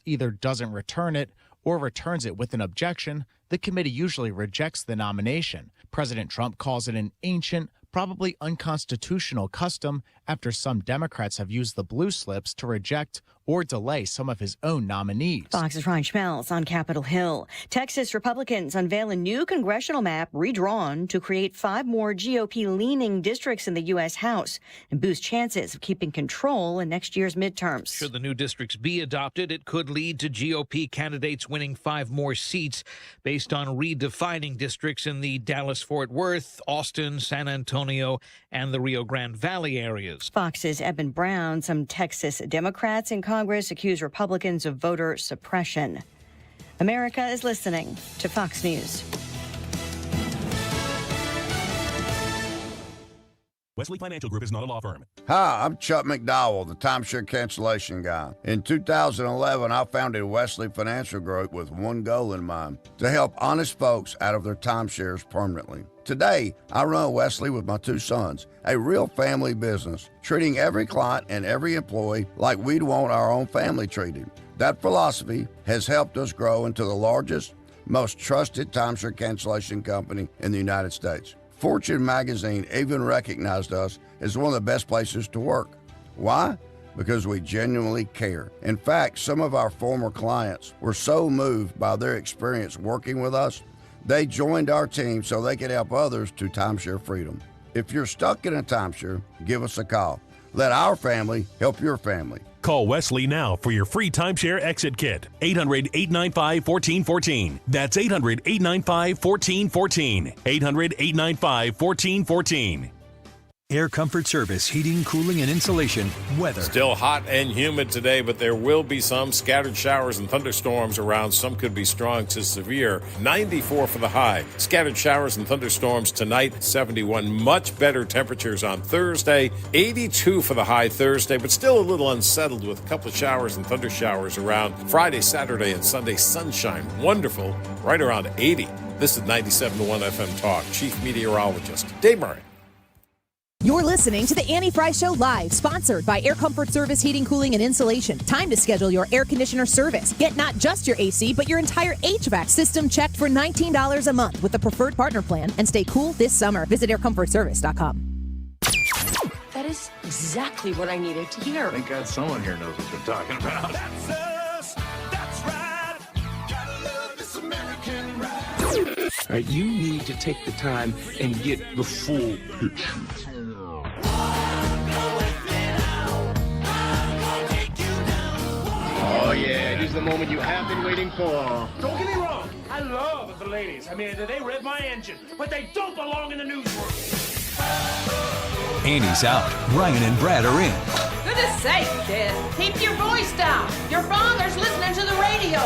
either doesn't return it or returns it with an objection, the committee usually rejects the nomination. President Trump calls it an ancient, probably unconstitutional custom after some Democrats have used the blue slips to reject or delay some of his own nominees. Fox's Ryan Schmelz on Capitol Hill. Texas Republicans unveil a new congressional map redrawn to create 5 more GOP-leaning districts in the U.S. House and boost chances of keeping control in next year's midterms. Should the new districts be adopted, it could lead to GOP candidates winning 5 more seats based on redefining districts in the Dallas-Fort Worth, Austin, San Antonio, and the Rio Grande Valley areas. Fox's Eben Brown. Some Texas Democrats in Congress accuse Republicans of voter suppression. America is listening to Fox News. Wesley Financial Group is not a law firm. Hi, I'm Chuck McDowell, the timeshare cancellation guy. In 2011, I founded Wesley Financial Group with one goal in mind: to help honest folks out of their timeshares permanently. Today, I run Wesley with my 2 sons, a real family business, treating every client and every employee like we'd want our own family treated. That philosophy has helped us grow into the largest, most trusted timeshare cancellation company in the United States. Fortune magazine even recognized us as one of the best places to work. Why? Because we genuinely care. In fact, some of our former clients were so moved by their experience working with us, they joined our team so they could help others to timeshare freedom. If you're stuck in a timeshare, give us a call. Let our family help your family. Call Wesley now for your free timeshare exit kit. 800-895-1414. That's 800-895-1414. 800-895-1414. Air Comfort Service, heating, cooling, and insulation. Weather. Still hot and humid today, but there will be some scattered showers and thunderstorms around. Some could be strong to severe. 94 for the high. Scattered showers and thunderstorms tonight. 71. Much better temperatures on Thursday. 82 for the high Thursday, but still a little unsettled with a couple of showers and thunder showers around. Friday, Saturday, and Sunday, sunshine. Wonderful. Right around 80. This is 97.1 FM Talk. Chief Meteorologist Dave Murray. You're listening to the Annie Frey Show live, sponsored by Air Comfort Service Heating, Cooling, and Insulation. Time to schedule your air conditioner service. Get not just your AC, but your entire HVAC system checked for $19 a month with the preferred partner plan, and stay cool this summer. Visit aircomfortservice.com. That is exactly what I needed to hear. Thank God someone here knows what they're talking about. That's us. That's right. Gotta love this American ride. All right, you need to take the time and get the full picture. Oh, yeah, this is the moment you have been waiting for. Don't get me wrong, I love the ladies. I mean, they rev my engine, but they don't belong in the newsroom. Annie's out. Ryan and Brad are in. Goodness sake, kid. Keep your voice down. Your father's listening to the radio.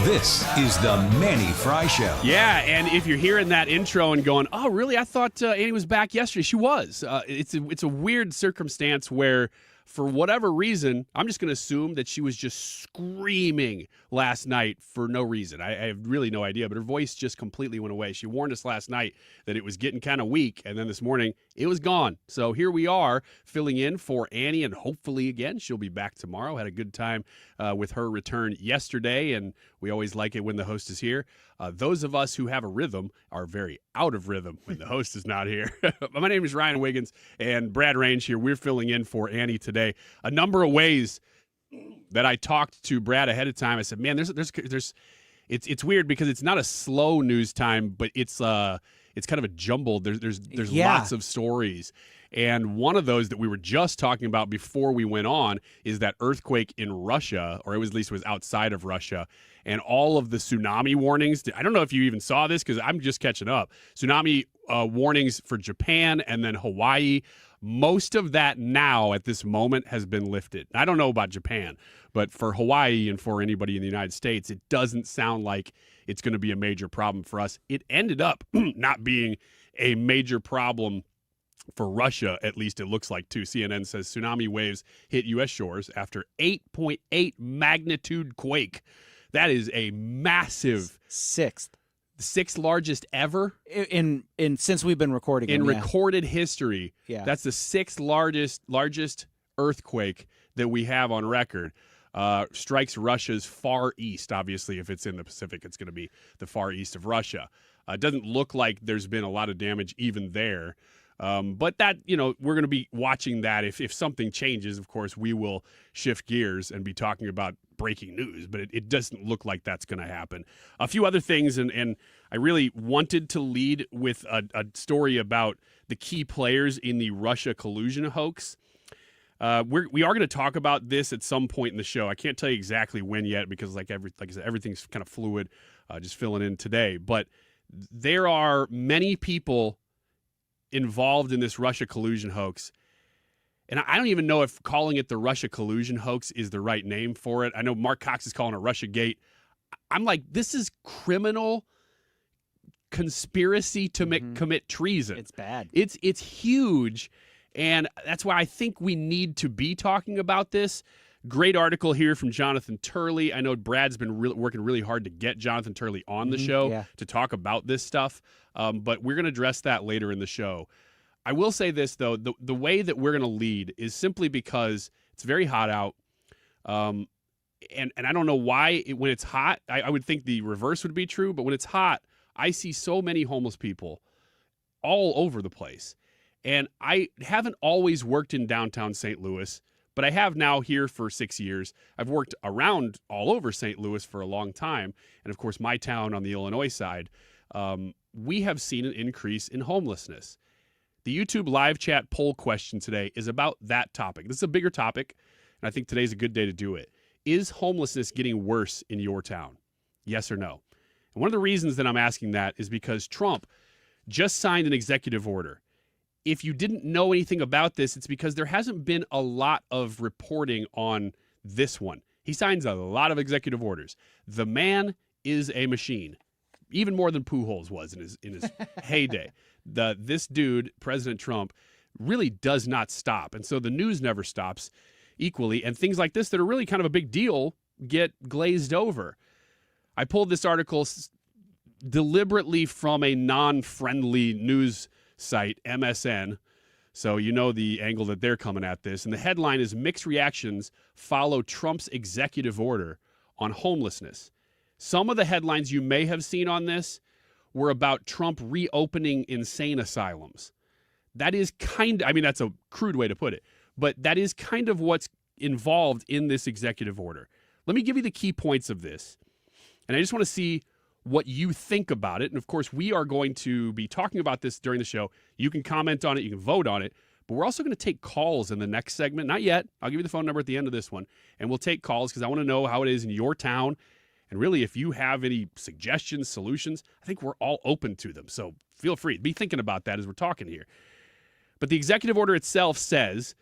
This is the Mannie Frey Show. Yeah, and if you're hearing that intro and going, oh, really? I thought Annie was back yesterday. She was. It's a weird circumstance where, for whatever reason, I'm just going to assume that she was just screaming last night for no reason. I have really no idea, but her voice just completely went away. She warned us last night that it was getting kind of weak, and then this morning, it was gone. So here we are, filling in for Annie, and hopefully, again, she'll be back tomorrow. Had a good time with her return yesterday, and we always like it when the host is here. Those of us who have a rhythm are very out of rhythm when the host is not here. My name is Ryan Wiggins, and Brad Range here. We're filling in for Annie today. A number of ways that I talked to Brad ahead of time. I said, man, it's weird because it's not a slow news time, but it's kind of a jumbled. There's lots of stories. And one of those that we were just talking about before we went on is that earthquake in Russia, or at least was outside of Russia, and all of the tsunami warnings. I don't know if you even saw this because I'm just catching up. Tsunami warnings for Japan and then Hawaii. Most of that now at this moment has been lifted. I don't know about Japan, but for Hawaii and for anybody in the United States, it doesn't sound like it's going to be a major problem for us. It ended up not being a major problem for Russia, at least it looks like, too. CNN says tsunami waves hit U.S. shores after 8.8 magnitude quake. That is a massive... Sixth largest ever in since we've been recording in recorded history. Yeah, that's the sixth largest earthquake that we have on record. strikes Russia's far east. Obviously, if it's in the Pacific, it's going to be the far east of Russia. It doesn't look like there's been a lot of damage even there. But that, we're going to be watching that. If something changes, of course, we will shift gears and be talking about breaking news. But it doesn't look like that's going to happen. A few other things, and I really wanted to lead with a story about the key players in the Russia collusion hoax. We are going to talk about this at some point in the show. I can't tell you exactly when yet because, like I said, everything's kind of fluid, just filling in today. But there are many people involved in this Russia collusion hoax. And I don't even know if calling it the Russia collusion hoax is the right name for it. I know Mark Cox is calling it Russia Gate. I'm like, this is criminal conspiracy to commit treason. It's bad. It's huge. And that's why I think we need to be talking about this. Great article here from Jonathan Turley. I know Brad's been working really hard to get Jonathan Turley on the show to talk about this stuff, but we're going to address that later in the show. I will say this, though. The way that we're going to lead is simply because it's very hot out, and I don't know why when it's hot, I would think the reverse would be true, but when it's hot, I see so many homeless people all over the place. And I haven't always worked in downtown St. Louis, but I have now here for 6 years. I've worked around all over St. Louis for a long time. And, of course, my town on the Illinois side, we have seen an increase in homelessness. The YouTube live chat poll question today is about that topic. This is a bigger topic, and I think today's a good day to do it. Is homelessness getting worse in your town? Yes or no? And one of the reasons that I'm asking that is because Trump just signed an executive order. If you didn't know anything about this, it's because there hasn't been a lot of reporting on this one. He signs a lot of executive orders. The man is a machine, even more than Pujols was in his heyday. This dude, President Trump, really does not stop. And so the news never stops equally. And things like this that are really kind of a big deal get glazed over. I pulled this article deliberately from a non-friendly news site, MSN, so you know the angle that they're coming at this. And the headline is Mixed Reactions Follow Trump's Executive Order on Homelessness. Some of the headlines you may have seen on this were about Trump reopening insane asylums. That is that's a crude way to put it, but that is kind of what's involved in this executive order. Let me give you the key points of this. And I just want to see what you think about it. And of course, we are going to be talking about this during the show. You can comment on it, you can vote on it, but we're also going to take calls in the next segment. Not yet. I'll give you the phone number at the end of this one, and we'll take calls because I want to know how it is in your town. And really, if you have any suggestions, solutions, I think we're all open to them. So feel free. Be thinking about that as we're talking here. But the executive order itself says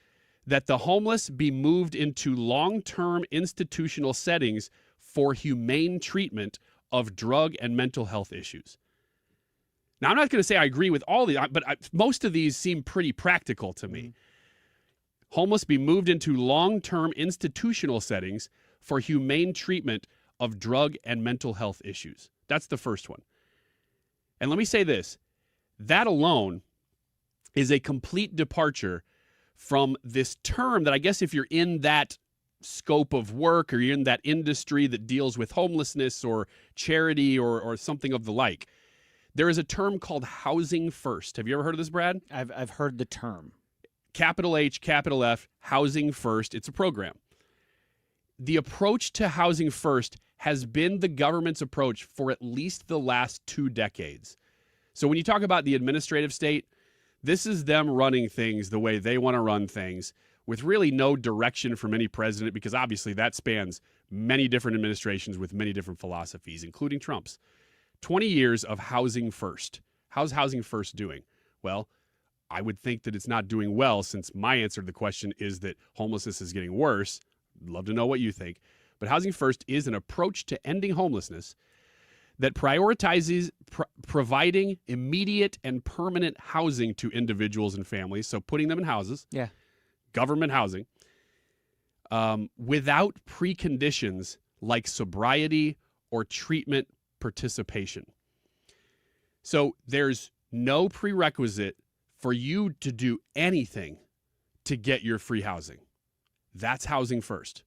that the homeless be moved into long-term institutional settings for humane treatment of drug and mental health issues. Now, I'm not going to say I agree with all these, but most of these seem pretty practical to me. Homeless be moved into long-term institutional settings for humane treatment of drug and mental health issues. That's the first one. And let me say this. That alone is a complete departure from this term that I guess if you're in that scope of work or you're in that industry that deals with homelessness or charity or something of the like, there is a term called housing first. Have you ever heard of this, Brad? I've heard the term. Capital H, capital F, housing first. It's a program. The approach to housing first has been the government's approach for at least the last 2 decades. So when you talk about the administrative state, this is them running things the way they want to run things, with really no direction from any president, because obviously that spans many different administrations with many different philosophies, including Trump's. 20 years of housing first. How's housing first doing? Well, I would think that it's not doing well, since my answer to the question is that homelessness is getting worse. I'd love to know what you think. But housing first is an approach to ending homelessness that prioritizes providing immediate and permanent housing to individuals and families, so putting them in houses. Yeah. Government housing, without preconditions like sobriety or treatment participation. So there's no prerequisite for you to do anything to get your free housing. That's housing first.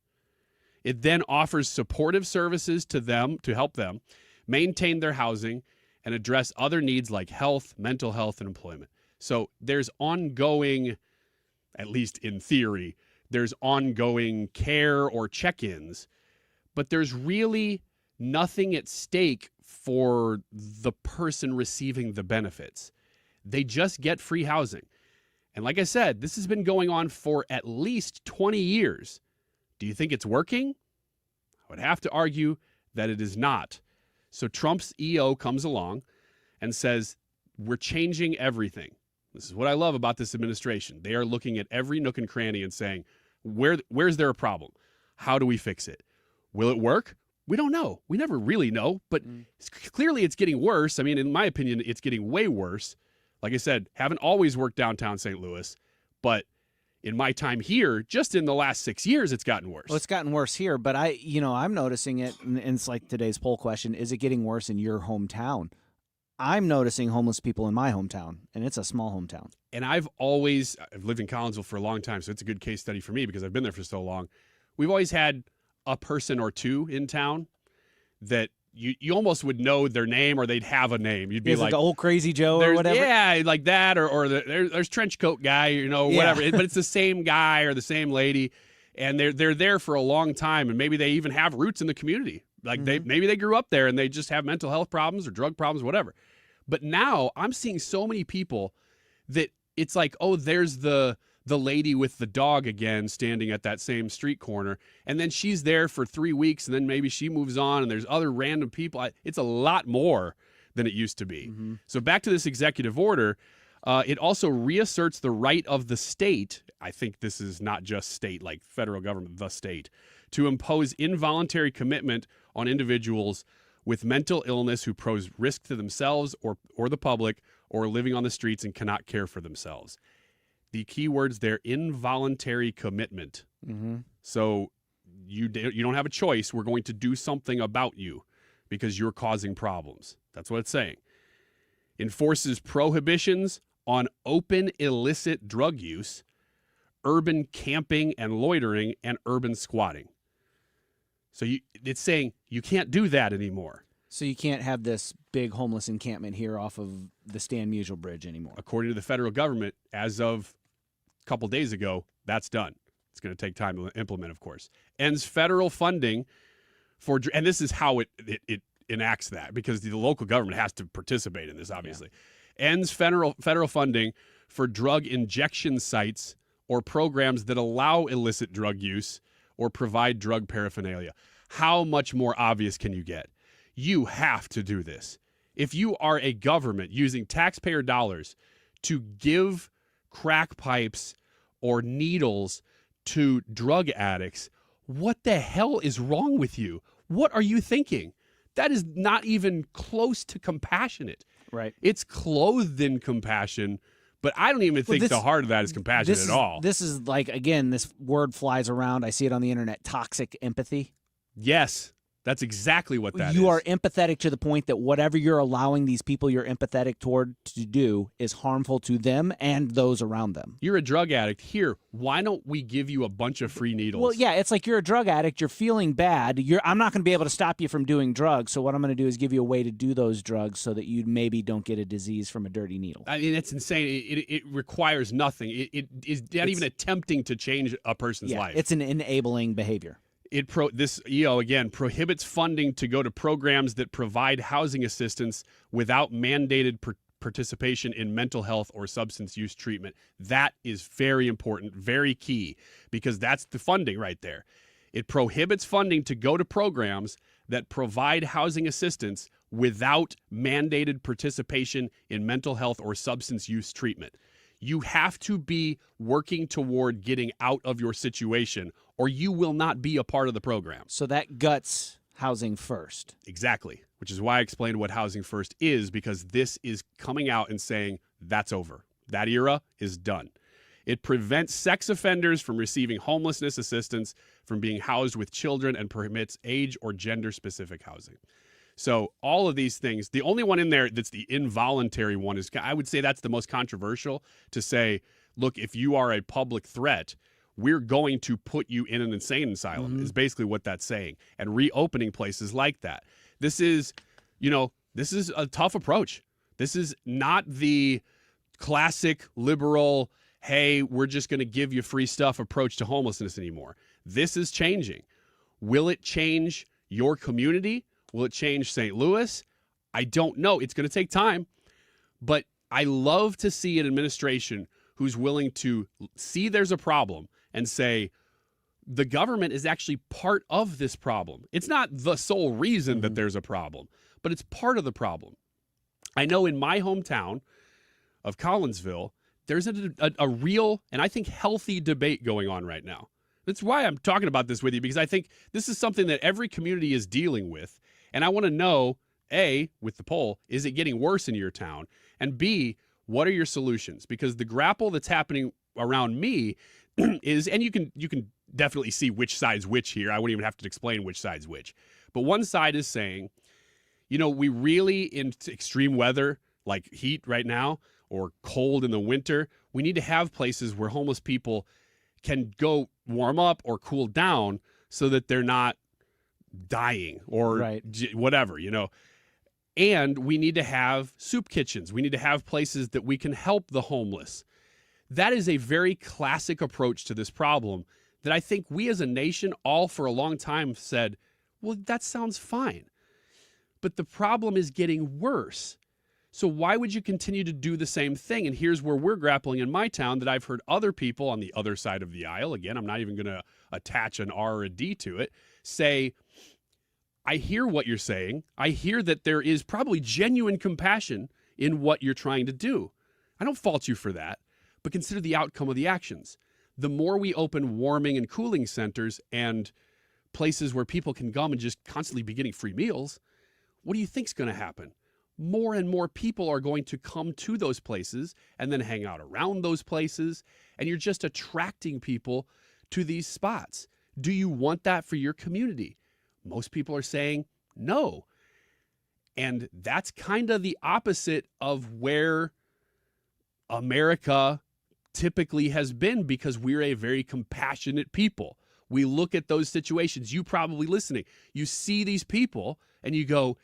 It then offers supportive services to them to help them maintain their housing and address other needs like health, mental health, and employment. So there's ongoing, at least in theory, there's ongoing care or check-ins, but there's really nothing at stake for the person receiving the benefits. They just get free housing. And like I said, this has been going on for at least 20 years. Do you think it's working? I would have to argue that it is not. So Trump's EO comes along and says, we're changing everything. This is what I love about this administration. They are looking at every nook and cranny and saying, where's there a problem? How do we fix it? Will it work? We don't know. We never really know, but clearly it's getting worse. I mean, in my opinion, it's getting way worse. Like I said, haven't always worked downtown St. Louis, but in my time here, just in the last 6 years, it's gotten worse. Well, it's gotten worse here, but I'm noticing it, and it's like today's poll question, is it getting worse in your hometown? I'm noticing homeless people in my hometown, and it's a small hometown. And I've lived in Collinsville for a long time, so it's a good case study for me because I've been there for so long. We've always had a person or two in town that you almost would know their name, or they'd have a name. You'd be like old Crazy Joe or whatever. Yeah, like that, or there's Trench Coat guy, whatever. But it's the same guy or the same lady, and they're there for a long time, and maybe they even have roots in the community. Like maybe they grew up there and they just have mental health problems or drug problems, whatever. But now I'm seeing so many people that it's like, oh, there's the lady with the dog again standing at that same street corner. And then she's there for 3 weeks, and then maybe she moves on, and there's other random people. It's a lot more than it used to be. So back to this executive order, it also reasserts the right of the state, I think this is not just state like federal government, the state, to impose involuntary commitment on individuals with mental illness who pose risk to themselves or the public, or living on the streets and cannot care for themselves. The key words there, involuntary commitment. So you don't have a choice. We're going to do something about you because you're causing problems. That's what it's saying. Enforces prohibitions on open illicit drug use, urban camping and loitering, and urban squatting. So it's saying you can't do that anymore. So you can't have this big homeless encampment here off of the Stan Musial Bridge anymore. According to the federal government, as of a couple days ago, that's done. It's going to take time to implement, of course. Ends federal funding for, and this is how it enacts that, because the local government has to participate in this, obviously. Yeah. Ends federal funding for drug injection sites or programs that allow illicit drug use or provide drug paraphernalia. How much more obvious can you get? You have to do this. If you are a government using taxpayer dollars to give crack pipes or needles to drug addicts, what the hell is wrong with you? What are you thinking? That is not even close to compassionate. Right. It's clothed in compassion, but I don't even think the heart of that is compassionate at all. This is like, again, this word flies around. I see it on the internet, toxic empathy. Yes. That's exactly what that is. You are empathetic to the point that whatever you're allowing these people you're empathetic toward to do is harmful to them and those around them. You're a drug addict. Here, why don't we give you a bunch of free needles? Well, yeah, it's like you're a drug addict. You're feeling bad. I'm not going to be able to stop you from doing drugs. So what I'm going to do is give you a way to do those drugs so that you maybe don't get a disease from a dirty needle. I mean, it's insane. It requires nothing. It is not even attempting to change a person's life. It's an enabling behavior. This EO, again, prohibits funding to go to programs that provide housing assistance without mandated participation in mental health or substance use treatment. That is very important, very key, because that's the funding right there. It prohibits funding to go to programs that provide housing assistance without mandated participation in mental health or substance use treatment. You have to be working toward getting out of your situation, or you will not be a part of the program. So that guts Housing First. Exactly, which is why I explained what Housing First is, because this is coming out and saying that's over. That era is done. It prevents sex offenders from receiving homelessness assistance, from being housed with children, and permits age or gender-specific housing. So all of these things, the only one in there that's the involuntary one is, I would say that's the most controversial, to say, look, if you are a public threat, we're going to put you in an insane asylum is basically what that's saying, and reopening places like that. This is a tough approach. This is not the classic liberal, hey, we're just going to give you free stuff approach to homelessness anymore. This is changing. Will it change your community? Will it change St. Louis? I don't know. It's going to take time. But I love to see an administration who's willing to see there's a problem and say, the government is actually part of this problem. It's not the sole reason that there's a problem, but it's part of the problem. I know in my hometown of Collinsville, there's a real and I think healthy debate going on right now. That's why I'm talking about this with you, because I think this is something that every community is dealing with. And I want to know, A, with the poll, is it getting worse in your town? And B, what are your solutions? Because the grapple that's happening around me is, and you can definitely see which side's which here. I wouldn't even have to explain which side's which. But one side is saying, we really, in extreme weather, like heat right now, or cold in the winter, we need to have places where homeless people can go warm up or cool down so that they're not dying or whatever, And we need to have soup kitchens. We need to have places that we can help the homeless. That is a very classic approach to this problem that I think we as a nation all for a long time said, well, that sounds fine. But the problem is getting worse. So why would you continue to do the same thing? And here's where we're grappling in my town that I've heard other people on the other side of the aisle, again, I'm not even going to attach an R or a D to it, say, I hear what you're saying. I hear that there is probably genuine compassion in what you're trying to do. I don't fault you for that, but consider the outcome of the actions. The more we open warming and cooling centers and places where people can come and just constantly be getting free meals, what do you think's going to happen? More and more people are going to come to those places and then hang out around those places, and you're just attracting people to these spots. Do you want that for your community? Most people are saying no. And that's kind of the opposite of where America typically has been, because we're a very compassionate people. We look at those situations. You probably listening, you see these people and you go,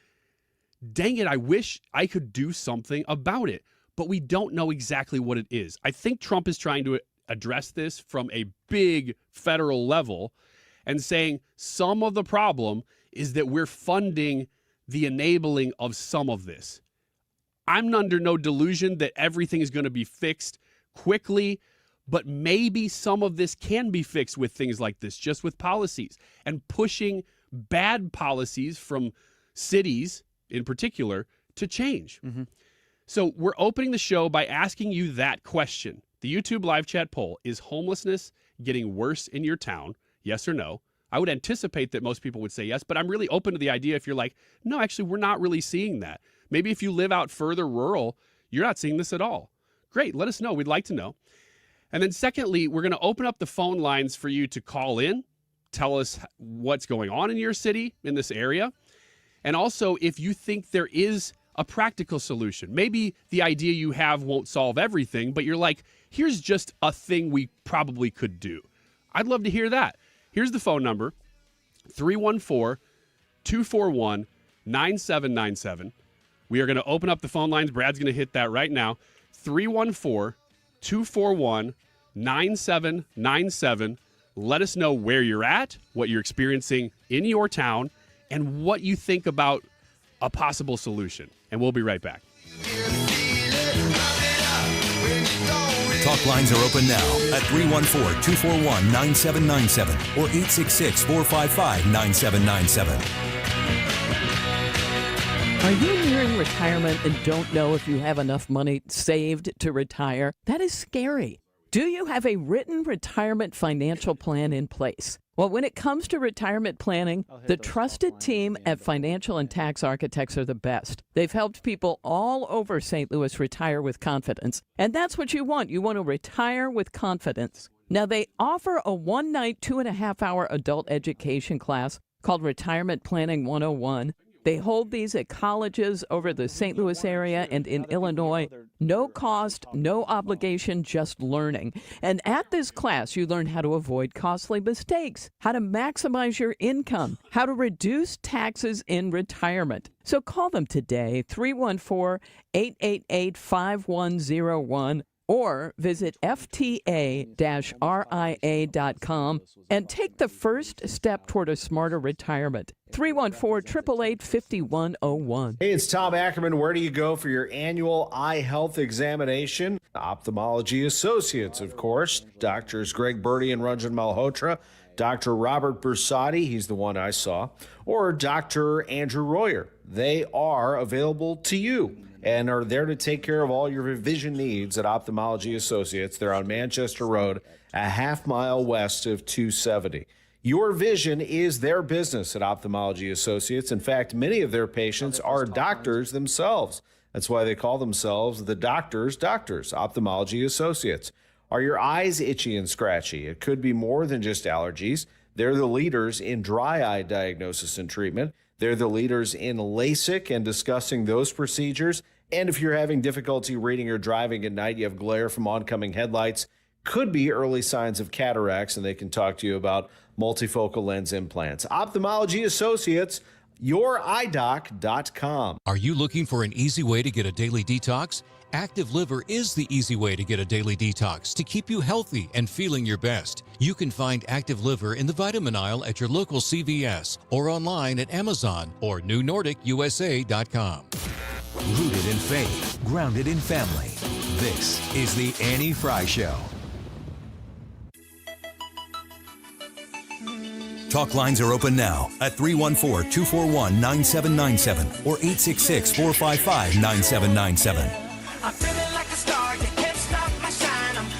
dang it, I wish I could do something about it, but we don't know exactly what it is. I think Trump is trying to address this from a big federal level and saying some of the problem is that we're funding the enabling of some of this. I'm under no delusion that everything is going to be fixed quickly, but maybe some of this can be fixed with things like this, just with policies and pushing bad policies from cities in particular to change. So we're opening the show by asking you that question. The YouTube live chat poll, is homelessness getting worse in your town? Yes or no? I would anticipate that most people would say yes, but I'm really open to the idea if you're like, no, actually, we're not really seeing that. Maybe if you live out further rural, you're not seeing this at all. Great, let us know. We'd like to know. And then secondly, we're going to open up the phone lines for you to call in, tell us what's going on in your city, in this area. And also, if you think there is a practical solution, maybe the idea you have won't solve everything, but you're like, here's just a thing we probably could do. I'd love to hear that. Here's the phone number, 314-241-9797. We are going to open up the phone lines. Brad's going to hit that right now. 314-241-9797. Let us know where you're at, what you're experiencing in your town, and what you think about a possible solution. And we'll be right back. Talk lines are open now at 314-241-9797 or 866-455-9797. Are you nearing retirement and don't know if you have enough money saved to retire? That is scary. Do you have a written retirement financial plan in place? Well, when it comes to retirement planning, the trusted team at Financial and Tax Architects are the best. They've helped people all over St. Louis retire with confidence. And that's what you want. You want to retire with confidence. Now, they offer a one-night, 2.5-hour adult education class called Retirement Planning 101. They hold these at colleges over the St. Louis area and in Illinois. No cost, no obligation, just learning. And at this class, you learn how to avoid costly mistakes, how to maximize your income, how to reduce taxes in retirement. So call them today, 314-888-5101. Or visit fta-ria.com and take the first step toward a smarter retirement. 314-888-5101. Hey, it's Tom Ackerman. Where do you go for your annual eye health examination? Ophthalmology Associates, of course. Doctors Greg Birdie and Ranjan Malhotra. Dr. Robert Bersati, he's the one I saw. Or Dr. Andrew Royer. They are available to you and are there to take care of all your vision needs at Ophthalmology Associates. They're on Manchester Road, a half-mile west of 270. Your vision is their business at Ophthalmology Associates. In fact, many of their patients are doctors themselves. That's why they call themselves the doctors, Ophthalmology Associates. Are your eyes itchy and scratchy? It could be more than just allergies. They're the leaders in dry eye diagnosis and treatment. They're the leaders in LASIK and discussing those procedures. And if you're having difficulty reading or driving at night, you have glare from oncoming headlights, could be early signs of cataracts, and they can talk to you about multifocal lens implants. Ophthalmology Associates, youridoc.com. Are you looking for an easy way to get a daily detox? Active Liver is the easy way to get a daily detox to keep you healthy and feeling your best. You can find Active Liver in the vitamin aisle at your local CVS or online at Amazon or NewNordicUSA.com. Rooted in faith, grounded in family. This is the Annie Frey Show. Talk lines are open now at 314-241-9797 or 866-455-9797.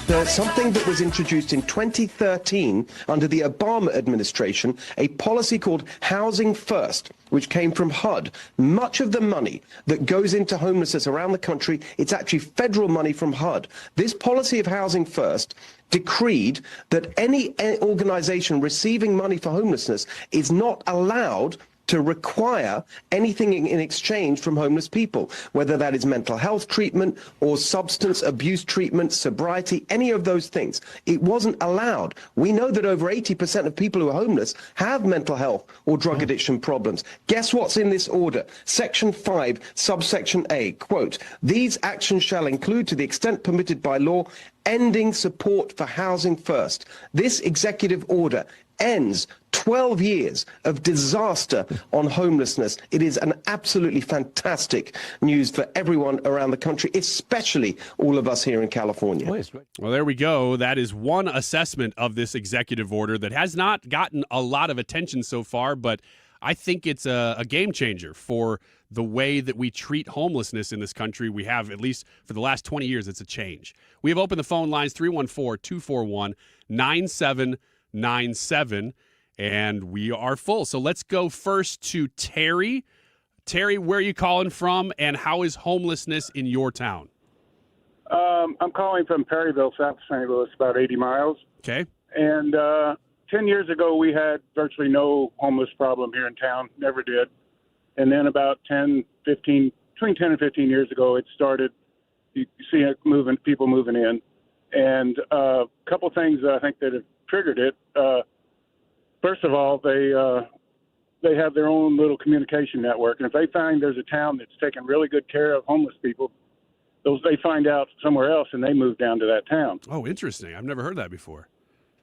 There's something that was introduced in 2013 under the Obama administration, a policy called Housing First, which came from HUD. Much of the money that goes into homelessness around the country, it's actually federal money from HUD. This policy of Housing First decreed that any organization receiving money for homelessness is not allowed to require anything in exchange from homeless people, whether that is mental health treatment or substance abuse treatment, sobriety, any of those things. It wasn't allowed. We know that over 80% of people who are homeless have mental health or drug addiction problems. Guess what's in this order? Section 5, subsection A, quote, "These actions shall include, to the extent permitted by law, ending support for Housing First." This executive order ends 12 years of disaster on homelessness. It is an absolutely fantastic news for everyone around the country, especially all of us here in California. Well, there we go. That is one assessment of this executive order that has not gotten a lot of attention so far, but I think it's a game changer for the way that we treat homelessness in this country. We have, at least for the last 20 years, it's a change. We have opened the phone lines 314-241-9797, and we are full. So let's go first to Terry. Terry, where are you calling from, and how is homelessness in your town? I'm calling from Perryville, South St. Louis, about 80 miles. Okay. And 10 years ago, we had virtually no homeless problem here in town, never did. And then about between 10 and 15 years ago, it started, you see it moving, people moving in. And a couple things that I think that have triggered it. First of all, they have their own little communication network. And if they find there's a town that's taking really good care of homeless people, they find out somewhere else and they move down to that town. Oh, interesting. I've never heard that before.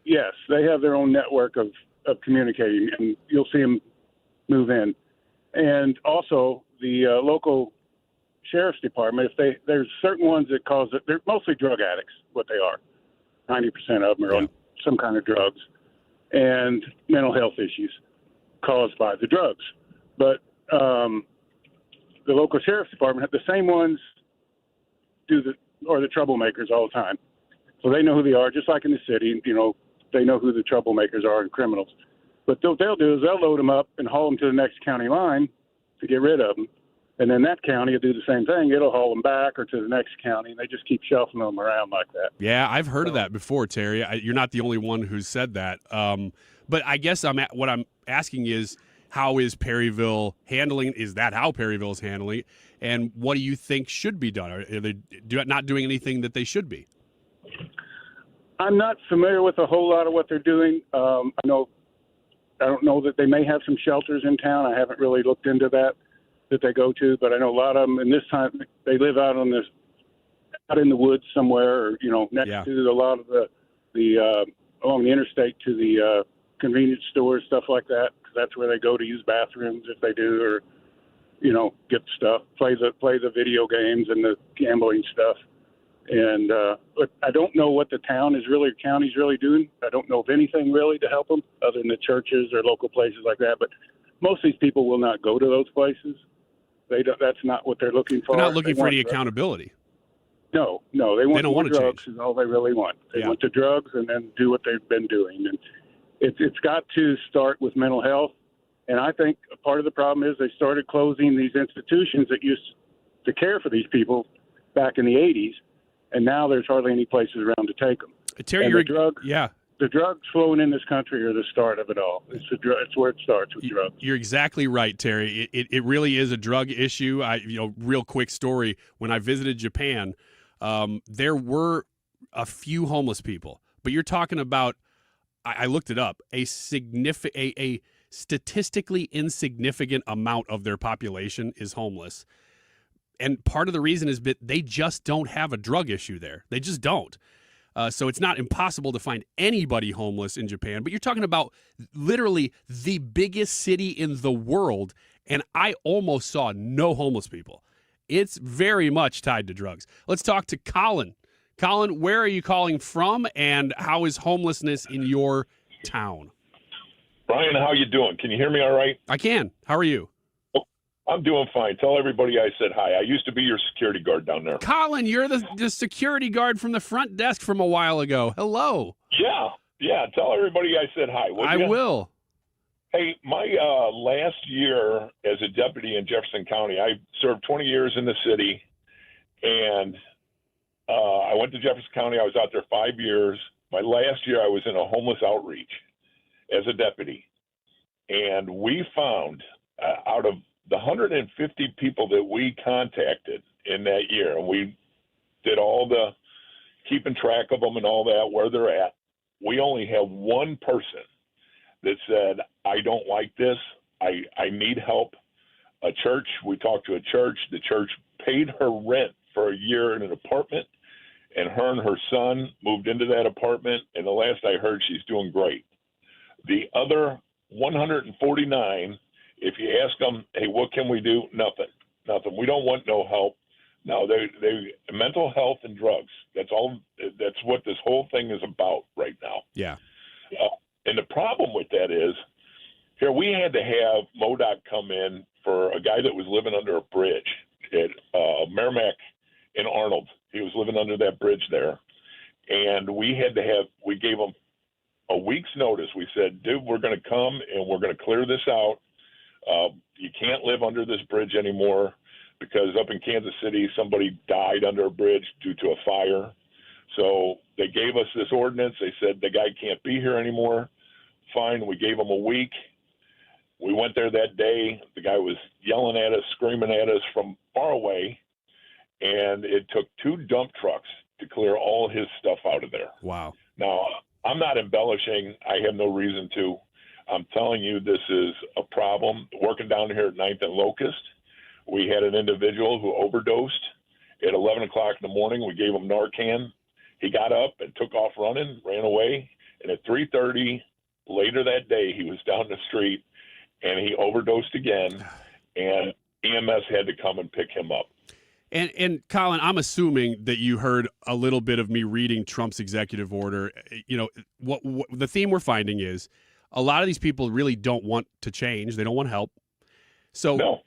Yes, they have their own network of communicating, and you'll see them move in. And also the local sheriff's department, there's certain ones that cause it, they're mostly drug addicts, what they are. 90% of them are on some kind of drugs and mental health issues caused by the drugs. But the local sheriff's department, the same ones are the troublemakers all the time. So they know who they are, just like in the city, they know who the troublemakers are and criminals. But what they'll do is they'll load them up and haul them to the next county line to get rid of them. And then that county will do the same thing. It'll haul them back or to the next county, and they just keep shuffling them around like that. Yeah, I've heard of that before, Terry. You're not the only one who's said that. But I guess what I'm asking is, how is Perryville handling? Is that how Perryville is handling it? And what do you think should be done? Are they not doing anything that they should be? I'm not familiar with a whole lot of what they're doing. I don't know that they may have some shelters in town. I haven't really looked into that they go to, but I know a lot of them. And this time they live out in the woods somewhere, or next to a lot of the along the interstate to the convenience stores, stuff like that. Because that's where they go to use bathrooms if they do, or get stuff, play the video games and the gambling stuff. And but I don't know what the county's really doing. I don't know of anything really to help them other than the churches or local places like that. But most of these people will not go to those places. That's not what they're looking for. They're not looking for any accountability. No, they want don't want drugs change. is all they really want. They want the drugs and then do what they've been doing. And it's got to start with mental health. And I think a part of the problem is they started closing these institutions that used to care for these people back in the 80s. And now there's hardly any places around to take them. Terry, the drugs flowing in this country are the start of it all. It's where it starts with drugs. You're exactly right, Terry. It really is a drug issue. Real quick story. When I visited Japan, there were a few homeless people, but you're talking about. I looked it up. A statistically insignificant amount of their population is homeless. And part of the reason is that they just don't have a drug issue there. They just don't. So it's not impossible to find anybody homeless in Japan. But you're talking about literally the biggest city in the world, and I almost saw no homeless people. It's very much tied to drugs. Let's talk to Colin. Colin, where are you calling from, and how is homelessness in your town? Brian, how you doing? Can you hear me all right? I can. How are you? I'm doing fine. Tell everybody I said hi. I used to be your security guard down there. Colin, you're the security guard from the front desk from a while ago. Hello. Yeah. Tell everybody I said hi. I will. Hey, my last year as a deputy in Jefferson County, I served 20 years in the city, and I went to Jefferson County. I was out there 5 years. My last year, I was in a homeless outreach as a deputy, and we found out of the 150 people that we contacted in that year, and we did all the keeping track of them and all that, where they're at, we only have one person that said, I don't like this. I need help. A church, we talked to a church. The church paid her rent for a year in an apartment, and her and her son moved into that apartment, and the last I heard, she's doing great. The other 149, if you ask them, hey, what can we do? Nothing. We don't want no help. No, they mental health and drugs. That's all. That's what this whole thing is about right now. Yeah. And the problem with that is, here we had to have MoDOT come in for a guy that was living under a bridge at Merrimack in Arnold. He was living under that bridge there, and we gave him a week's notice. We said, dude, we're going to come and we're going to clear this out. You can't live under this bridge anymore, because up in Kansas City, somebody died under a bridge due to a fire. So they gave us this ordinance. They said the guy can't be here anymore. Fine. We gave him a week. We went there that day. The guy was yelling at us, screaming at us from far away. And it took 2 dump trucks to clear all his stuff out of there. Wow. Now, I'm not embellishing. I have no reason to. I'm telling you, this is a problem. Working down here at 9th and Locust, we had an individual who overdosed at 11 o'clock in the morning. We gave him Narcan. He got up and took off running, ran away. And at 3:30 later that day, he was down the street, and he overdosed again, and EMS had to come and pick him up. And Colin, I'm assuming that you heard a little bit of me reading Trump's executive order. What the theme we're finding is, a lot of these people really don't want to change. They don't want help. So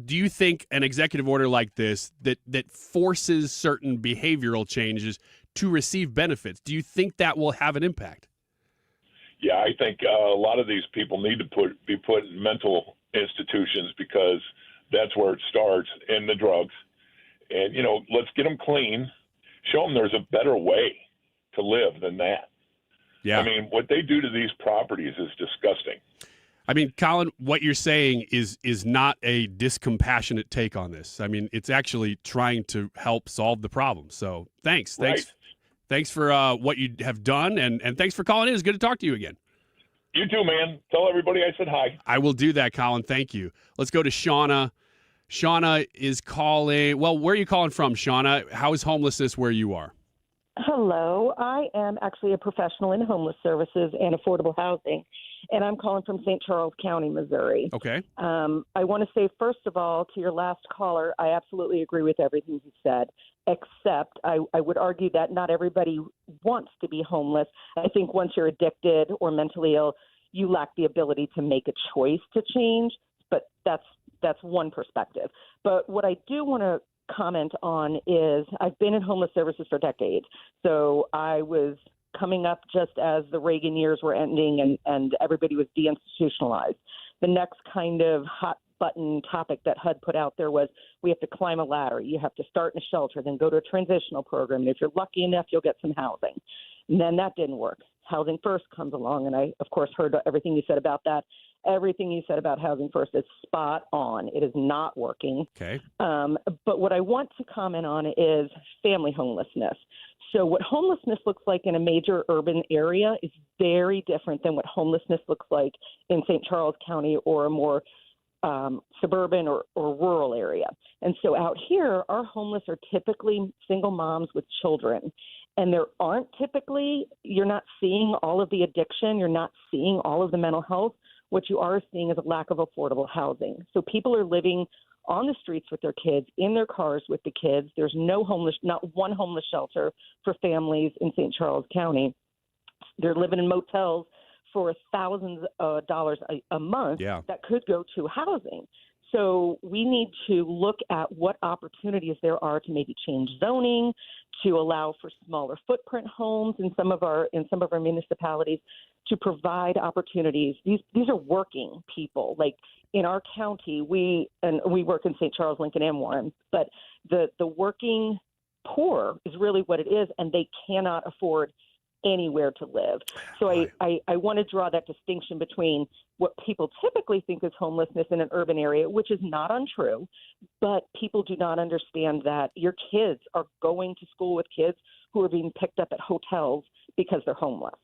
do you think an executive order like this that forces certain behavioral changes to receive benefits, do you think that will have an impact? Yeah, I think a lot of these people need to be put in mental institutions, because that's where it starts, in the drugs. And, let's get them clean, show them there's a better way to live than that. Yeah. I mean, what they do to these properties is disgusting. I mean, Colin, what you're saying is not a discompassionate take on this. I mean, it's actually trying to help solve the problem. So thanks for what you have done, and thanks for calling in. It's good to talk to you again. You too, man. Tell everybody I said hi. I will do that, Colin. Thank you. Let's go to Shauna. Shauna is calling. Well, where are you calling from, Shauna? How is homelessness where you are? Hello. I am actually a professional in homeless services and affordable housing, and I'm calling from St. Charles County, Missouri. Okay. I want to say, first of all, to your last caller, I absolutely agree with everything you said, except I would argue that not everybody wants to be homeless. I think once you're addicted or mentally ill, you lack the ability to make a choice to change, but that's one perspective. But what I do want to comment on is I've been in homeless services for decades. So I was coming up just as the Reagan years were ending and everybody was deinstitutionalized. The next kind of hot button topic that HUD put out there was we have to climb a ladder. You have to start in a shelter, then go to a transitional program. And if you're lucky enough, you'll get some housing. And then that didn't work. Housing First comes along, and I, of course, heard everything you said about that. Everything you said about Housing First is spot on. It is not working. Okay. But what I want to comment on is family homelessness. So what homelessness looks like in a major urban area is very different than what homelessness looks like in St. Charles County or a more suburban or rural area. And so out here, our homeless are typically single moms with children. And there aren't typically, you're not seeing all of the addiction, you're not seeing all of the mental health. What you are seeing is a lack of affordable housing. So people are living on the streets with their kids, in their cars with the kids. There's not one homeless shelter for families in St. Charles County. They're living in motels for thousands of dollars a month that could go to housing. So we need to look at what opportunities there are to maybe change zoning, to allow for smaller footprint homes in some of our municipalities, to provide opportunities. These are working people. Like in our county, we work in St. Charles, Lincoln, and Warren, but the working poor is really what it is, and they cannot afford anywhere to live. So I want to draw that distinction between what people typically think is homelessness in an urban area, which is not untrue, but people do not understand that your kids are going to school with kids who are being picked up at hotels because they're homeless.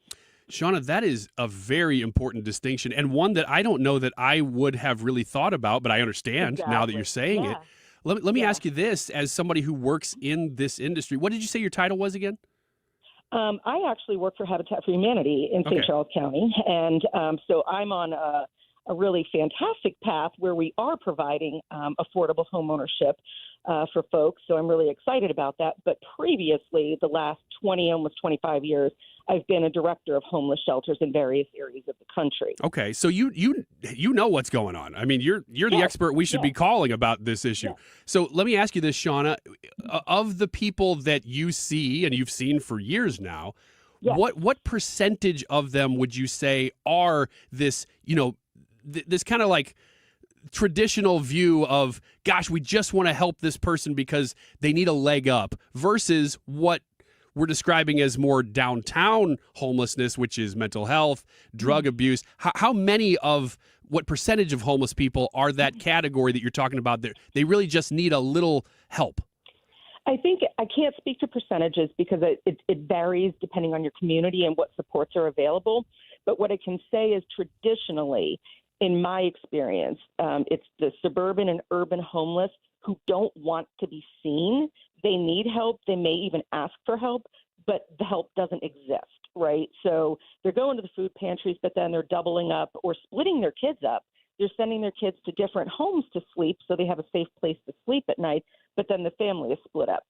Shauna, that is a very important distinction, and one that I don't know that I would have really thought about, but I understand now that you're saying it. Let me ask you this, as somebody who works in this industry, what did you say your title was again? I actually work for Habitat for Humanity in St. Charles County, and so I'm on a really fantastic path where we are providing affordable homeownership for folks, so I'm really excited about that. But previously, the last 20, almost 25 years, I've been a director of homeless shelters in various areas of the country. Okay, so you know what's going on. I mean, you're the expert we should be calling about this issue. So let me ask you this, Shauna. Of the people that you see, and you've seen for years now, what percentage of them would you say are this, this kind of like traditional view of, gosh, we just want to help this person because they need a leg up, versus what we're describing as more downtown homelessness, which is mental health, drug abuse? How many of what percentage of homeless people are that category that you're talking about? They really just need a little help. I think I can't speak to percentages because it varies depending on your community and what supports are available. But what I can say is traditionally, in my experience, it's the suburban and urban homeless who don't want to be seen. They need help. They may even ask for help, but the help doesn't exist, right? So they're going to the food pantries, but then they're doubling up or splitting their kids up. They're sending their kids to different homes to sleep so they have a safe place to sleep at night, but then the family is split up.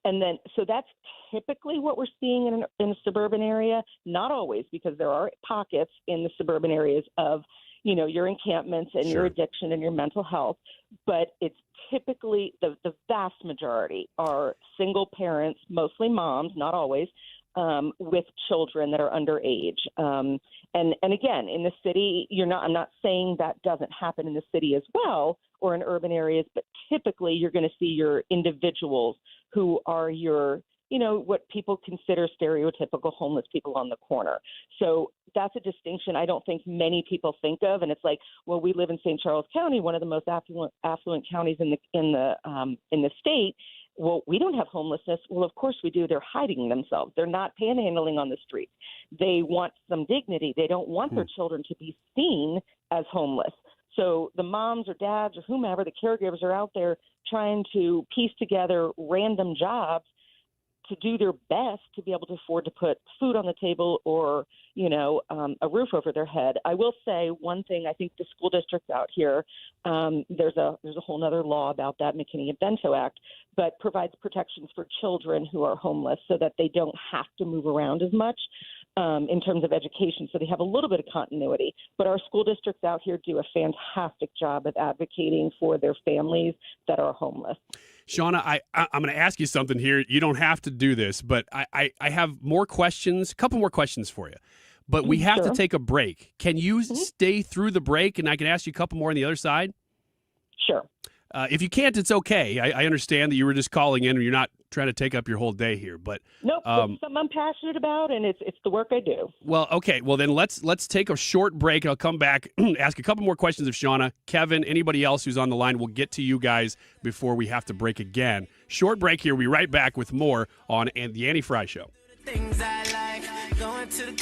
And then, so that's typically what we're seeing in a suburban area. Not always, because there are pockets in the suburban areas of, your encampments and your addiction and your mental health, but it's typically the vast majority are single parents, mostly moms, not always, with children that are underage. And again, in the city, I'm not saying that doesn't happen in the city as well or in urban areas, but typically you're going to see your individuals who are your what people consider stereotypical homeless people on the corner. So that's a distinction I don't think many people think of. And it's like, well, we live in St. Charles County, one of the most affluent counties in the state. Well, we don't have homelessness. Well, of course we do. They're hiding themselves. They're not panhandling on the streets. They want some dignity. They don't want their children to be seen as homeless. So the moms or dads or whomever, the caregivers, are out there trying to piece together random jobs to do their best to be able to afford to put food on the table or, a roof over their head. I will say one thing. I think the school districts out here, there's a whole other law about that, McKinney-Bento Act, but provides protections for children who are homeless so that they don't have to move around as much in terms of education. So they have a little bit of continuity. But our school districts out here do a fantastic job of advocating for their families that are homeless. Shauna, I'm going to ask you something here. You don't have to do this, but I have more questions, a couple more questions for you. But we have to take a break. Can you stay through the break, and I can ask you a couple more on the other side? Sure. If you can't, it's okay. I understand that you were just calling in and you're not trying to take up your whole day here. But nope, it's something I'm passionate about, and it's the work I do. Well, okay. Well, then let's take a short break, and I'll come back, ask a couple more questions of Shauna, Kevin, anybody else who's on the line. We'll get to you guys before we have to break again. Short break here. We'll be right back with more on The Annie Frey Show. With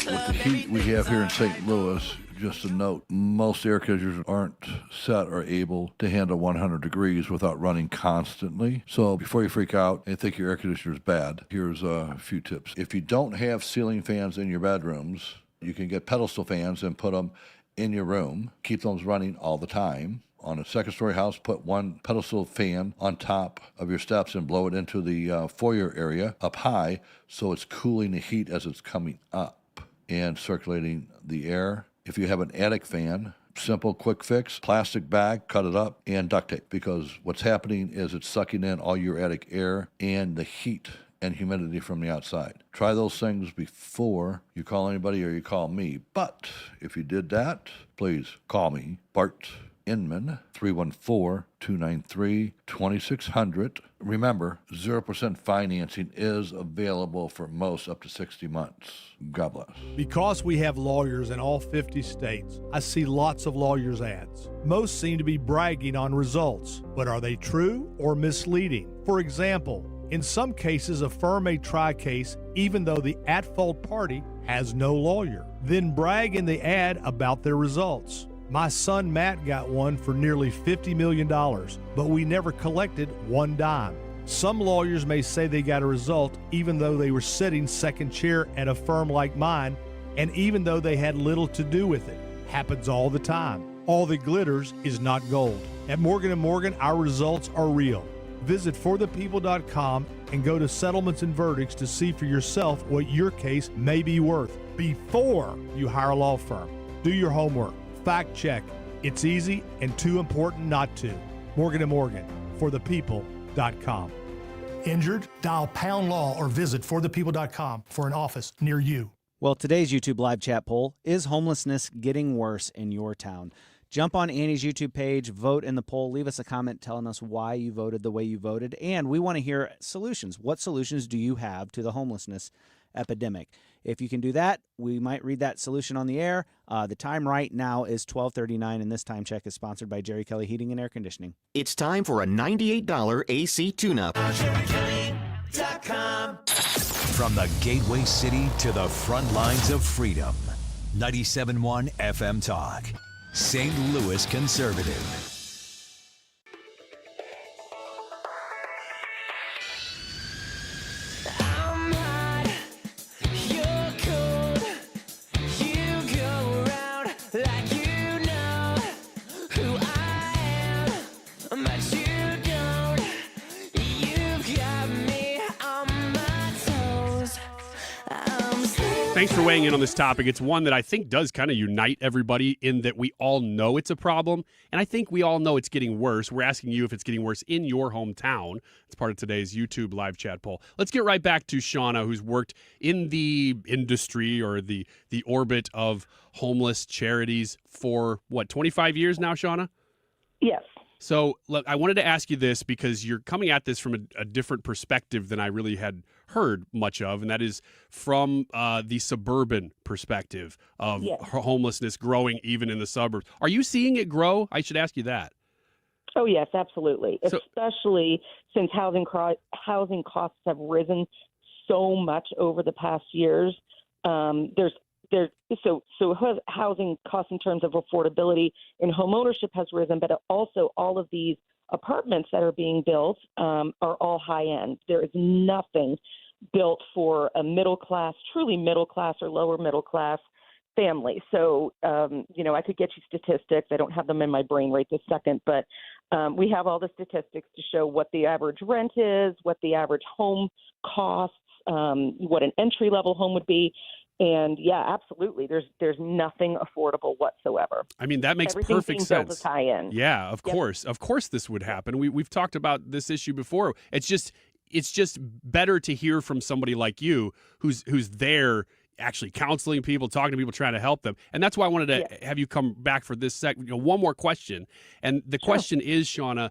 the heat we have here in St. Louis, just a note, most air conditioners aren't set or able to handle 100 degrees without running constantly. So before you freak out and think your air conditioner is bad, here's a few tips. If you don't have ceiling fans in your bedrooms, you can get pedestal fans and put them in your room. Keep those running all the time. On a second-story house, put one pedestal fan on top of your steps and blow it into the foyer area up high so it's cooling the heat as it's coming up and circulating the air. If you have an attic fan, simple, quick fix, plastic bag, cut it up, and duct tape, because what's happening is it's sucking in all your attic air and the heat and humidity from the outside. Try those things before you call anybody or you call me. But if you did that, please call me, Bart Inman, 314-293-2600. Remember, 0% financing is available for most up to 60 months. God bless. Because we have lawyers in all 50 states, I see lots of lawyers' ads. Most seem to be bragging on results, but are they true or misleading? For example, in some cases, a firm may try a case even though the at-fault party has no lawyer, then brag in the ad about their results. My son Matt got one for nearly $50 million, but we never collected one dime. Some lawyers may say they got a result even though they were sitting second chair at a firm like mine, and even though they had little to do with it. Happens all the time. All that glitters is not gold. At Morgan & Morgan, our results are real. Visit forthepeople.com and go to Settlements and Verdicts to see for yourself what your case may be worth before you hire a law firm. Do your homework. Fact check. It's easy and too important not to. Morgan & Morgan, forthepeople.com. Injured? Dial pound law or visit forthepeople.com for an office near you. Well, today's YouTube live chat poll, is homelessness getting worse in your town? Jump on Annie's YouTube page, vote in the poll, leave us a comment telling us why you voted the way you voted, and we want to hear solutions. What solutions do you have to the homelessness epidemic? If you can do that, we might read that solution on the air. The time right now is 12:39, and this time check is sponsored by Jerry Kelly Heating and Air Conditioning. It's time for a $98 AC tune-up. From the gateway city to the front lines of freedom. 97.1 FM Talk. St. Louis Conservative. Thanks for weighing in on this topic. It's one that I think does kind of unite everybody in that we all know it's a problem, and I think we all know it's getting worse. We're asking you if it's getting worse in your hometown. It's part of today's YouTube live chat poll. Let's get right back to Shauna, who's worked in the industry or the orbit of homeless charities for, 25 years now, Shauna? Yes. So, look, I wanted to ask you this because you're coming at this from a different perspective than I really had heard much of, and that is from the suburban perspective of homelessness growing even in the suburbs. Are you seeing it grow? I should ask you that. Oh, yes, absolutely, especially since housing costs have risen so much over the past years. So housing costs in terms of affordability and home ownership has risen, but also all of these apartments that are being built are all high end. There is nothing built for a middle class, truly middle class or lower middle class family. So, I could get you statistics. I don't have them in my brain right this second, but we have all the statistics to show what the average rent is, what the average home costs, what an entry level home would be. And yeah, absolutely. There's nothing affordable whatsoever. I mean, that makes perfect sense. High-end. Yeah, of course. Of course this would happen. We've talked about this issue before. It's just better to hear from somebody like you who's there actually counseling people, talking to people, trying to help them. And that's why I wanted to have you come back for this one more question. And the question is, Shauna,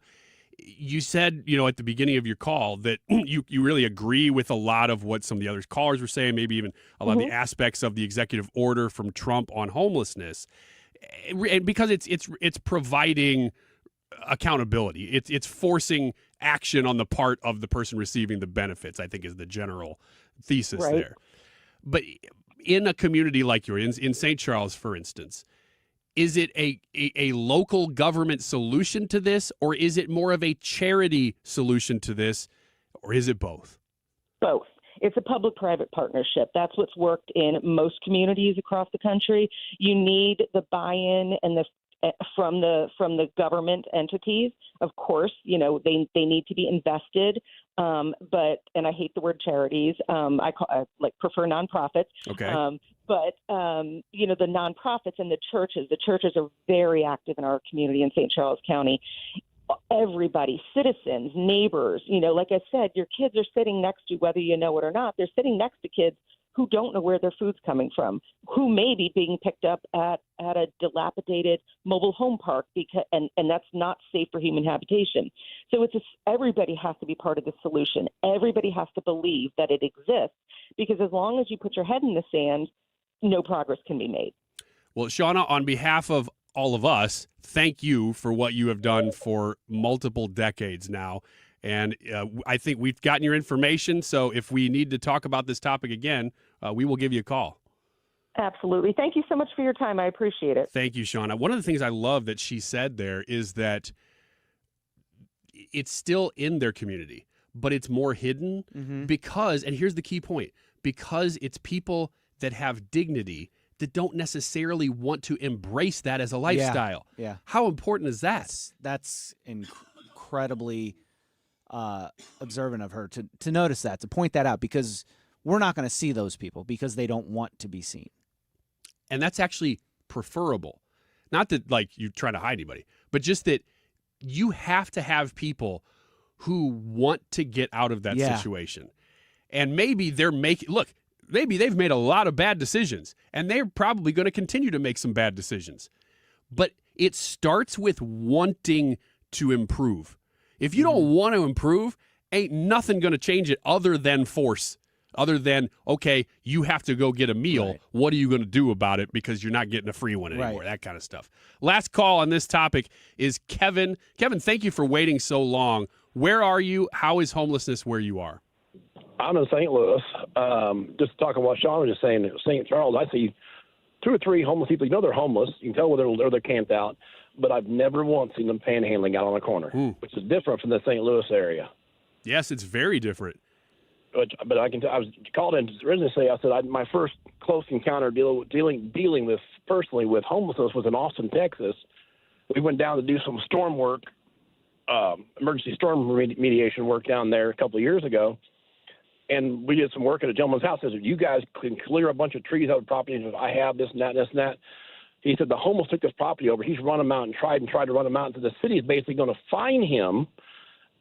you said, at the beginning of your call that you really agree with a lot of what some of the other callers were saying, maybe even a lot of the aspects of the executive order from Trump on homelessness, and because it's providing accountability, it's forcing action on the part of the person receiving the benefits, I think is the general thesis there. But in a community like yours, in St. Charles, for instance, is it a local government solution to this, or is it more of a charity solution to this, or is it both? Both. It's a public-private partnership. That's what's worked in most communities across the country. You need the buy-in and from the government entities. Of course, they need to be invested. And I hate the word charities. I prefer nonprofits. Okay. But the nonprofits and the churches are very active in our community in St. Charles County. Everybody, citizens, neighbors, like I said, your kids are sitting next to, whether you know it or not, they're sitting next to kids who don't know where their food's coming from, who may be being picked up at a dilapidated mobile home park, and that's not safe for human habitation. So everybody has to be part of the solution. Everybody has to believe that it exists, because as long as you put your head in the sand, no progress can be made. Well, Shauna, on behalf of all of us, thank you for what you have done for multiple decades now. And I think we've gotten your information. So if we need to talk about this topic again, we will give you a call. Absolutely. Thank you so much for your time. I appreciate it. Thank you, Shauna. One of the things I love that she said there is that it's still in their community, but it's more hidden because, and here's the key point, because it's people that have dignity that don't necessarily want to embrace that as a lifestyle. Yeah. How important is that? That's incredibly observant of her to notice that, to point that out, because we're not going to see those people because they don't want to be seen. And that's actually preferable. Not that you're trying to hide anybody, but just that you have to have people who want to get out of that situation. And maybe maybe they've made a lot of bad decisions, and they're probably going to continue to make some bad decisions. But it starts with wanting to improve. If you don't want to improve, ain't nothing going to change it other than force, other than, okay, you have to go get a meal. Right. What are you going to do about it because you're not getting a free one anymore? Right. That kind of stuff. Last call on this topic is Kevin. Kevin, thank you for waiting so long. Where are you? How is homelessness where you are? I'm in St. Louis. Just talking what Sean was just saying, St. Charles, I see 2 or 3 homeless people. They're homeless. You can tell where they're camped out. But I've never once seen them panhandling out on the corner, which is different from the St. Louis area. Yes, it's very different. But I can tell. I was called in originally to say, I said my first close encounter dealing with personally with homelessness was in Austin, Texas. We went down to do some storm work, emergency storm remediation work down there a couple of years ago, and we did some work at a gentleman's house. He said, "You guys can clear a bunch of trees out of property." And I have this and that, and this and that. He said the homeless took this property over. He's run them out and tried to run them out. So the city is basically going to fine him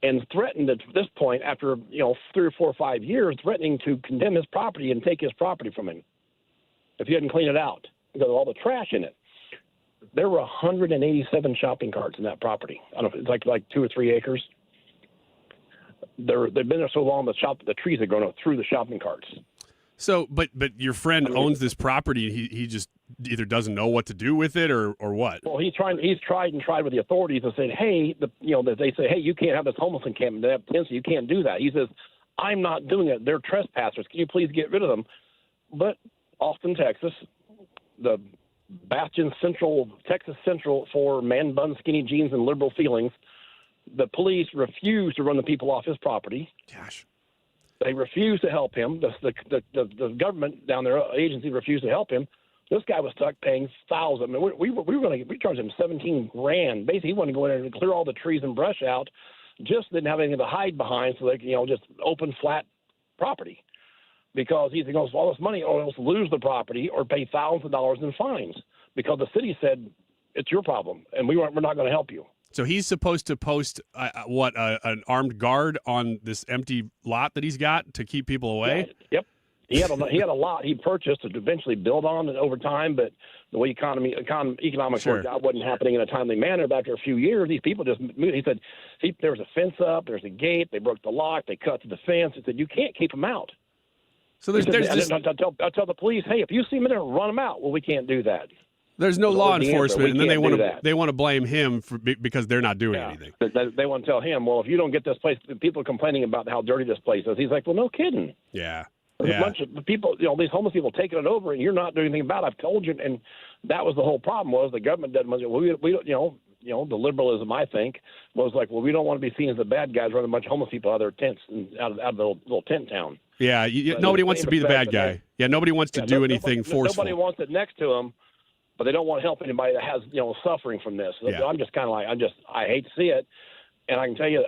and threatened at this point, after 3 or 4 or 5 years, threatening to condemn his property and take his property from him if he hadn't cleaned it out because of all the trash in it. there were 187 shopping carts in that property. I don't know, it's like 2 or 3 acres. They've been there so long, the trees have grown up through the shopping carts. So, but your friend owns this property. He just either doesn't know what to do with it or what. Well, he's tried with the authorities and said, hey, they say, hey, you can't have this homeless encampment. They have tents, so you can't do that. He says, I'm not doing it. They're trespassers. Can you please get rid of them? But Austin, Texas, the bastion Texas Central for man bun, skinny jeans, and liberal feelings, the police refused to run the people off his property. Gosh. They refused to help him. The government down there, agency, refused to help him. This guy was stuck paying thousands. I mean, we charged him $17,000. Basically, he wanted to go in there and clear all the trees and brush out. Just didn't have anything to hide behind, so they could, just open flat property. Because he's going to spend all this money, or else lose the property, or pay thousands of dollars in fines. Because the city said it's your problem, and we're not going to help you. So he's supposed to post an armed guard on this empty lot that he's got to keep people away? Yeah, yep. He had a lot he purchased to eventually build on it over time, but the way economics worked out wasn't happening in a timely manner. But after a few years, these people just moved. He said there was a fence up, there's a gate, they broke the lock, they cut to the fence. He said you can't keep them out. So I tell the police, hey, if you see them in there, run them out. Well, we can't do that. There's no law enforcement, and then they want to blame him because they're not doing anything. They want to tell him, well, if you don't get this place, people are complaining about how dirty this place is. He's like, well, no kidding. Yeah. There's a bunch of people, these homeless people taking it over, and you're not doing anything about it. I've told you, and that was the whole problem. Was the government doesn't? The liberalism, I think, was like, well, we don't want to be seen as the bad guys running a bunch of homeless people out of their tents and out of the little tent town. Yeah, nobody wants to be the bad guy. Yeah, nobody wants to do anything forceful. Nobody wants it next to them. But they don't want to help anybody that has, suffering from this. So I'm just kind of like, I hate to see it. And I can tell you,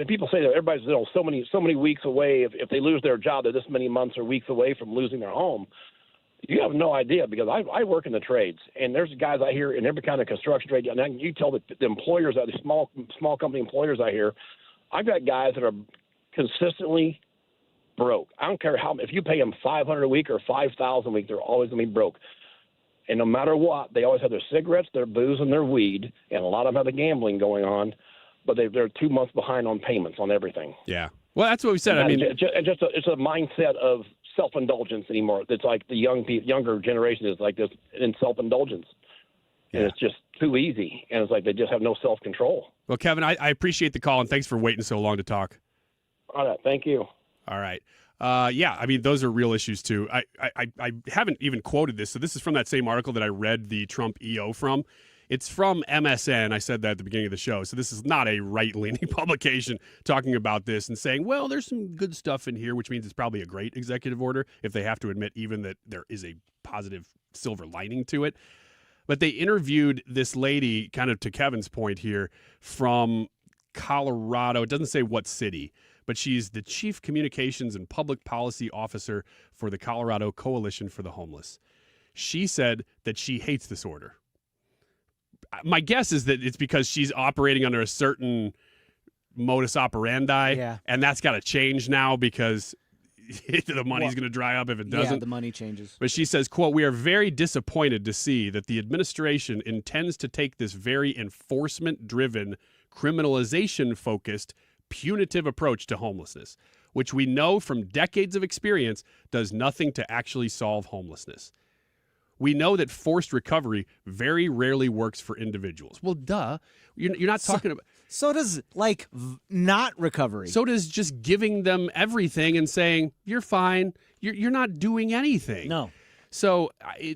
people say that everybody's, so many weeks away. If they lose their job, they're this many months or weeks away from losing their home. You have no idea, because I work in the trades, and there's guys out here in every kind of construction trade. And you tell the employers, the small company employers out here, I've got guys that are consistently broke. I don't care if you pay them $500 a week or $5,000 a week, they're always going to be broke. And no matter what, they always have their cigarettes, their booze, and their weed, and a lot of them have the gambling going on, but they're 2 months behind on payments on everything. Yeah. Well, that's what we said. It's a mindset of self-indulgence anymore. It's like the younger generation is like this in self-indulgence. And it's just too easy. And it's like they just have no self-control. Well, Kevin, I appreciate the call, and thanks for waiting so long to talk. All right. Thank you. All right. Those are real issues, too. I haven't even quoted this. So this is from that same article that I read the Trump EO from. It's from MSN. I said that at the beginning of the show. So this is not a right-leaning publication talking about this and saying, well, there's some good stuff in here, which means it's probably a great executive order if they have to admit even that there is a positive silver lining to it. But they interviewed this lady, kind of to Kevin's point here, from Colorado. It doesn't say what city, but she's the Chief Communications and Public Policy Officer for the Colorado Coalition for the Homeless. She said that she hates this order. My guess is that it's because she's operating under a certain modus operandi, and that's got to change now because the money's going to dry up if it doesn't. Yeah, the money changes. But she says, quote, "We are very disappointed to see that the administration intends to take this very enforcement-driven, criminalization-focused, punitive approach to homelessness, which we know from decades of experience does nothing to actually solve homelessness. We know that forced recovery very rarely works for individuals." Well, duh. You're not talking about... So does, not recovery. So does just giving them everything and saying, you're fine. You're not doing anything. No. So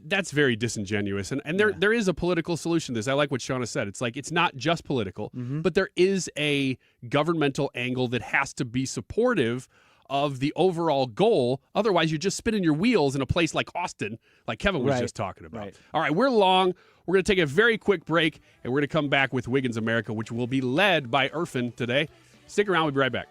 that's very disingenuous. And there is a political solution to this. I like what Shauna said. It's like it's not just political, but there is a governmental angle that has to be supportive of the overall goal. Otherwise, you're just spinning your wheels in a place like Austin, like Kevin was just talking about. Right. All right, we're long. We're going to take a very quick break, and we're going to come back with Wiggins America, which will be led by Irfan today. Stick around. We'll be right back.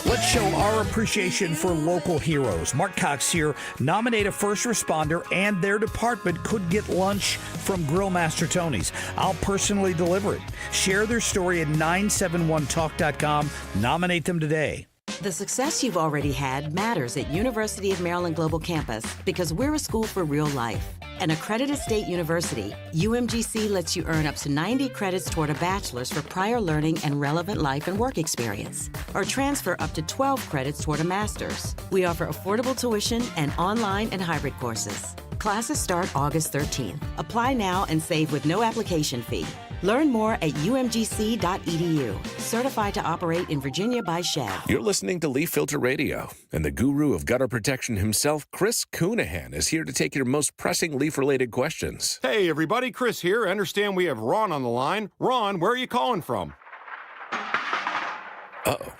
Let's show our appreciation for local heroes. Mark Cox here. Nominate a first responder and their department could get lunch from Grill Master Tony's. I'll personally deliver it. Share their story at 971talk.com. Nominate them today. The success you've already had matters at University of Maryland Global Campus because we're a school for real life. An accredited state university, UMGC lets you earn up to 90 credits toward a bachelor's for prior learning and relevant life and work experience, or transfer up to 12 credits toward a master's. We offer affordable tuition and online and hybrid courses. Classes start August 13th. Apply now and save with no application fee. Learn more at umgc.edu. Certified to operate in Virginia by Chev. You're listening to Leaf Filter Radio, and the guru of gutter protection himself, Chris Coonahan, is here to take your most pressing leaf-related questions. Hey, everybody, Chris here. I understand we have Ron on the line. Ron, where are you calling from? Uh-oh.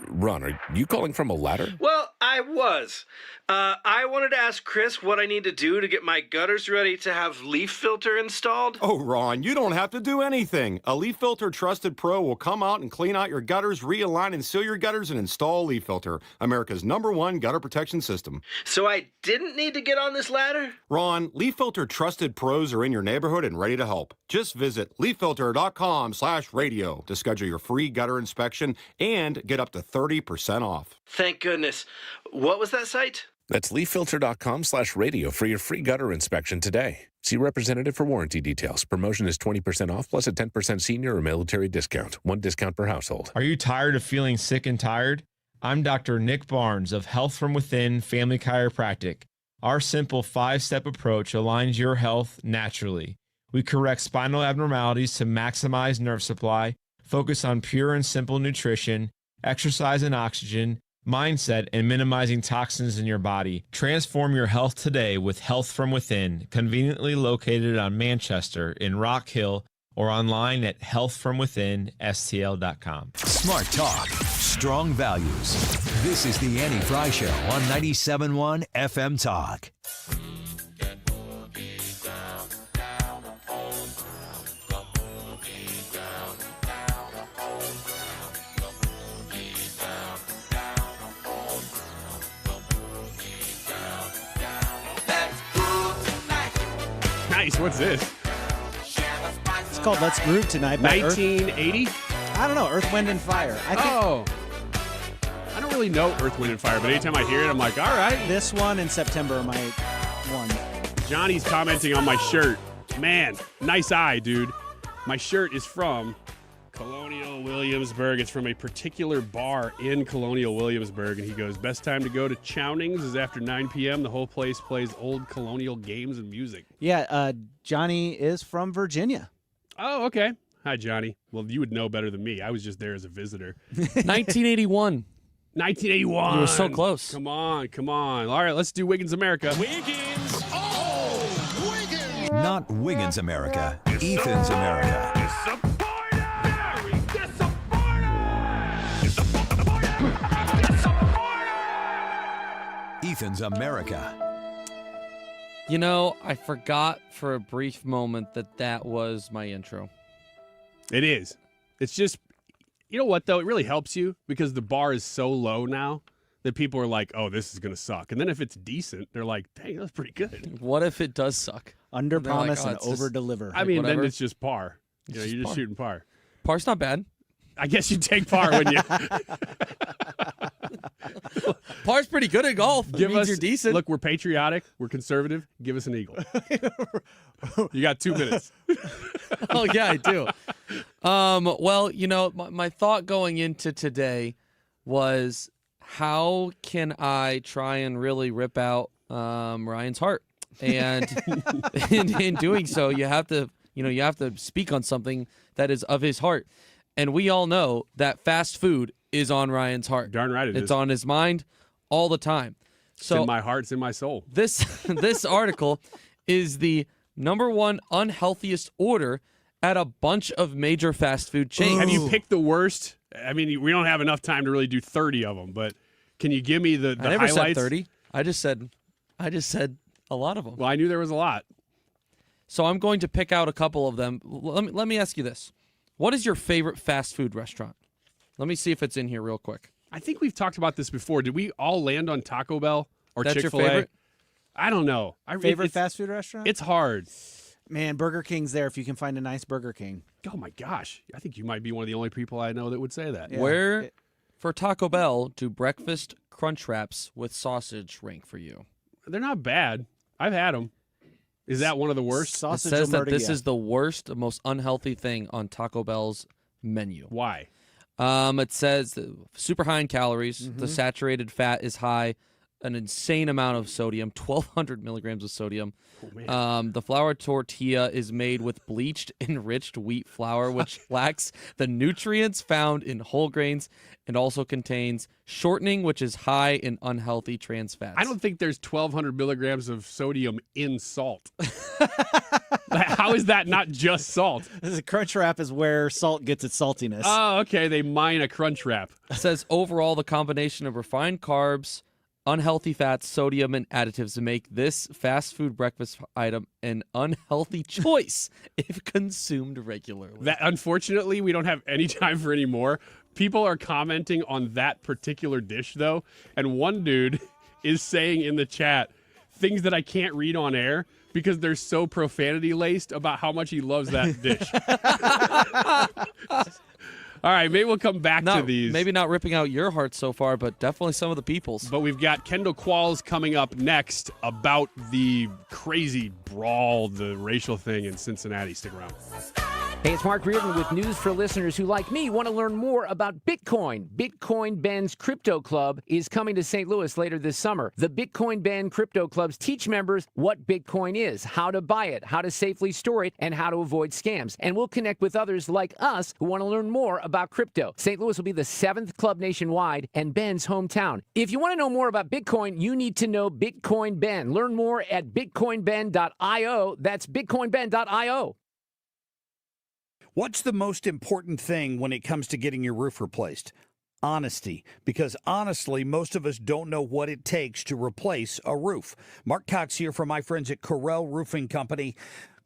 Ron, are you calling from a ladder? Well, I was. I wanted to ask Chris what I need to do to get my gutters ready to have leaf filter installed. Oh, Ron, you don't have to do anything. A Leaf Filter Trusted Pro will come out and clean out your gutters, realign and seal your gutters, and install Leaf Filter, America's #1 gutter protection system. So I didn't need to get on this ladder? Ron, Leaf Filter Trusted Pros are in your neighborhood and ready to help. Just visit leaffilter.com/radio to schedule your free gutter inspection and get up to 30% off. Thank goodness. What was that site? That's leaffilter.com/radio for your free gutter inspection today. See representative for warranty details. Promotion is 20% off plus a 10% senior or military discount. One discount per household. Are you tired of feeling sick and tired? I'm Dr. Nick Barnes of Health From Within Family Chiropractic. Our simple 5-step approach aligns your health naturally. We correct spinal abnormalities to maximize nerve supply, focus on pure and simple nutrition, exercise and oxygen, mindset, and minimizing toxins in your body. Transform your health today with Health From Within, conveniently located on Manchester in Rock Hill or online at healthfromwithinstl.com. Smart talk, strong values. This is the Annie Frey Show on 97.1 FM Talk. Nice. What's this? It's called Let's Groove Tonight by 1980? I don't know. Earth, Wind, and Fire. I don't really know Earth, Wind, and Fire, but anytime I hear it, I'm like, all right. This one in September, my one. Johnny's commenting on my shirt. Man, nice eye, dude. My shirt is from Colonial Williamsburg. It's from a particular bar in Colonial Williamsburg. And he goes, best time to go to Chowning's is after 9 p.m. The whole place plays old colonial games and music. Yeah, Johnny is from Virginia. Oh, okay. Hi, Johnny. Well, you would know better than me. I was just there as a visitor. 1981. 1981. You were so close. Come on, come on. All right, let's do Wiggins America. Wiggins! Oh, Wiggins! Not Wiggins America. Ethan's America. Ethan's America. You know, I forgot for a brief moment that was my intro. It is. It's just, you know what, though? It really helps you because the bar is so low now that people are like, oh, this is going to suck. And then if it's decent, they're like, dang, that's pretty good. What if it does suck? Under promise like, and over deliver. I mean, whatever. then it's just par. You know, you're just shooting par. Par's not bad. I guess you take par when you. Par's pretty good at golf. It means you're decent. Look, we're patriotic. We're conservative. Give us an eagle. You got 2 minutes. Oh, yeah, I do. Well, you know, my thought going into today was how can I try and really rip out Ryan's heart? And in doing so, you have to speak on something that is of his heart. And we all know that fast food is on Ryan's heart. Darn right it is. It's on his mind all the time. So it's in my heart, it's in my soul. This article is the #1 unhealthiest order at a bunch of major fast food chains. Have you picked the worst? I mean, we don't have enough time to really do 30 of them, but can you give me the I never highlights? said 30. I just said a lot of them. Well, I knew there was a lot. So I'm going to pick out a couple of them. Let me ask you this. What is your favorite fast food restaurant? Let me see if it's in here real quick. I think we've talked about this before. Did we all land on Taco Bell or That's Chick-fil-A? your favorite? I don't know. Favorite fast food restaurant? It's hard. Man, Burger King's there if you can find a nice Burger King. Oh, my gosh. I think you might be one of the only people I know that would say that. Yeah. For Taco Bell, do breakfast crunch wraps with sausage rank for you? They're not bad. I've had them. Is that one of the worst? It says that this is the worst, most unhealthy thing on Taco Bell's menu. Why? It says super high in calories. Mm-hmm. The saturated fat is high. An insane amount of sodium, 1,200 milligrams of sodium. The flour tortilla is made with bleached, enriched wheat flour, which lacks the nutrients found in whole grains, and also contains shortening, which is high in unhealthy trans fats. I don't think there's 1,200 milligrams of sodium in salt. How is that not just salt? A crunch wrap is where salt gets its saltiness. Oh, okay. They mine a crunch wrap. It says overall, the combination of refined carbs, unhealthy fats, sodium, and additives to make this fast food breakfast item an unhealthy choice if consumed regularly. That unfortunately, we don't have any time for any more. People are commenting on that particular dish, though, and one dude is saying in the chat things that I can't read on air because they're so profanity-laced about how much he loves that dish. All right, maybe we'll come back to these. Maybe not ripping out your heart so far, but definitely some of the people's. But we've got Kendall Qualls coming up next about the crazy brawl, the racial thing in Cincinnati. Stick around. Hey, it's Mark Reardon with news for listeners who, like me, want to learn more about Bitcoin. Bitcoin Ben's Crypto Club is coming to St. Louis later this summer. The Bitcoin Ben Crypto Clubs teach members what Bitcoin is, how to buy it, how to safely store it, and how to avoid scams. And we'll connect with others like us who want to learn more about crypto. St. Louis will be the 7th club nationwide and Ben's hometown. If you want to know more about Bitcoin, you need to know Bitcoin Ben. Learn more at bitcoinben.io. That's bitcoinben.io. What's the most important thing when it comes to getting your roof replaced? Honesty, because honestly, most of us don't know what it takes to replace a roof. Mark Cox here from my friends at Correll Roofing Company.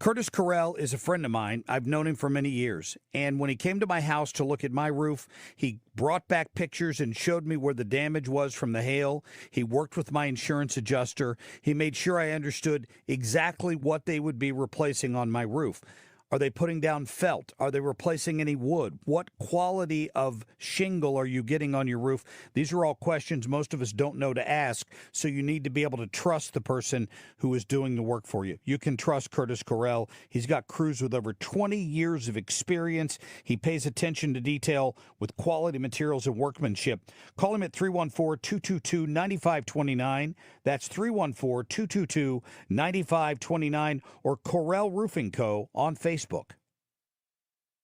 Curtis Correll is a friend of mine. I've known him for many years. And when he came to my house to look at my roof, he brought back pictures and showed me where the damage was from the hail. He worked with my insurance adjuster. He made sure I understood exactly what they would be replacing on my roof. Are they putting down felt? Are they replacing any wood? What quality of shingle are you getting on your roof? These are all questions most of us don't know to ask, so you need to be able to trust the person who is doing the work for you. You can trust Curtis Correll. He's got crews with over 20 years of experience. He pays attention to detail with quality materials and workmanship. Call him at 314-222-9529. That's 314-222-9529 or Correll Roofing Co. on Facebook.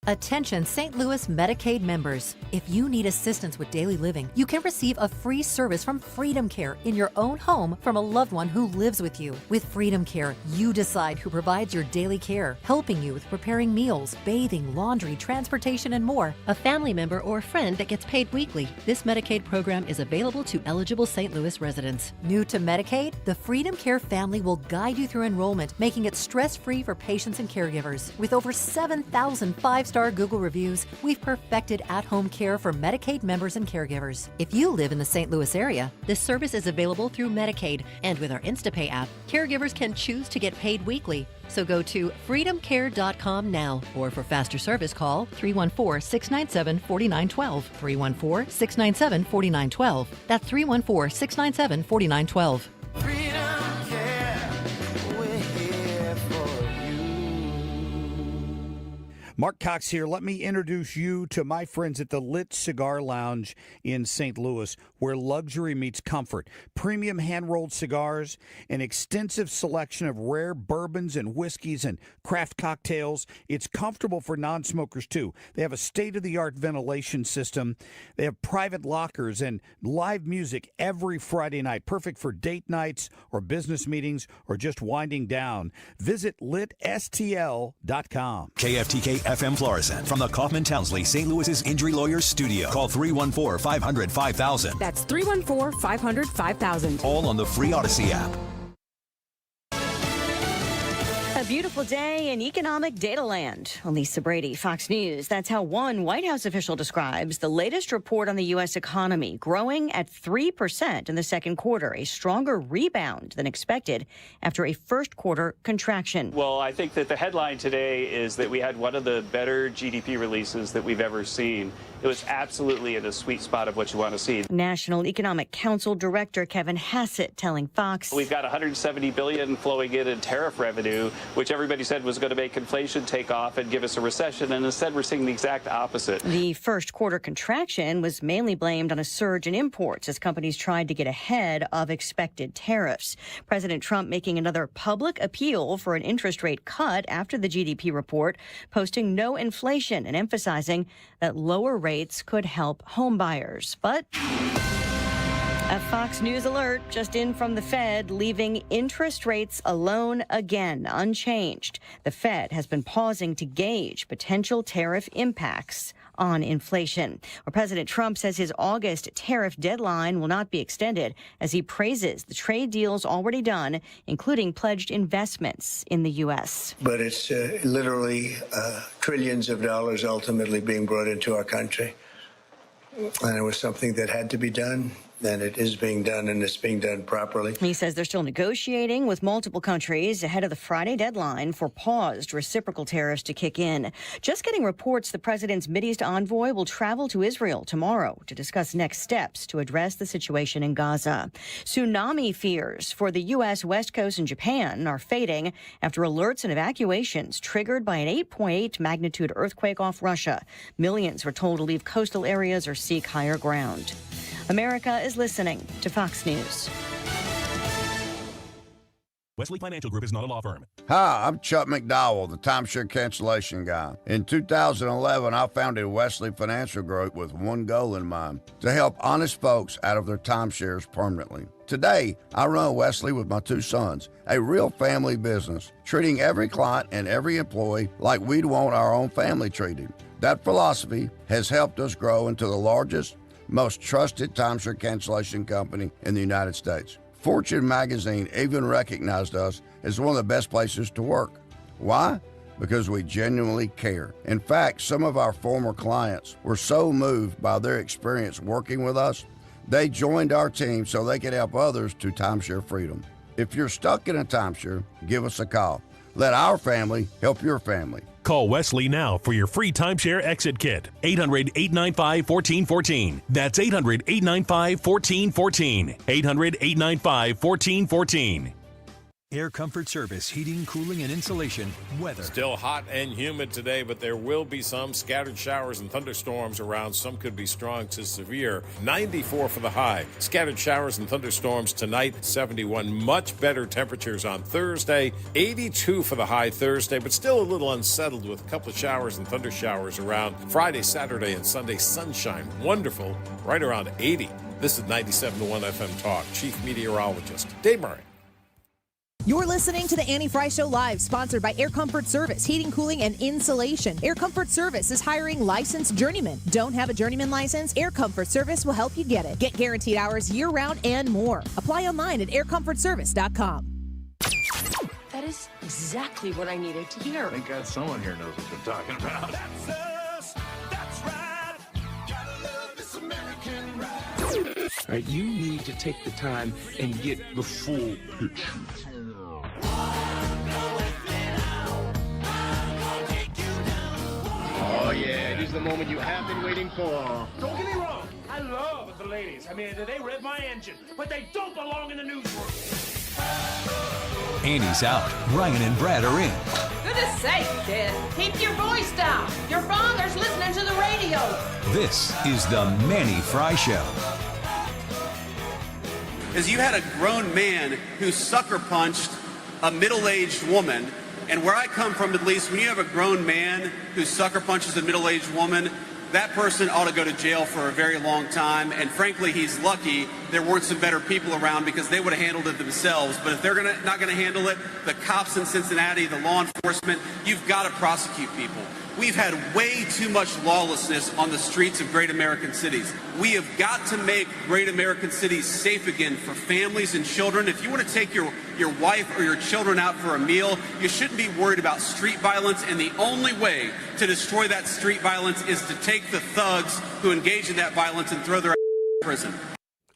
Attention St. Louis Medicaid members. If you need assistance with daily living, you can receive a free service from Freedom Care in your own home from a loved one who lives with you. With Freedom Care, you decide who provides your daily care, helping you with preparing meals, bathing, laundry, transportation, and more. A family member or friend that gets paid weekly. This Medicaid program is available to eligible St. Louis residents. New to Medicaid? The Freedom Care family will guide you through enrollment, making it stress-free for patients and caregivers. With over 7,000 five-star Google reviews, we've perfected at-home care for Medicaid members and caregivers. If you live in the St. Louis area, this service is available through Medicaid, and with our InstaPay app, caregivers can choose to get paid weekly. So go to freedomcare.com now, or for faster service, call 314-697-4912. 314-697-4912. That's 314-697-4912. Mark Cox here. Let me introduce you to my friends at the Lit Cigar Lounge in St. Louis, where luxury meets comfort. Premium hand-rolled cigars, an extensive selection of rare bourbons and whiskeys and craft cocktails. It's comfortable for non-smokers, too. They have a state-of-the-art ventilation system. They have private lockers and live music every Friday night, perfect for date nights or business meetings or just winding down. Visit litstl.com. KFTK FM Florissant from the Kaufman Townsley St. Louis's Injury Lawyers Studio. Call 314-500-5000. That's 314-500-5000. All on the free Odyssey app. A beautiful day in economic data land. Lisa Brady, Fox News. That's how one White House official describes the latest report on the U.S. economy, growing at 3% in the second quarter, a stronger rebound than expected after a first quarter contraction. Well, I think that the headline today is that we had one of the better GDP releases that we've ever seen. It was absolutely in the sweet spot of what you want to see. National Economic Council Director Kevin Hassett telling Fox. We've got $170 billion flowing in tariff revenue, which everybody said was going to make inflation take off and give us a recession, and instead we're seeing the exact opposite. The first quarter contraction was mainly blamed on a surge in imports as companies tried to get ahead of expected tariffs. President Trump making another public appeal for an interest rate cut after the GDP report, posting no inflation and emphasizing that lower rates could help home buyers. But a Fox News alert just in from the Fed, leaving interest rates alone again, unchanged. The Fed has been pausing to gauge potential tariff impacts on inflation. Well, President Trump says his August tariff deadline will not be extended as he praises the trade deals already done, including pledged investments in the U.S. But it's literally trillions of dollars ultimately being brought into our country. And it was something that had to be done. And it is being done, and it's being done properly. He says they're still negotiating with multiple countries ahead of the Friday deadline for paused reciprocal tariffs to kick in. Just getting reports the president's Mideast envoy will travel to Israel tomorrow to discuss next steps to address the situation in Gaza. Tsunami fears for the U.S. West Coast and Japan are fading after alerts and evacuations triggered by an 8.8 magnitude earthquake off Russia. Millions were told to leave coastal areas or seek higher ground. America is listening to Fox News. Wesley Financial Group is not a law firm. Hi, I'm Chuck McDowell, the timeshare cancellation guy. In 2011, I founded Wesley Financial Group with one goal in mind, to help honest folks out of their timeshares permanently. Today, I run Wesley with my two sons, a real family business, treating every client and every employee like we'd want our own family treated. That philosophy has helped us grow into the largest, most trusted timeshare cancellation company in the United States. Fortune magazine even recognized us as one of the best places to work. Why? Because we genuinely care. In fact, some of our former clients were so moved by their experience working with us, they joined our team so they could help others to timeshare freedom. If you're stuck in a timeshare, give us a call. Let our family help your family. Call Wesley now for your free timeshare exit kit. 800-895-1414. That's 800-895-1414. 800-895-1414. Air Comfort Service, heating, cooling, and insulation. Weather. Still hot and humid today, but there will be some scattered showers and thunderstorms around. Some could be strong to severe. 94 for the high. Scattered showers and thunderstorms tonight. 71. Much better temperatures on Thursday. 82 for the high Thursday, but still a little unsettled with a couple of showers and thunder showers around. Friday, Saturday, and Sunday, sunshine. Wonderful. Right around 80. This is 97.1 FM Talk. Chief Meteorologist Dave Murray. You're listening to the Annie Frey Show Live, sponsored by Air Comfort Service, heating, cooling, and insulation. Air Comfort Service is hiring licensed journeymen. Don't have a journeyman license? Air Comfort Service will help you get it. Get guaranteed hours year-round and more. Apply online at aircomfortservice.com. That is exactly what I needed to hear. Thank God someone here knows what they're talking about. That's us. That's right. Gotta love this American ride. All right, you need to take the time and get the full picture. Oh, yeah, here's the moment you have been waiting for. Don't get me wrong, I love the ladies. I mean, they rev my engine, but they don't belong in the newsroom. Andy's out. Ryan and Brad are in. Goodness sake, kid. Keep your voice down. Your father's listening to the radio. This is the Mannie Frey Show. Is you had a grown man who sucker punched a middle-aged woman. And where I come from, at least, when you have a grown man who sucker punches a middle-aged woman, that person ought to go to jail for a very long time. And frankly, he's lucky there weren't some better people around, because they would have handled it themselves. But if they're not going to handle it, the cops in Cincinnati, the law enforcement, you've got to prosecute people. We've had way too much lawlessness on the streets of great American cities. We have got to make great American cities safe again for families and children. If you want to take your wife or your children out for a meal, you shouldn't be worried about street violence. And the only way to destroy that street violence is to take the thugs who engage in that violence and throw their ass in prison.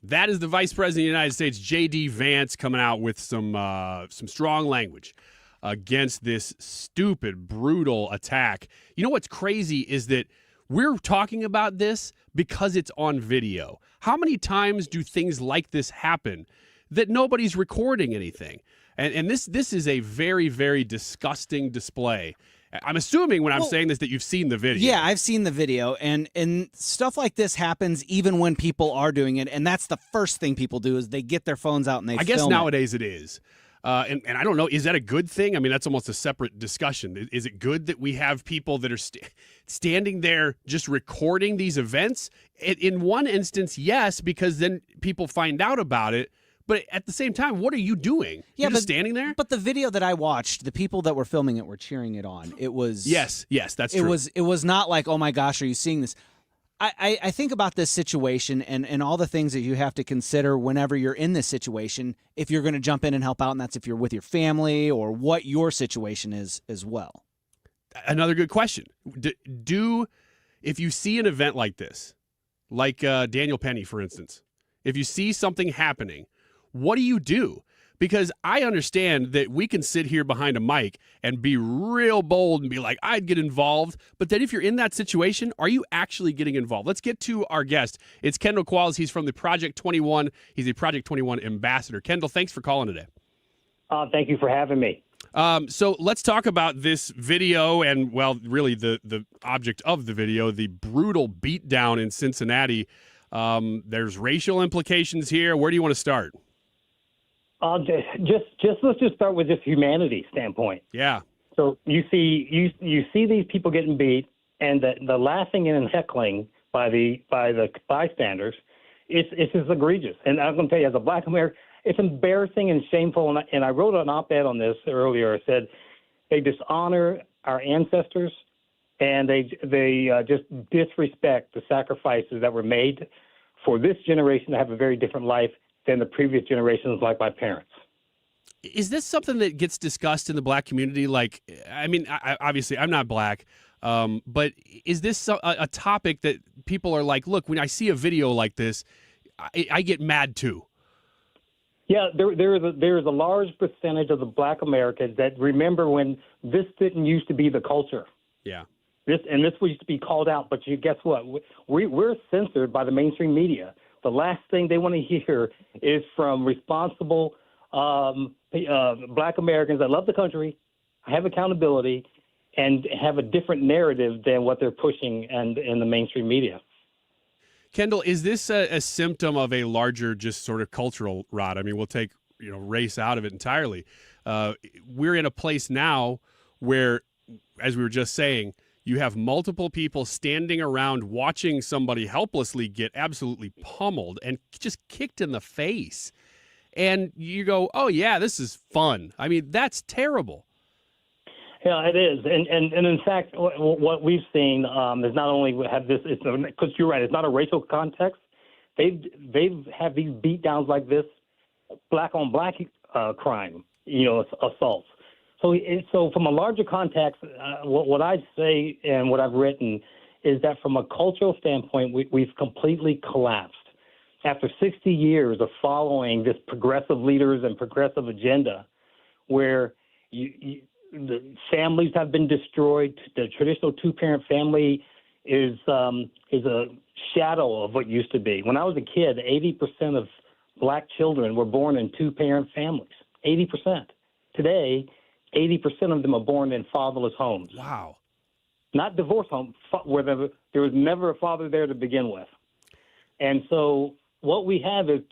That is the Vice President of the United States, J.D. Vance, coming out with some strong language against this stupid, brutal attack. You know what's crazy is that we're talking about this because it's on video. How many times do things like this happen that nobody's recording anything? And this is a very, very disgusting display. I'm assuming when I'm saying this that you've seen the video. Yeah, I've seen the video, and stuff like this happens even when people are doing it, and that's the first thing people do is they get their phones out and they film it. I guess nowadays it is. And I don't know, is that a good thing? I mean, that's almost a separate discussion. Is it good that we have people that are standing there just recording these events? In one instance, yes, because then people find out about it. But at the same time, what are you doing? Yeah, You're just standing there? But the video that I watched, the people that were filming it were cheering it on. It was Yes, that's true. It was not like, oh my gosh, are you seeing this? I think about this situation and all the things that you have to consider whenever you're in this situation, if you're going to jump in and help out, and that's if you're with your family or what your situation is as well. Another good question. If you see an event like this, like Daniel Penny, for instance, if you see something happening, what do you do? Because I understand that we can sit here behind a mic and be real bold and be like, I'd get involved. But then if you're in that situation, are you actually getting involved? Let's get to our guest. It's Kendall Qualls. He's from the Project 21. He's a Project 21 ambassador. Kendall, thanks for calling today. Thank you for having me. So let's talk about this video and, well, really the object of the video, the brutal beatdown in Cincinnati. There's racial implications here. Where do you want to start? Let's just start with just humanity standpoint. Yeah. So you see these people getting beat, and the laughing and heckling by the bystanders, it's just egregious. And I'm going to tell you, as a Black American, it's embarrassing and shameful. And I wrote an op-ed on this earlier. I said they dishonor our ancestors, and they just disrespect the sacrifices that were made for this generation to have a very different life than the previous generations, like my parents. Is this something that gets discussed in the Black community? Like, I mean, obviously I'm not Black, but is this a topic that people are like, look, when I see a video like this, I get mad too? Yeah, there is a large percentage of the Black Americans that remember when this didn't used to be the culture. Yeah. This used to be called out, but guess what? We're censored by the mainstream media. The last thing they want to hear is from responsible Black Americans that love the country, have accountability, and have a different narrative than what they're pushing in the mainstream media. Kendall, is this a symptom of a larger just sort of cultural rot? I mean, we'll take race out of it entirely. We're in a place now where, as we were just saying, you have multiple people standing around watching somebody helplessly get absolutely pummeled and just kicked in the face. And you go, oh, yeah, this is fun. I mean, that's terrible. Yeah, it is. And in fact, what we've seen is not only have this, because you're right, it's not a racial context. They've had these beatdowns like this, Black on Black crime, assaults. So from a larger context, what I'd say and what I've written is that from a cultural standpoint, we've completely collapsed. After 60 years of following this progressive leaders and progressive agenda, where the families have been destroyed, the traditional two-parent family is a shadow of what used to be. When I was a kid, 80% of Black children were born in two-parent families. 80%. Today, 80% of them are born in fatherless homes. Wow. Not divorce homes, where there was never a father there to begin with. And so what we have is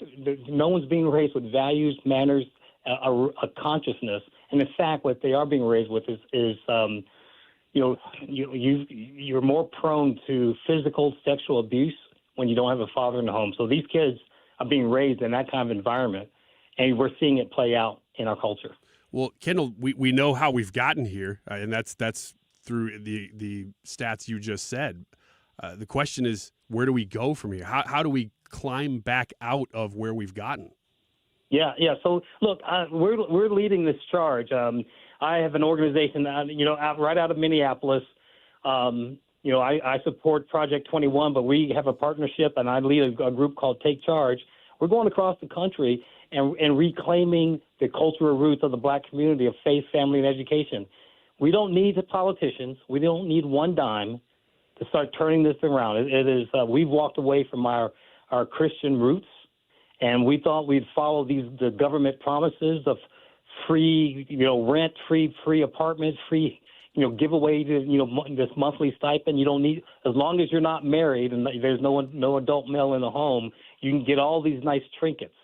no one's being raised with values, manners, a consciousness. And in fact, what they are being raised with is you're more prone to physical, sexual abuse when you don't have a father in the home. So these kids are being raised in that kind of environment, and we're seeing it play out in our culture. Well, Kendall, we know how we've gotten here, and that's through the stats you just said. The question is, where do we go from here? How do we climb back out of where we've gotten? Yeah. So look, we're leading this charge. I have an organization, right out of Minneapolis. I support Project 21, but we have a partnership, and I lead a group called Take Charge. We're going across the country and reclaiming the cultural roots of the black community of faith, family, and education. We don't need the politicians. We don't need one dime to start turning this around. We've walked away from our Christian roots, and we thought we'd follow the government promises of free, rent, free apartments, free, give away this monthly stipend. You don't need, as long as you're not married and there's no adult male in the home, you can get all these nice trinkets.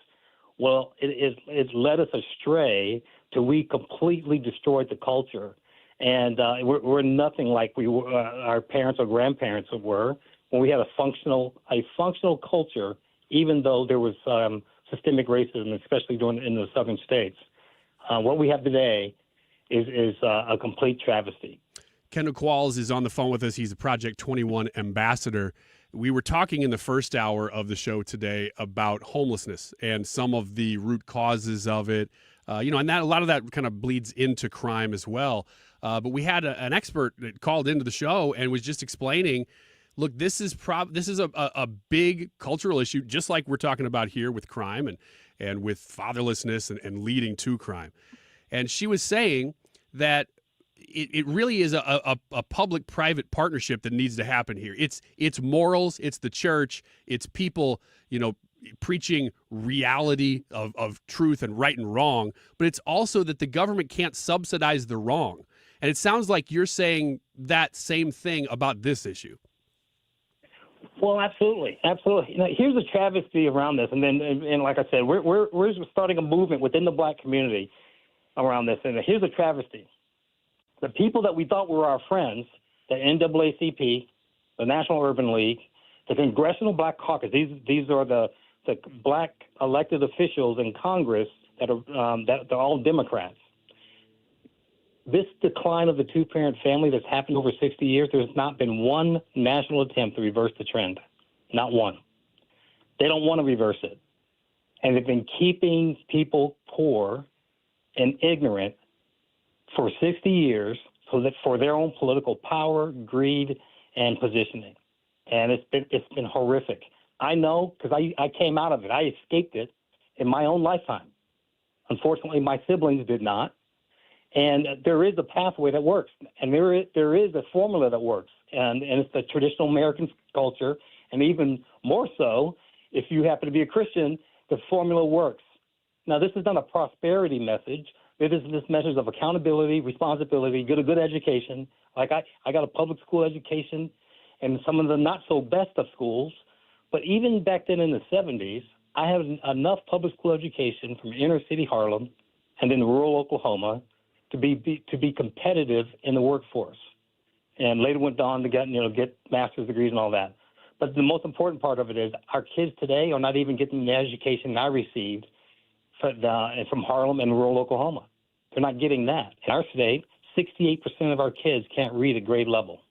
Well, it led us astray till we completely destroyed the culture, and we're nothing like our parents or grandparents were when we had a functional culture, even though there was systemic racism, especially in the southern states. What we have today is a complete travesty. Kendall Qualls is on the phone with us. He's a Project 21 ambassador. We were talking in the first hour of the show today about homelessness and some of the root causes of it. And that a lot of that kind of bleeds into crime as well. But we had an expert that called into the show and was just explaining, look, this is a big cultural issue, just like we're talking about here with crime and with fatherlessness and leading to crime. And she was saying that it really is a public-private partnership that needs to happen here. It's morals, it's the church, it's people, preaching reality of truth and right and wrong, but it's also that the government can't subsidize the wrong. And it sounds like you're saying that same thing about this issue. Well, absolutely. Here's a travesty around this, and like I said, we're starting a movement within the black community around this, and here's a travesty. The people that we thought were our friends, the NAACP, the National Urban League, the Congressional Black Caucus, these are the black elected officials in Congress that they're all Democrats. This decline of the two-parent family that's happened over 60 years, there's not been one national attempt to reverse the trend. Not one. They don't want to reverse it. And they've been keeping people poor and ignorant for 60 years so that for their own political power, greed, and positioning. And it's been horrific. I know because I came out of it. I escaped it in my own lifetime. Unfortunately, my siblings did not. And there is a pathway that works, and there is a formula that works, and it's the traditional American culture, and even more so, if you happen to be a Christian, the formula works. Now, this is not a prosperity message. It is this message of accountability, responsibility, get a good education. Like I got a public school education and some of the not so best of schools, but even back then in the 70s, I had enough public school education from inner city Harlem and in rural Oklahoma to be competitive in the workforce, and later went on to get master's degrees and all that. But the most important part of it is our kids today are not even getting the education I received from Harlem and rural Oklahoma. They're not getting that. In our state, 68% of our kids can't read at grade level.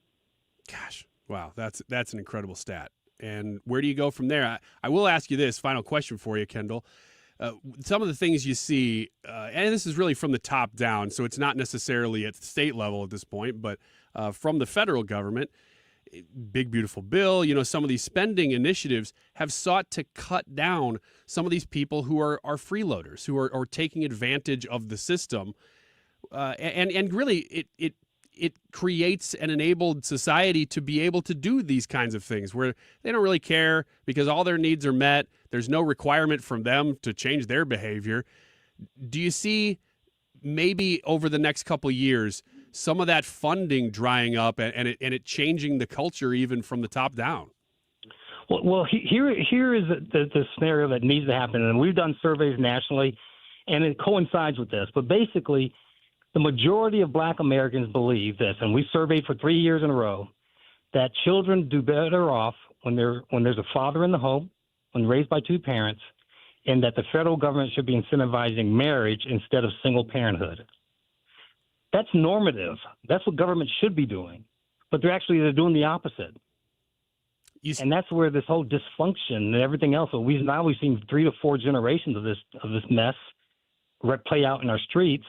Gosh, wow, that's an incredible stat. And where do you go from there? I will ask you this final question for you, Kendall. Some of the things you see, and this is really from the top down, so it's not necessarily at the state level at this point, but from the federal government, Big Beautiful Bill, some of these spending initiatives have sought to cut down some of these people who are freeloaders, who are taking advantage of the system. And really, it creates an enabled society to be able to do these kinds of things where they don't really care because all their needs are met. There's no requirement from them to change their behavior. Do you see maybe over the next couple of years some of that funding drying up and it changing the culture even from the top down? Well, here is the scenario that needs to happen, and we've done surveys nationally, and it coincides with this. But basically, the majority of black Americans believe this, and we surveyed for 3 years in a row, that children do better off when there's a father in the home, when raised by two parents, and that the federal government should be incentivizing marriage instead of single parenthood. That's normative. That's what government should be doing. But they're doing the opposite. And that's where this whole dysfunction and everything else. We've seen 3 to 4 generations of this mess play out in our streets.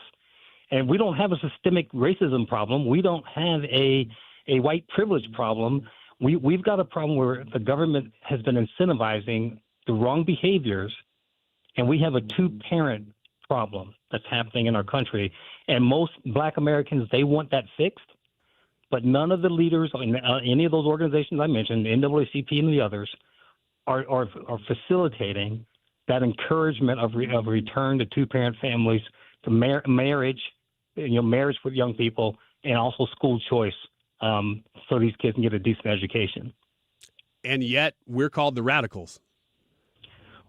And we don't have a systemic racism problem. We don't have a white privilege problem. We've got a problem where the government has been incentivizing the wrong behaviors, and we have a 2-parent problem that's happening in our country. And most Black Americans, they want that fixed. But none of the leaders in any of those organizations I mentioned, NAACP and the others, are facilitating that encouragement of return to 2-parent families, to marriage, marriage with young people, and also school choice, so these kids can get a decent education. And yet, we're called the radicals.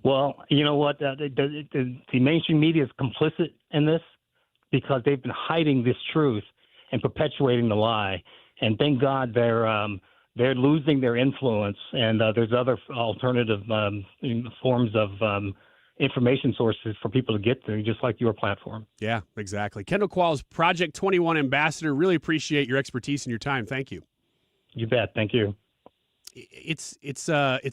Well, you know what? The mainstream media is complicit in this because they've been hiding this truth and perpetuating the lie. And thank God they're losing their influence. And there's other alternative forms of information sources for people to get to, just like your platform. Yeah, exactly. Kendall Qualls, Project 21 ambassador. Really appreciate your expertise and your time. Thank you. You bet. Thank you. It's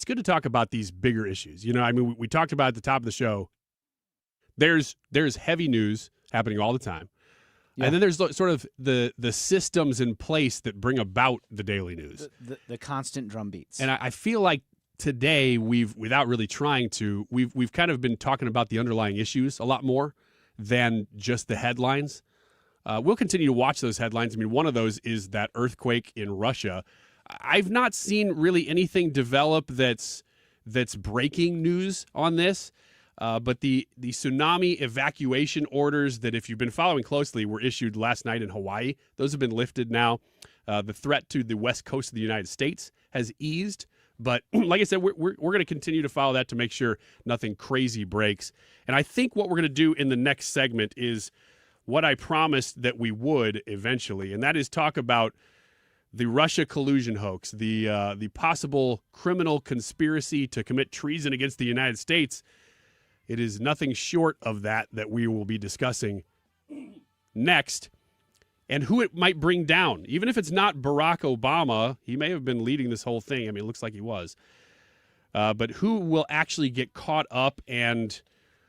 good to talk about these bigger issues. I mean, we talked about at the top of the show. There's heavy news happening all the time. Yeah. And then there's sort of the systems in place that bring about the daily news. The constant drumbeats. And I feel like today without really trying to, we've kind of been talking about the underlying issues a lot more than just the headlines. We'll continue to watch those headlines. I mean, one of those is that earthquake in Russia. I've not seen really anything develop that's breaking news on this. But the tsunami evacuation orders that, if you've been following closely, were issued last night in Hawaii. Those have been lifted now. The threat to the west coast of the United States has eased. But like I said, we're going to continue to follow that to make sure nothing crazy breaks. And I think what we're going to do in the next segment is what I promised that we would eventually, and that is talk about the Russia collusion hoax, the possible criminal conspiracy to commit treason against the United States. It is nothing short of that we will be discussing next, and who it might bring down. Even if it's not Barack Obama, he may have been leading this whole thing. I mean, it looks like he was. But who will actually get caught up, and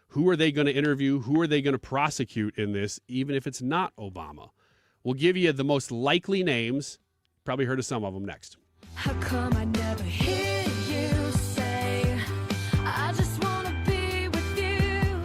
who are they going to interview? Who are they going to prosecute in this, even if it's not Obama? We'll give you the most likely names. Probably heard of some of them next. How come I never hear you say, I just want to be with you?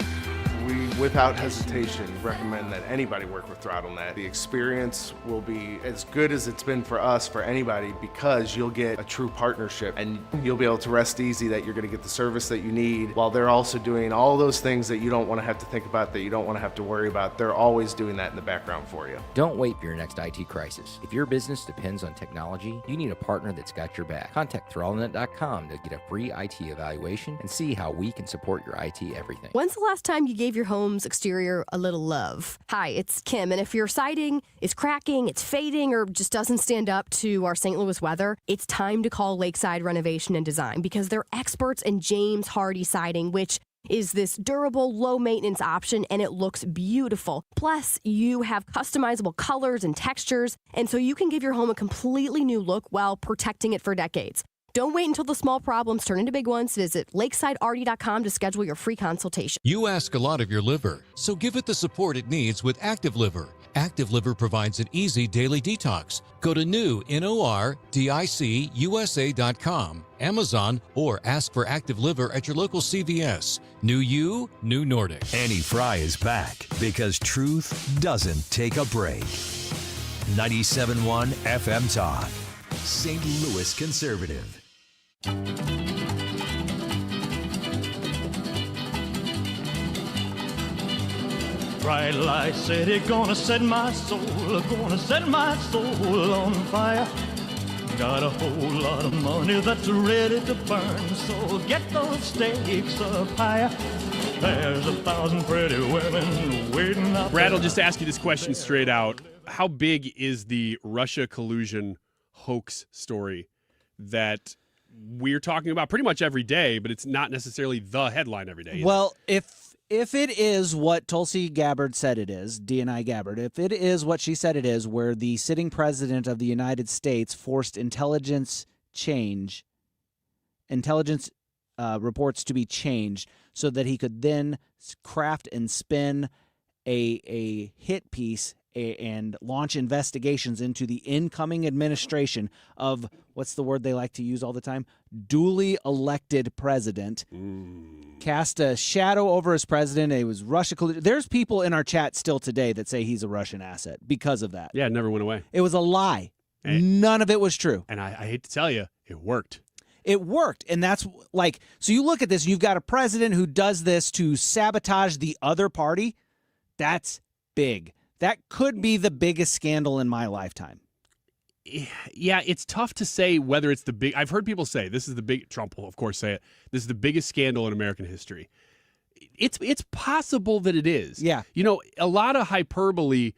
We, without hesitation, recommend that anybody work with ThrottleNet. The experience will be as good as it's been for us, for anybody, because you'll get a true partnership and you'll be able to rest easy that you're going to get the service that you need, while they're also doing all those things that you don't want to have to think about, that you don't want to have to worry about. They're always doing that in the background for you. Don't wait for your next IT crisis. If your business depends on technology, you need a partner that's got your back. Contact ThrottleNet.com to get a free IT evaluation and see how we can support your IT everything. When's the last time you gave your home's exterior a little love? Hi, it's Kim, and if your siding is cracking, it's fading, or just doesn't stand up to our St. Louis weather, it's time to call Lakeside Renovation and Design, because they're experts in James Hardy siding, which is this durable, low-maintenance option, and it looks beautiful. Plus, you have customizable colors and textures, and so you can give your home a completely new look while protecting it for decades. Don't wait until the small problems turn into big ones. Visit lakesidearty.com to schedule your free consultation. You ask a lot of your liver, so give it the support it needs with Active Liver. Active Liver provides an easy daily detox. Go to NorDicUSA.com, Amazon, or ask for Active Liver at your local CVS. New you, new Nordic. Annie Frey is back because truth doesn't take a break. 97.1 FM Talk, St. Louis Conservative. Bright light city, gonna set my soul on fire. Got a whole lot of money that's ready to burn, so get those stakes up higher. There's 1,000 pretty women waiting out. Brad, I'll just ask you this question straight out. How big is the Russia collusion hoax story that we're talking about pretty much every day, but it's not necessarily the headline every day? Well, if If it is what Tulsi Gabbard said it is, DNI Gabbard, if it is what she said it is, where the sitting president of the United States forced intelligence reports to be changed so that he could then craft and spin a hit piece and launch investigations into the incoming administration of, what's the word they like to use all the time? Duly elected president. Cast a shadow over his president. It was Russia. There's people in our chat still today that say he's a Russian asset because of that. Yeah, it never went away. It was a lie. None of it was true. And I hate to tell you, it worked. It worked. And that's like, so you look at this, you've got a president who does this to sabotage the other party. That's big. That could be the biggest scandal in my lifetime. Yeah, it's tough to say whether it's the big. I've heard people say this is the big. Trump will, of course, say it. This is the biggest scandal in American history. It's possible that it is. Yeah. You know, a lot of hyperbole.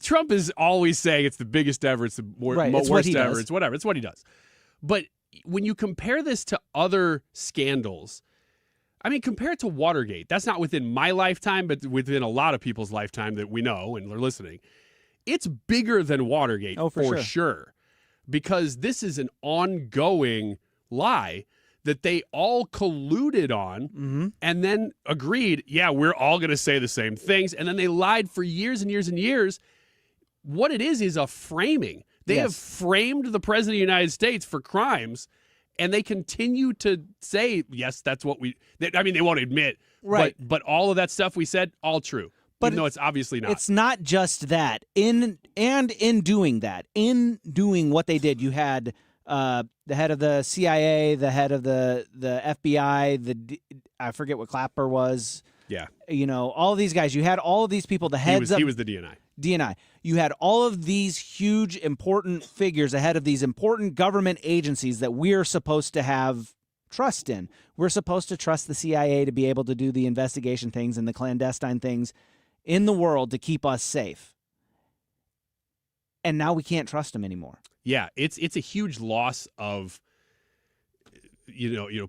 Trump is always saying it's the biggest ever. It's the worst ever. It's whatever. It's what he does. But when you compare this to other scandals, I mean, compare it to Watergate. That's not within my lifetime, but within a lot of people's lifetime that we know and are listening. It's bigger than Watergate for sure. Because this is an ongoing lie that they all colluded on and then agreed, yeah, we're all going to say the same things. And then they lied for years and years and years. What it is a framing. They have framed the president of the United States for crimes. And they continue to say, yes, that's what they won't admit. Right. But all of that stuff we said, all true. But even though it's obviously not. It's not just that. In doing that, in doing what they did, you had the head of the CIA, the head of the FBI, I forget what Clapper was. Yeah. You know, all of these guys. You had all of these people, the heads He was the DNI. DNI. You had all of these huge, important figures ahead of these important government agencies that we're supposed to have trust in. We're supposed to trust the CIA to be able to do the investigation things and the clandestine things in the world to keep us safe. And now we can't trust them anymore. Yeah, it's a huge loss of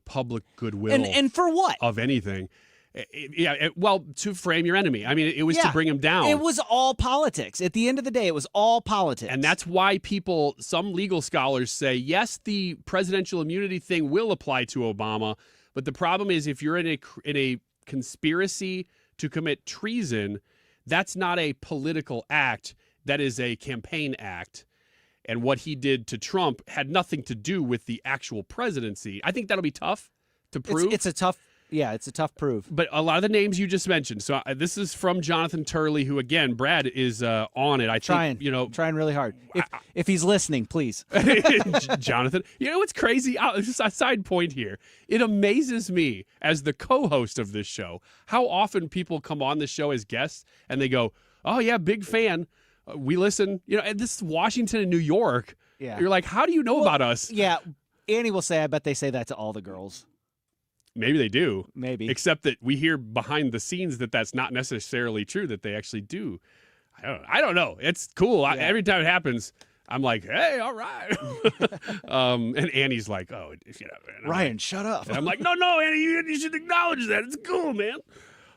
public goodwill. And for what? Of anything. Yeah, well, to frame your enemy. I mean, it was to bring him down. It was all politics. At the end of the day, it was all politics. And that's why some legal scholars say, yes, the presidential immunity thing will apply to Obama, but the problem is if you're in a conspiracy to commit treason, that's not a political act. That is a campaign act. And what he did to Trump had nothing to do with the actual presidency. I think that'll be tough to prove. It's a tough prove. But a lot of the names you just mentioned. So this is from Jonathan Turley, who, again, Brad is on it. Trying really hard. If he's listening, please. Jonathan, you know what's crazy? Just a side point here. It amazes me as the co-host of this show how often people come on the show as guests and they go, "Oh yeah, big fan. We listen." You know, and this is Washington and New York. Yeah. You're like, how do you know about us? Yeah, Annie will say, I bet they say that to all the girls. Maybe they do. Maybe. Except that we hear behind the scenes that that's not necessarily true, that they actually do. I don't know. It's cool. Yeah. Every time it happens, I'm like, hey, all right. And Annie's like, oh, Ryan, shut up. And I'm like, no, Annie, you should acknowledge that. It's cool, man.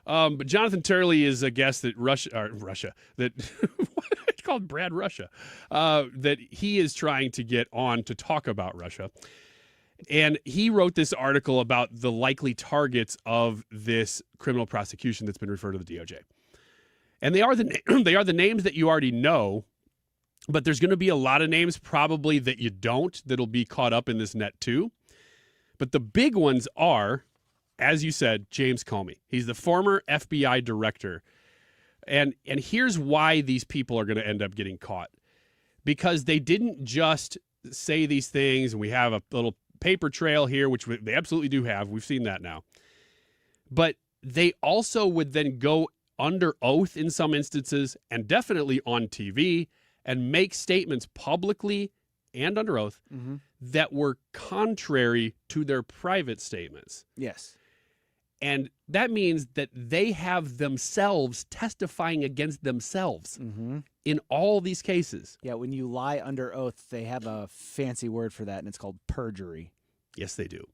But Jonathan Turley is a guest that it's called Brad Russia, that he is trying to get on to talk about Russia. And he wrote this article about the likely targets of this criminal prosecution that's been referred to the DOJ. And they are the names that you already know, but there's going to be a lot of names probably that you don't that'll be caught up in this net too. But the big ones are, as you said, James Comey. He's the former FBI director. And here's why these people are going to end up getting caught. Because they didn't just say these things, and we have a little paper trail here, which they absolutely do have. We've seen that now. But they also would then go under oath in some instances and definitely on TV and make statements publicly and under oath that were contrary to their private statements. Yes. And that means that they have themselves testifying against themselves in all these cases. Yeah, when you lie under oath, they have a fancy word for that, and it's called perjury. Yes, they do.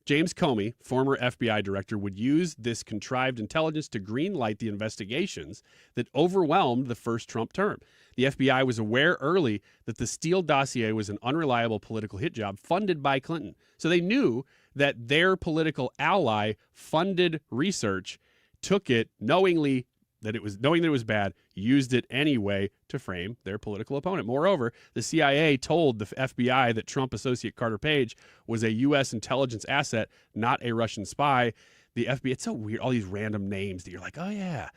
James Comey, former FBI director, would use this contrived intelligence to greenlight the investigations that overwhelmed the first Trump term. The FBI was aware early that the Steele dossier was an unreliable political hit job funded by Clinton. So they knew that their political ally funded research, took it knowing that it was bad, used it anyway to frame their political opponent. Moreover, the CIA told the FBI that Trump associate Carter Page was a U.S. intelligence asset, not a Russian spy. The FBI, it's so weird, all these random names that you're like, oh yeah.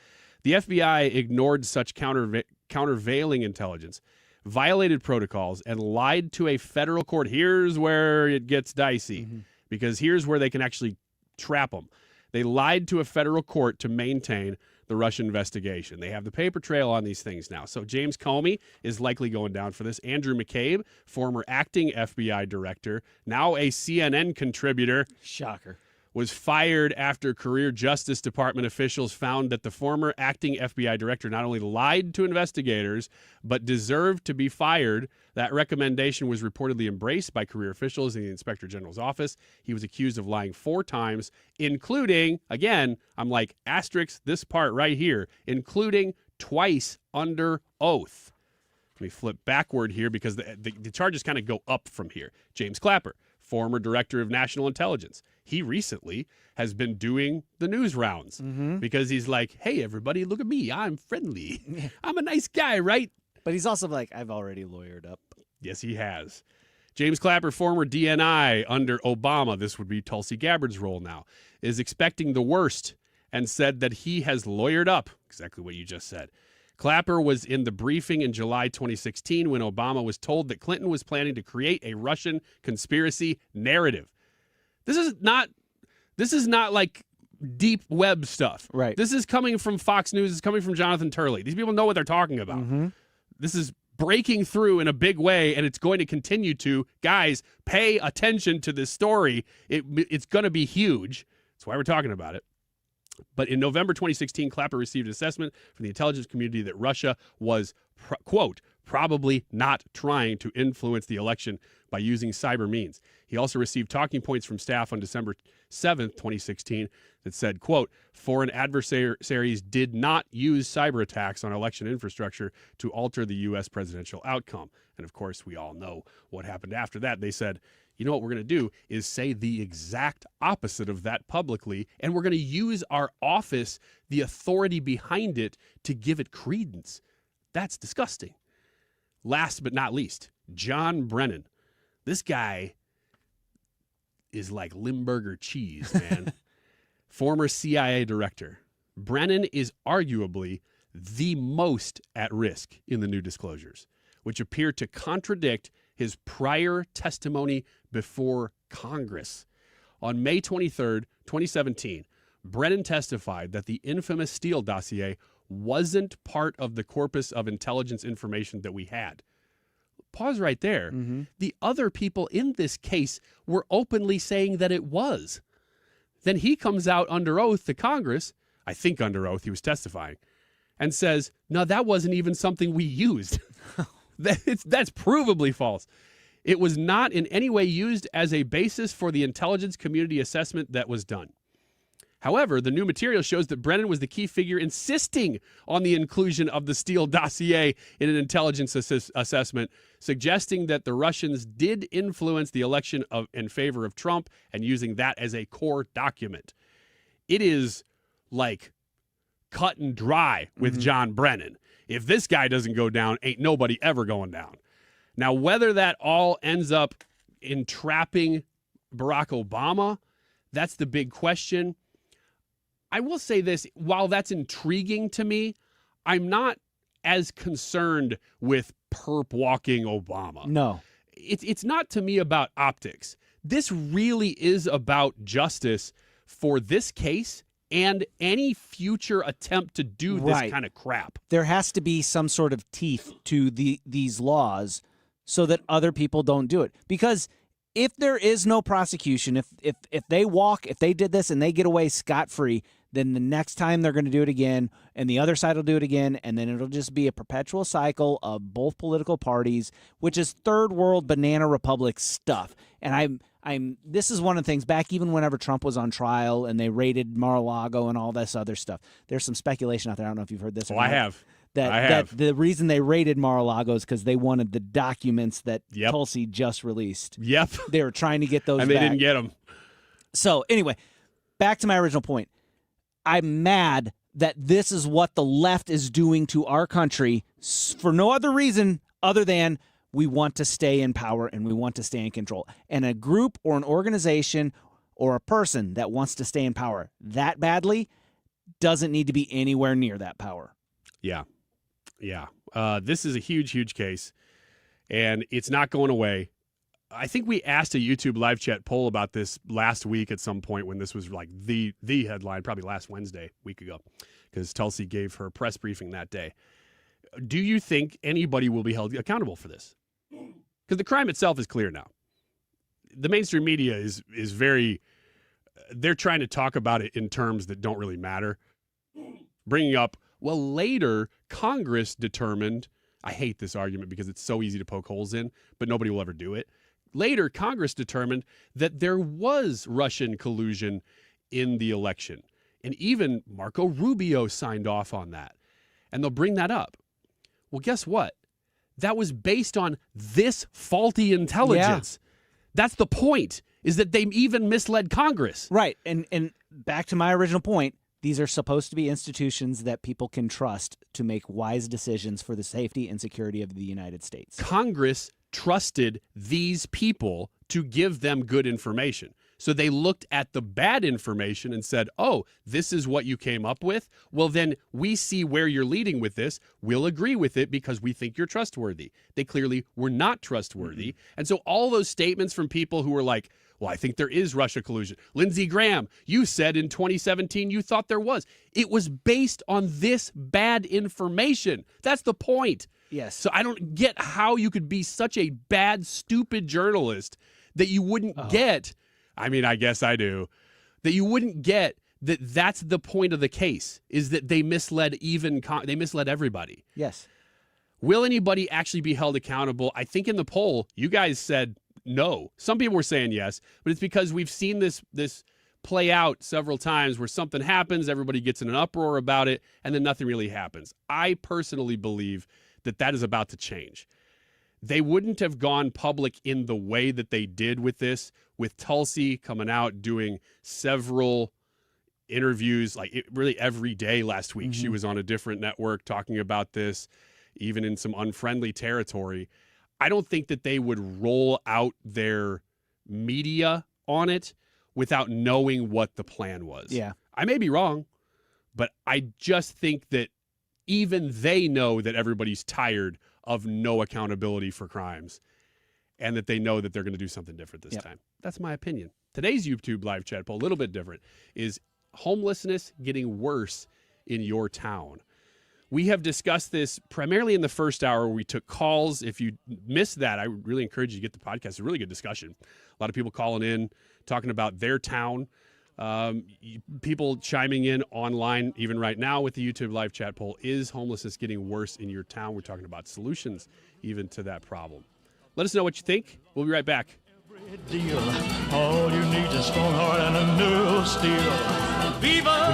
The FBI ignored such countervailing intelligence, violated protocols, and lied to a federal court. Here's where it gets dicey, because here's where they can actually trap them. They lied to a federal court to maintain the Russian investigation. They have the paper trail on these things now. So James Comey is likely going down for this. Andrew McCabe, former acting FBI director, now a CNN contributor. Shocker. Was fired after career Justice Department officials found that the former acting FBI director not only lied to investigators, but deserved to be fired. That recommendation was reportedly embraced by career officials in the Inspector General's office. He was accused of lying 4 times, including, again, I'm like, asterisk this part right here, including twice under oath. Let me flip backward here because the charges kind of go up from here. James Clapper, former director of national intelligence. He recently has been doing the news rounds because he's like, hey, everybody, look at me. I'm friendly. I'm a nice guy, right? But he's also like, I've already lawyered up. Yes, he has. James Clapper, former DNI under Obama, this would be Tulsi Gabbard's role now, is expecting the worst and said that he has lawyered up. Exactly what you just said. Clapper was in the briefing in July 2016 when Obama was told that Clinton was planning to create a Russian conspiracy narrative. This is not like deep web stuff. Right. This is coming from Fox News. It's coming from Jonathan Turley. These people know what they're talking about. This is breaking through in a big way, and it's going to continue to. Guys, pay attention to this story. It's going to be huge. That's why we're talking about it. But in November 2016, Clapper received an assessment from the intelligence community that Russia was, quote, probably not trying to influence the election by using cyber means. He also received talking points from staff on December 7th, 2016, that said, quote, foreign adversaries did not use cyber attacks on election infrastructure to alter the U.S. presidential outcome. And of course, we all know what happened after that. They said, you know what we're going to do is say the exact opposite of that publicly, and we're going to use our office, the authority behind it, to give it credence. That's disgusting. Last but not least, John Brennan. This guy is like Limburger cheese, man. Former CIA director. Brennan is arguably the most at risk in the new disclosures, which appear to contradict his prior testimony before Congress. On May 23rd, 2017, Brennan testified that the infamous Steele dossier wasn't part of the corpus of intelligence information that we had. Pause right there. The other people in this case were openly saying that it was. Then he comes out under oath to Congress, I think under oath he was testifying, and says, no, that wasn't even something we used. That's provably false. It was not in any way used as a basis for the intelligence community assessment that was done. However, the new material shows that Brennan was the key figure insisting on the inclusion of the Steele dossier in an intelligence assessment, suggesting that the Russians did influence the election in favor of Trump and using that as a core document. It is like cut and dry with John Brennan. If this guy doesn't go down, ain't nobody ever going down. Now, whether that all ends up entrapping Barack Obama, that's the big question. I will say this, while that's intriguing to me, I'm not as concerned with perp walking Obama. No. It's not to me about optics. This really is about justice for this case and any future attempt to do this kind of crap. There has to be some sort of teeth to these laws so that other people don't do it. Because if there is no prosecution, if they did this and they get away scot-free, then the next time they're going to do it again, and the other side will do it again, and then it'll just be a perpetual cycle of both political parties, which is third world banana republic stuff. And This is one of the things, back even whenever Trump was on trial and they raided Mar-a-Lago and all this other stuff, there's some speculation out there. I don't know if you've heard this or not. I have. That the reason they raided Mar-a-Lago is because they wanted the documents that Tulsi just released. Yep. They were trying to get those and back. they didn't get them. So anyway, back to my original point. I'm mad that this is what the left is doing to our country for no other reason other than we want to stay in power and we want to stay in control. And a group or an organization or a person that wants to stay in power that badly doesn't need to be anywhere near that power. Yeah. This is a huge, huge case, and it's not going away. I think we asked a YouTube live chat poll about this last week at some point when this was like the headline, probably last Wednesday, week ago, because Tulsi gave her press briefing that day. Do you think anybody will be held accountable for this? Because the crime itself is clear now. The mainstream media is very, they're trying to talk about it in terms that don't really matter. Bringing up, well, later Congress determined, I hate this argument because it's so easy to poke holes in, but nobody will ever do it. Later, Congress determined that there was Russian collusion in the election. And even Marco Rubio signed off on that. And they'll bring that up. Well, guess what? That was based on this faulty intelligence. Yeah. That's the point, is that they even misled Congress. Right. And back to my original point, these are supposed to be institutions that people can trust to make wise decisions for the safety and security of the United States. Congress trusted these people to give them good information. So they looked at the bad information and said, oh, this is what you came up with? Well, then we see where you're leading with this. We'll agree with it because we think you're trustworthy. They clearly were not trustworthy. Mm-hmm. And so all those statements from people who were like, well, I think there is Russia collusion. Lindsey Graham, you said in 2017 you thought there was. It was based on this bad information. That's the point. Yes. So I don't get how you could be such a bad, stupid journalist that you wouldn't get. I mean, I guess I do. That you wouldn't get that that's the point of the case, is that they misled they misled everybody. Yes. Will anybody actually be held accountable? I think in the poll, you guys said no. Some people were saying yes, but it's because we've seen this play out several times where something happens, everybody gets in an uproar about it, and then nothing really happens. I personally believe that is about to change. They wouldn't have gone public in the way that they did with this, with Tulsi coming out doing several interviews, really every day last week. Mm-hmm. She was on a different network talking about this, even in some unfriendly territory. I don't think that they would roll out their media on it without knowing what the plan was. Yeah. I may be wrong, but I just think that even they know that everybody's tired of no accountability for crimes and that they know that they're going to do something different this time. That's my opinion. Today's YouTube live chat poll, a little bit different, is homelessness getting worse in your town? We have discussed this primarily in the first hour where we took calls. If you missed that, I really encourage you to get the podcast. It's a really good discussion. A lot of people calling in, talking about their town. People chiming in online, even right now with the YouTube live chat poll. Is homelessness getting worse in your town? We're talking about solutions even to that problem. Let us know what you think. We'll be right back. Deal. All you need is a strong heart and a nerve of steel. When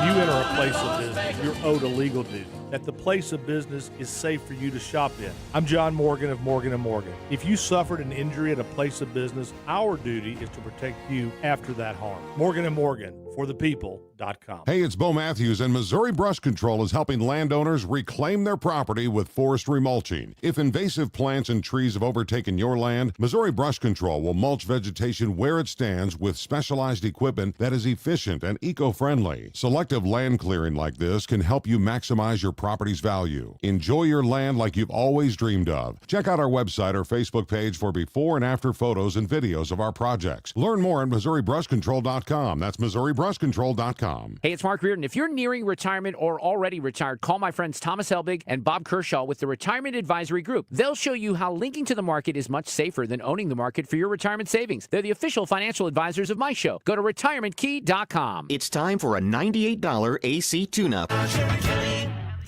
you enter a place of business, you're owed a legal duty that the place of business is safe for you to shop in. I'm John Morgan of Morgan & Morgan. If you suffered an injury at a place of business, our duty is to protect you after that harm. Morgan & Morgan, for the people.com. Hey, it's Bo Matthews, and Missouri Brush Control is helping landowners reclaim their property with forestry mulching. If invasive plants and trees have overtaken your land, Missouri Brush Control will mulch vegetation where it stands with specialized equipment that is efficient and eco-friendly. Selective land clearing like this can help you maximize your property's value. Enjoy your land like you've always dreamed of. Check out our website or Facebook page for before and after photos and videos of our projects. Learn more at MissouriBrushControl.com. That's MissouriBrushControl.com. Hey, it's Mark Reardon. If you're nearing retirement or already retired, call my friends Thomas Helbig and Bob Kershaw with the Retirement Advisory Group. They'll show you how linking to the market is much safer than owning the market for your retirement savings. They're the official financial advisors of my show. Go to retirementkey.com. It's time for a $98 AC tune-up.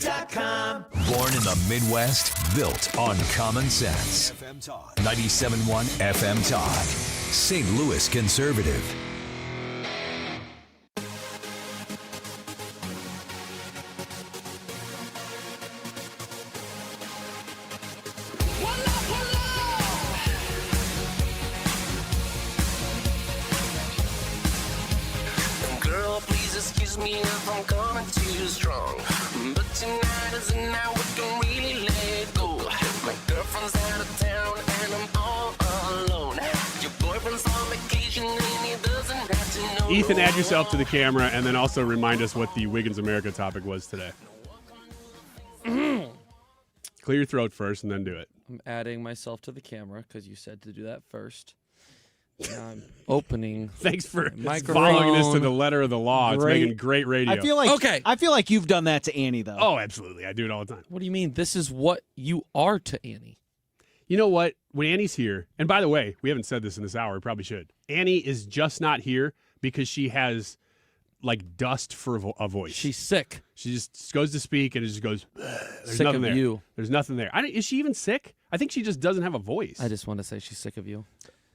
Born in the Midwest, built on common sense. 97.1 FM Talk. St. Louis conservative. Girl, please excuse me if I'm coming too strong. But tonight is the night we can really let go. My girlfriend's out of town and I'm all alone. Your boyfriend's on vacation and he doesn't have to know. Ethan, add yourself to the camera and then also remind us what the Wiggins America topic was today. Clear your throat first and then do it. I'm adding myself to the camera because you said to do that first. Now I'm opening. Thanks for microphone. following this to the letter of the law. It's Great. making great radio. I feel like you've done that to Annie, though. Oh, absolutely. I do it all the time. What do you mean? This is what you are to Annie. You know what? When Annie's here, and by the way, we haven't said this in this hour. We probably should. Annie is just not here because she has like dust for a voice. She's sick. She just goes to speak and it just goes. There's Sick nothing of there. you. There's nothing there. Is she even sick? I think she just doesn't have a voice. I just want to say she's sick of you.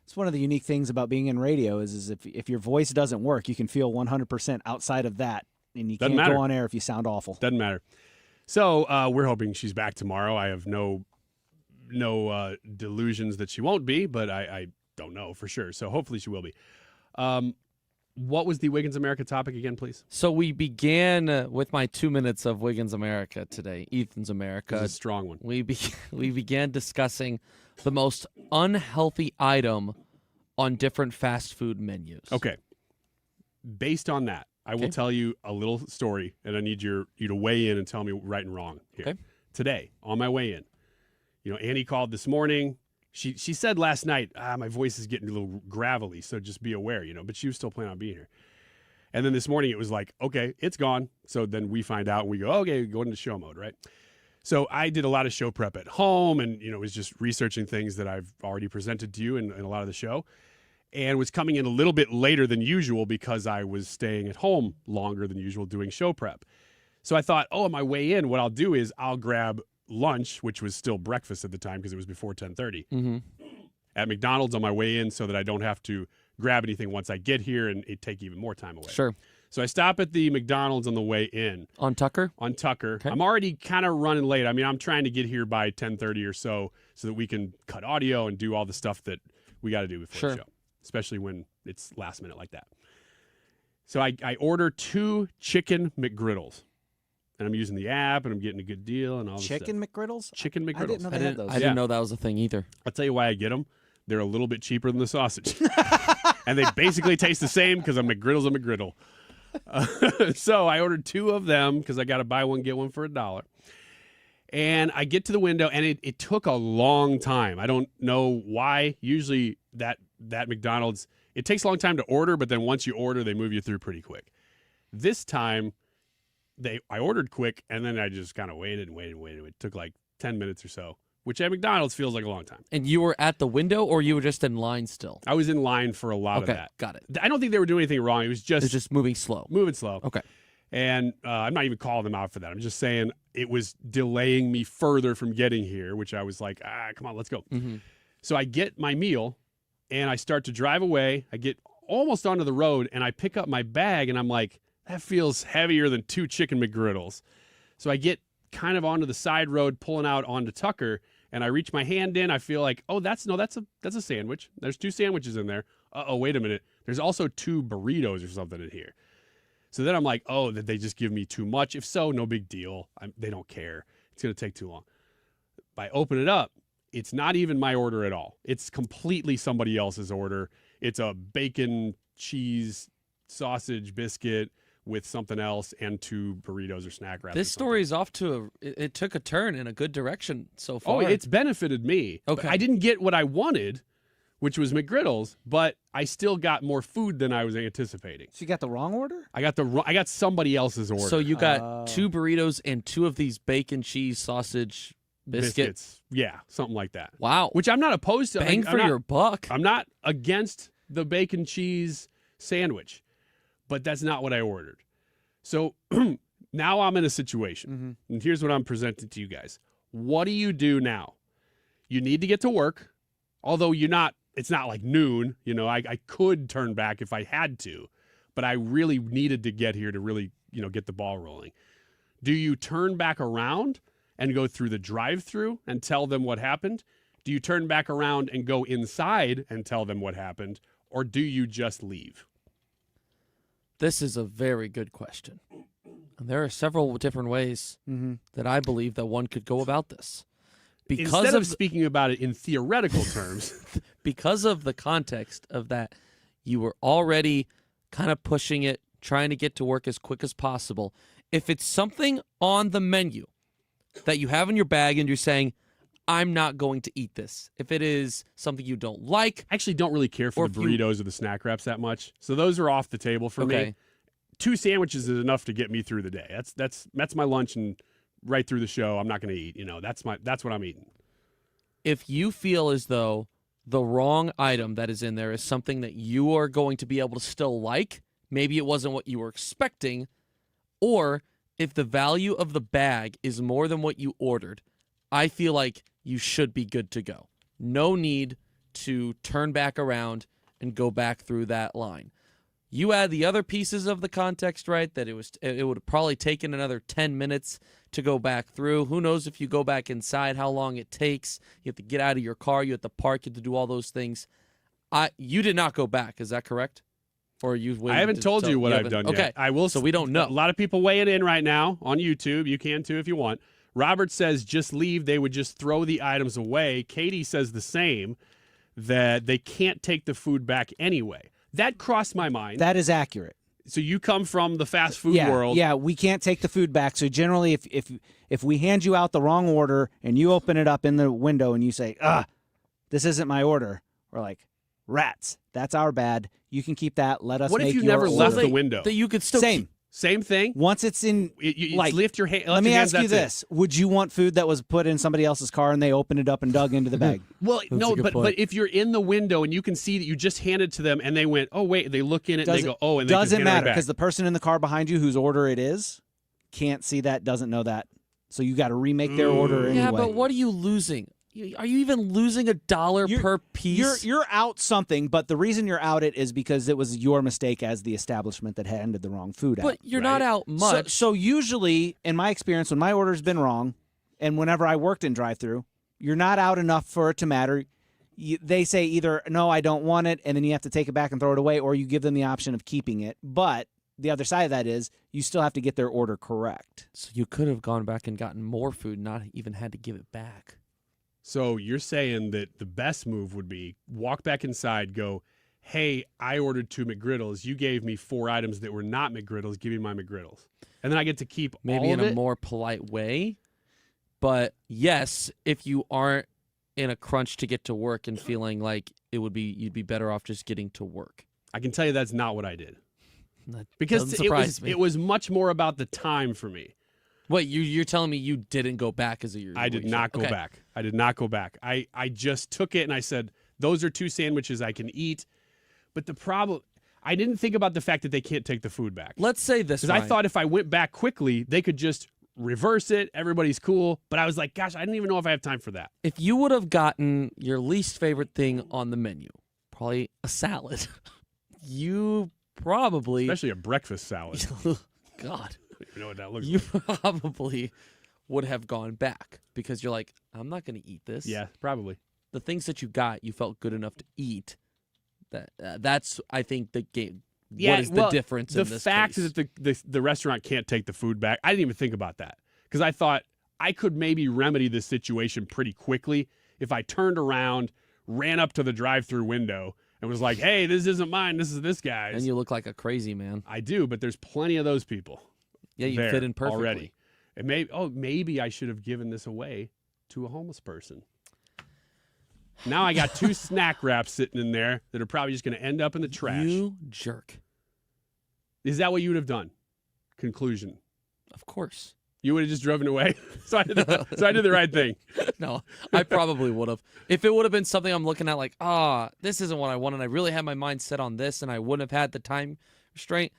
It's one of the unique things about being in radio is if your voice doesn't work, you can feel 100% outside of that, and you Doesn't can't matter. go on air if you sound awful. Doesn't matter. So we're hoping she's back tomorrow. I have no delusions that she won't be, but I don't know for sure. So hopefully she will be. What was the Wiggins America topic again, please? So we began with my 2 minutes of Wiggins America today, Ethan's America. This is a strong one. We began discussing the most unhealthy item on different fast food menus. Okay. Based on that, I will tell you a little story, and I need you to weigh in and tell me right and wrong here. Okay. Today, on my way in, Annie called this morning. She said last night, my voice is getting a little gravelly, so just be aware, but she was still planning on being here. And then this morning it was like, okay, it's gone. So then we find out and we go, okay, go into show mode, right? So I did a lot of show prep at home and, was just researching things that I've already presented to you in a lot of the show, and was coming in a little bit later than usual because I was staying at home longer than usual doing show prep. So I thought, on my way in, what I'll do is I'll grab lunch, which was still breakfast at the time because it was before 10:30 at McDonald's on my way in so that I don't have to grab anything once I get here and it take even more time away. Sure. So I stop at the McDonald's on the way in. On Tucker? On Tucker. Okay. I'm already kind of running late. I mean, I'm trying to get here by 10:30 or so that we can cut audio and do all the stuff that we got to do before the show, especially when it's last minute like that. So I order 2 chicken McGriddles. And I'm using the app, and I'm getting a good deal, and all this stuff. Chicken McGriddles? Chicken McGriddles. I didn't know they had those. I didn't know that was a thing either. I'll tell you why I get them. They're a little bit cheaper than the sausage. And they basically taste the same because a McGriddle's a McGriddle. So I ordered 2 of them because I got to buy one, get one for $1. And I get to the window, and it took a long time. I don't know why. Usually that McDonald's, it takes a long time to order, but then once you order, they move you through pretty quick. This time, I ordered quick, and then I just kind of waited. It took like 10 minutes or so, which at McDonald's feels like a long time. And you were at the window, or you were just in line still? I was in line for a lot of that. Got it. I don't think they were doing anything wrong. It was just moving slow. Moving slow. Okay. And I'm not even calling them out for that. I'm just saying it was delaying me further from getting here, which I was like, come on, let's go. Mm-hmm. So I get my meal, and I start to drive away. I get almost onto the road, and I pick up my bag, and I'm like, that feels heavier than 2 chicken McGriddles. So I get kind of onto the side road, pulling out onto Tucker, and I reach my hand in. I feel like, that's a sandwich. There's 2 sandwiches in there. Wait a minute. There's also 2 burritos or something in here. So then I'm like, did they just give me too much? If so, no big deal. They don't care. It's going to take too long. If I open it up, it's not even my order at all. It's completely somebody else's order. It's a bacon, cheese, sausage, biscuit with something else and 2 burritos or snack wraps. This story is off to it took a turn in a good direction so far. Oh, it's benefited me. Okay. I didn't get what I wanted, which was McGriddles, but I still got more food than I was anticipating. So you got the wrong order? I got somebody else's order. So you got 2 burritos and 2 of these bacon, cheese, sausage, biscuits. Yeah, something like that. Wow. Which I'm not opposed to. Bang for your buck. I'm not against the bacon cheese sandwich, but that's not what I ordered. So now I'm in a situation, and here's what I'm presenting to you guys. What do you do now? You need to get to work, although you're not it's not like noon. You know, I could turn back if I had to, but I really needed to get here to really, you know, get the ball rolling. Do you turn back around and go through the drive-through and tell them what happened? Do you turn back around and go inside and tell them what happened? Or do you just leave? This is a very good question. And there are several different ways that I believe that one could go about this. Instead of speaking about it in theoretical terms. Because of the context of that, you were already kind of pushing it, trying to get to work as quick as possible. If it's something on the menu that you have in your bag and you're saying, I'm not going to eat this. If it is something you don't like. I actually don't really care for the burritos or the snack wraps that much. So those are off the table for me. 2 sandwiches is enough to get me through the day. That's my lunch, and right through the show, I'm not going to eat. You know, that's what I'm eating. If you feel as though the wrong item that is in there is something that you are going to be able to still like, maybe it wasn't what you were expecting, or if the value of the bag is more than what you ordered, I feel like you should be good to go. No need to turn back around and go back through that line. You add the other pieces of the context, right, that it would have probably taken another 10 minutes to go back through. Who knows if you go back inside, how long it takes. You have to get out of your car. You have to park. You have to do all those things. You did not go back. Is that correct? Or I haven't told you what I've done yet. Okay. I will. So we don't know. A lot of people weighing in right now on YouTube. You can too if you want. Robert says just leave. They would just throw the items away. Katie says the same, that they can't take the food back anyway. That crossed my mind. That is accurate. So you come from the fast food world. Yeah, we can't take the food back. So generally, if we hand you out the wrong order and you open it up in the window and you say, this isn't my order, we're like, rats. That's our bad. You can keep that. Let us. What make if you your never order. left the window? That you could still Same thing. Once it's in, like, lift your hand. Let me ask you this: would you want food that was put in somebody else's car and they opened it up and dug into the bag? Well, no, but if you're in the window and you can see that you just handed to them and they went, oh wait, they look in it and they go, oh, and they doesn't just hand it matter right back. because the person in the car behind you whose order it is can't see that, doesn't know that, so you got to remake their order anyway. Yeah, but what are you losing? Are you even losing $1 per piece? You're out something, but the reason you're out it is because it was your mistake as the establishment that handed the wrong food out. But you're not out much. So usually, in my experience, when my order's been wrong, and whenever I worked in drive-thru, you're not out enough for it to matter. They say either, no, I don't want it, and then you have to take it back and throw it away, or you give them the option of keeping it. But the other side of that is you still have to get their order correct. So you could have gone back and gotten more food, not even had to give it back. So you're saying that the best move would be walk back inside, go, hey, I ordered 2 McGriddles. You gave me 4 items that were not McGriddles. Give me my McGriddles. And then I get to keep maybe all of in a it? more polite way. But yes, if you aren't in a crunch to get to work and feeling like you'd be better off just getting to work. I can tell you that's not what I did. That Because doesn't surprise me. it was much more about the time for me. Wait, you're telling me you didn't go back as a year? I did not go back. I did not go back. I just took it and I said, those are 2 sandwiches I can eat. But the problem, I didn't think about the fact that they can't take the food back. Let's say this, because I thought if I went back quickly, they could just reverse it. Everybody's cool. But I was like, gosh, I didn't even know if I have time for that. If you would have gotten your least favorite thing on the menu, probably a salad, you probably... Especially a breakfast salad. God. I don't even know what that looks you like. probably would have gone back because you're like, I'm not going to eat this. Yeah, probably. The things that you got, you felt good enough to eat. That's, I think, the game. Yeah, what is the difference in this The fact case? that the restaurant can't take the food back, I didn't even think about that because I thought I could maybe remedy this situation pretty quickly if I turned around, ran up to the drive-thru window, and was like, hey, this isn't mine, this is this guy's. And you look like a crazy man. I do, but there's plenty of those people. Yeah, you fit in perfectly. Already. And maybe I should have given this away to a homeless person. Now I got 2 snack wraps sitting in there that are probably just going to end up in the trash. You jerk. Is that what you would have done? Conclusion. Of course. You would have just driven away? So I did the right thing. No, I probably would have. If it would have been something I'm looking at like, this isn't what I wanted. I really had my mind set on this and I wouldn't have had the time restraint,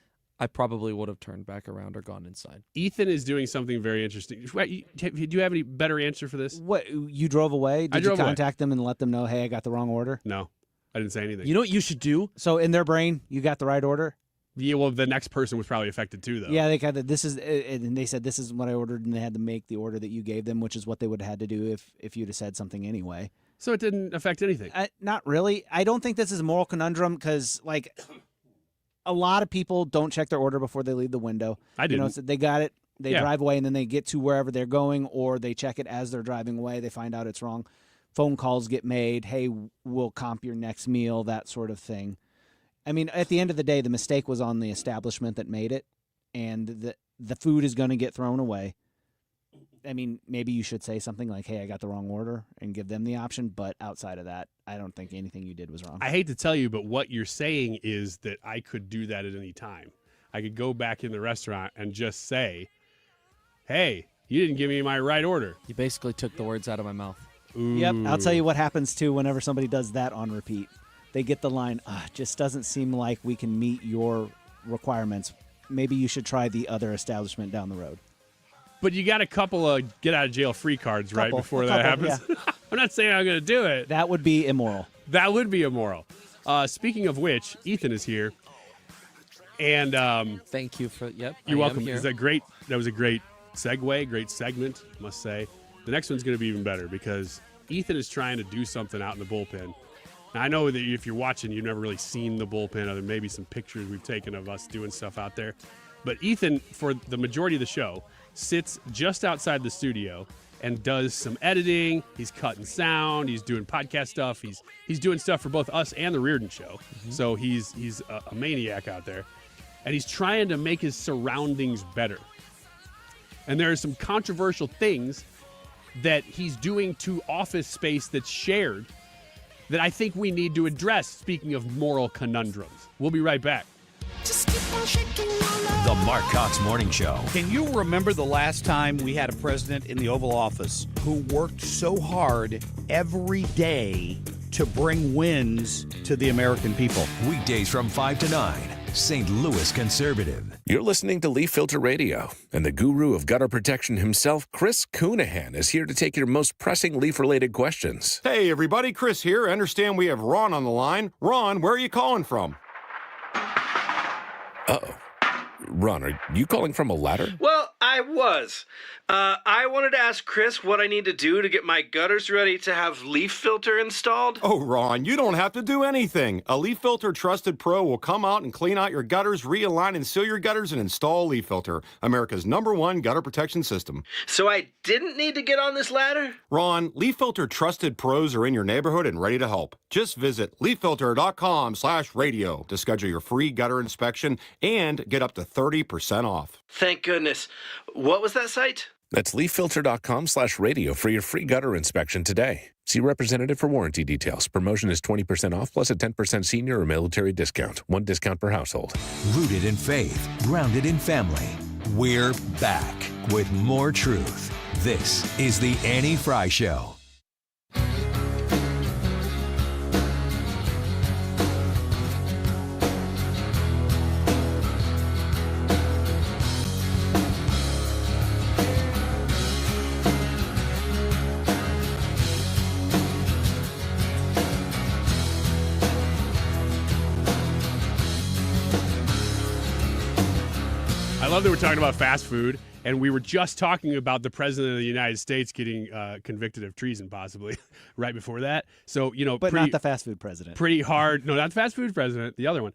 I probably would have turned back around or gone inside. Ethan is doing something very interesting. Do you have any better answer for this? What, you drove away? Did you contact them and let them know, hey, I got the wrong order? No. I didn't say anything. You know what you should do? So in their brain, you got the right order? Yeah, well, the next person was probably affected too, though. Yeah, they got this is, and they said this is what I ordered, and they had to make the order that you gave them, which is what they would have had to do if you'd have said something anyway. So it didn't affect anything. Not really. I don't think this is a moral conundrum because, like, a lot of people don't check their order before they leave the window. I didn't. You know, so they got it, they Yeah. drive away, and then they get to wherever they're going, or they check it as they're driving away. They find out it's wrong. Phone calls get made. Hey, we'll comp your next meal, that sort of thing. I mean, at the end of the day, the mistake was on the establishment that made it, and the food is going to get thrown away. I mean, maybe you should say something like, hey, I got the wrong order, and give them the option. But outside of that, I don't think anything you did was wrong. I hate to tell you, but what you're saying is that I could do that at any time. I could go back in the restaurant and just say, hey, you didn't give me my right order. You basically took the words out of my mouth. Ooh. Yep, I'll tell you what happens, too, whenever somebody does that on repeat. They get the line, just doesn't seem like we can meet your requirements. Maybe you should try the other establishment down the road. But you got a couple of get-out-of-jail-free cards right before that happens. Yeah. I'm not saying I'm going to do it. That would be immoral. That would be immoral. Speaking of which, Ethan is here. And thank you for, yep. You're welcome. Here. Is that great? That was a great segue, great segment, I must say. The next one's going to be even better because Ethan is trying to do something out in the bullpen. Now, I know that if you're watching, you've never really seen the bullpen other than maybe some pictures we've taken of us doing stuff out there. But Ethan, for the majority of the show, sits just outside the studio and does some editing. He's cutting sound. He's doing podcast stuff. He's doing stuff for both us and the Reardon Show. Mm-hmm. So he's a maniac out there. And he's trying to make his surroundings better. And there are some controversial things that he's doing to office space that's shared that I think we need to address, speaking of moral conundrums. We'll be right back. The Mark Cox Morning Show. Can you remember the last time we had a president in the Oval Office who worked so hard every day to bring wins to the American people? Weekdays from 5 to 9, St. Louis Conservative. You're listening to Leaf Filter Radio, and the guru of gutter protection himself, Chris Coonahan, is here to take your most pressing leaf-related questions. Hey, everybody, Chris here. I understand we have Ron on the line. Ron, where are you calling from? Uh-oh. Ron, are you calling from a ladder? Well, I was. I wanted to ask Chris what I need to do to get my gutters ready to have leaf filter installed. Oh, Ron, you don't have to do anything. A Leaf Filter Trusted Pro will come out and clean out your gutters, realign and seal your gutters, and install Leaf Filter, America's #1 gutter protection system. So I didn't need to get on this ladder? Ron, Leaf Filter Trusted Pros are in your neighborhood and ready to help. Just visit leaffilter.com/radio to schedule your free gutter inspection and get up to 30% off. Thank goodness. What was that site? That's leaffilter.com/radio for your free gutter inspection today. See representative for warranty details. Promotion is 20% off plus a 10% senior or military discount. One discount per household. Rooted in faith, grounded in family. We're back with more truth. This is the Annie Frey Show. I love that we're talking about fast food, and we were just talking about the president of the United States getting convicted of treason, possibly, right before that. So, you know, But not the fast food president. Pretty hard. No, not the fast food president. The other one.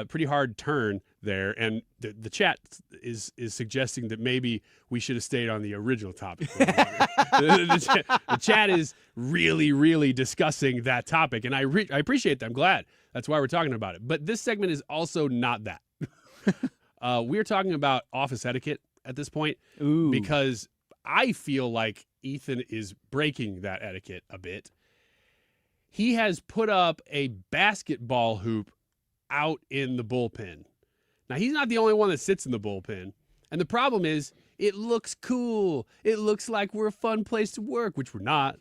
Pretty hard turn there, and the chat is suggesting that maybe we should have stayed on the original topic. the chat is really, really discussing that topic, and I appreciate that. I'm glad. That's why we're talking about it. But this segment is also not that. We're talking about office etiquette at this point. Ooh. Because I feel like Ethan is breaking that etiquette a bit. He has put up a basketball hoop out in the bullpen. Now, he's not the only one that sits in the bullpen. And the problem is, it looks cool. It looks like we're a fun place to work, which we're not.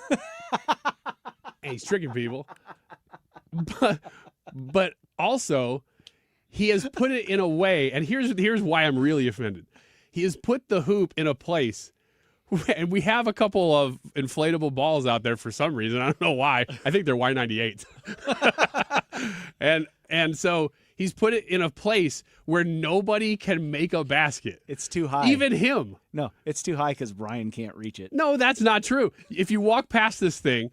And he's tricking people. But also, he has put it in a way, and here's why I'm really offended. He has put the hoop in a place And we have a couple of inflatable balls out there for some reason. I don't know why. I think they're Y98s. and so he's put it in a place where nobody can make a basket. It's too high. Even him. No, it's too high because Brian can't reach it. No, that's not true. If you walk past this thing,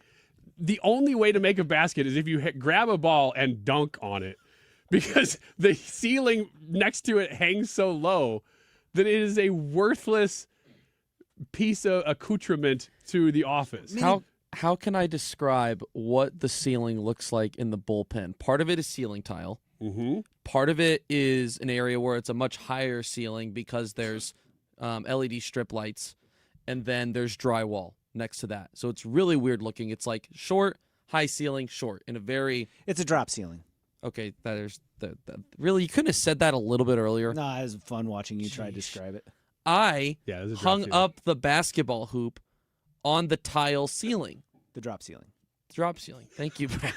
the only way to make a basket is if you grab a ball and dunk on it, because the ceiling next to it hangs so low that it is a worthless piece of accoutrement to the office. How can I describe what the ceiling looks like in the bullpen? Part of it is ceiling tile. Mm-hmm. Part of it is an area where it's a much higher ceiling because there's LED strip lights, and then there's drywall next to that. So it's really weird looking. It's like short, high ceiling, short in a very... It's a drop ceiling. Okay, really, you couldn't have said that a little bit earlier. No, it was fun watching you try to describe it. I it was a drop hung ceiling. up the basketball hoop on the tile ceiling. The drop ceiling. Drop ceiling. Thank you, Brad.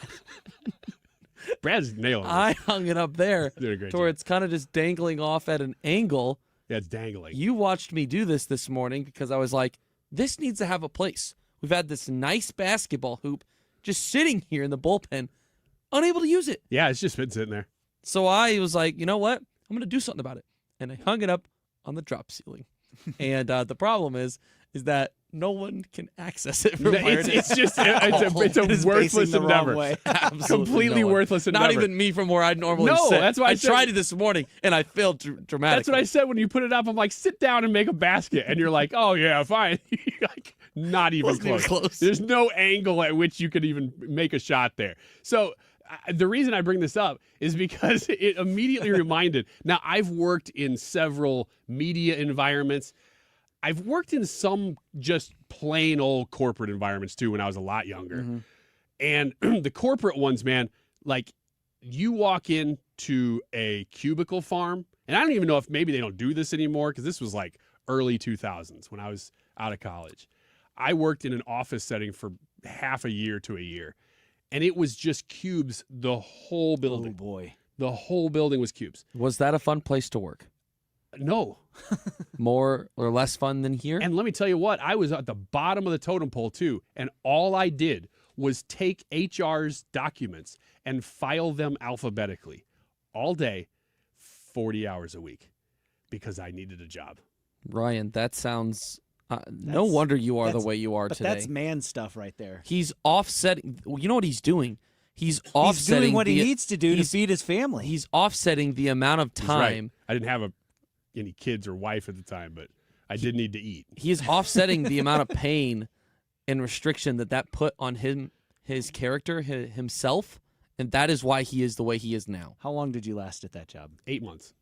Brad's nailing it. I hung it up there Did a great to where job. it's kind of just dangling off at an angle. Yeah, it's dangling. You watched me do this morning because I was like, this needs to have a place. We've had this nice basketball hoop just sitting here in the bullpen, unable to use it. Yeah, it's just been sitting there. So I was like, you know what? I'm going to do something about it. And I hung it up on the drop ceiling. And the problem is that no one can access it. From where It's it is. just it's a worthless endeavor. Absolutely Completely no one. worthless endeavor. Not even me from where I'd normally No, sit. that's why I said- tried it this morning and I failed dramatically. That's what I said when you put it up. I'm like, sit down and make a basket. And you're like, oh, yeah, fine. Like, not even Wasn't even close. close. There's no angle at which you could even make a shot there. So the reason I bring this up is because it immediately reminded. Now, I've worked in several media environments. I've worked in some just plain old corporate environments, too, when I was a lot younger. Mm-hmm. And the corporate ones, man, like you walk into a cubicle farm, and I don't even know if maybe they don't do this anymore because this was like early 2000s when I was out of college. I worked in an office setting for half a year to a year, and it was just cubes the whole building. Oh, boy. The whole building was cubes. Was that a fun place to work? No. More or less fun than here? And let me tell you what, I was at the bottom of the totem pole too, and all I did was take HR's documents and file them alphabetically all day, 40 hours a week, because I needed a job. Ryan, that sounds... no wonder you are the way you are today. That's man stuff right there. He's offsetting... You know what he's doing? He's offsetting... He's doing what he needs to do to feed his family. He's offsetting the amount of He's right. time... I didn't have any kids or wife at the time, but I did need to eat. He is offsetting the amount of pain and restriction that put on him, his character, himself, and that is why he is the way he is now. How long did you last at that job? 8 months.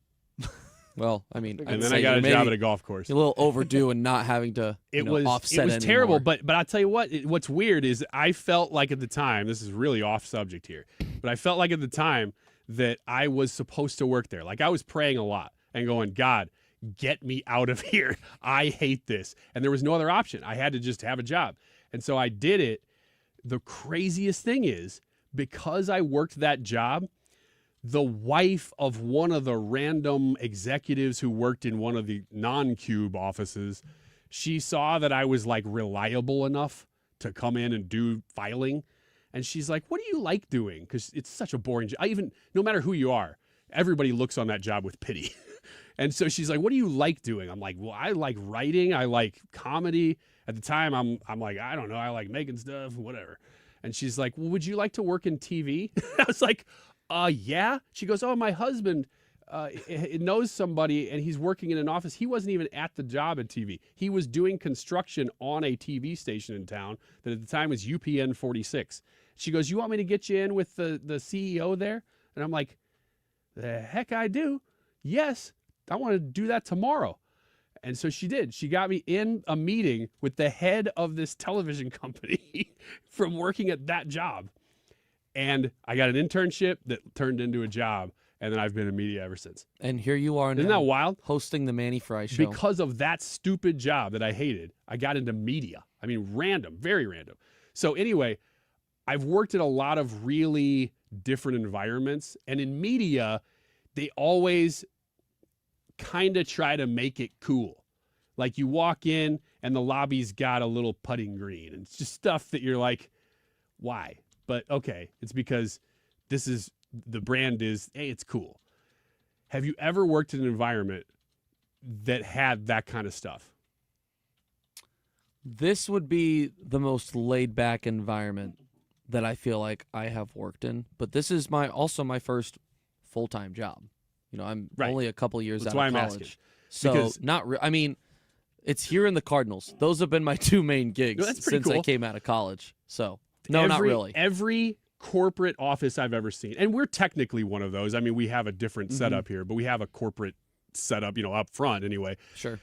Well, I mean, and then I got a job at a golf course. You're a little overdue and not having to offset It was anymore. terrible, but I'll tell you what's weird is I felt like at the time, this is really off subject here, but I felt like at the time that I was supposed to work there. Like I was praying a lot and going, God, get me out of here. I hate this. And there was no other option. I had to just have a job. And so I did it. The craziest thing is because I worked that job, the wife of one of the random executives who worked in one of the non-cube offices, she saw that I was like reliable enough to come in and do filing. And she's like, what do you like doing? Because it's such a boring job. No matter who you are, everybody looks on that job with pity. And so she's like, what do you like doing? I'm like, well, I like writing. I like comedy. At the time, I'm like, I don't know. I like making stuff, whatever. And she's like, well, would you like to work in TV? I was like, yeah. She goes, oh, my husband knows somebody and he's working in an office. He wasn't even at the job at TV. He was doing construction on a TV station in town that at the time was UPN 46. She goes, you want me to get you in with the CEO there? And I'm like, the heck I do. Yes, I want to do that tomorrow. And so she did. She got me in a meeting with the head of this television company from working at that job. And I got an internship that turned into a job. And then I've been in media ever since. And here you are now. Isn't that wild? Hosting the Mannie Frey Show. Because of that stupid job that I hated, I got into media. I mean, random, very random. So anyway, I've worked in a lot of really different environments. And in media, they always kind of try to make it cool. Like you walk in and the lobby's got a little putting green. And it's just stuff that you're like, why? But okay, it's because the brand is, hey, it's cool. Have you ever worked in an environment that had that kind of stuff? This would be the most laid-back environment that I feel like I have worked in. But this is also my first full-time job. I'm only a couple years That's out why of I'm college. asking. So it's here in the Cardinals. Those have been my two main gigs since I came out of college. So, no, not really. Every corporate office I've ever seen, and we're technically one of those. I mean, we have a different setup here, but we have a corporate setup, up front anyway. Sure.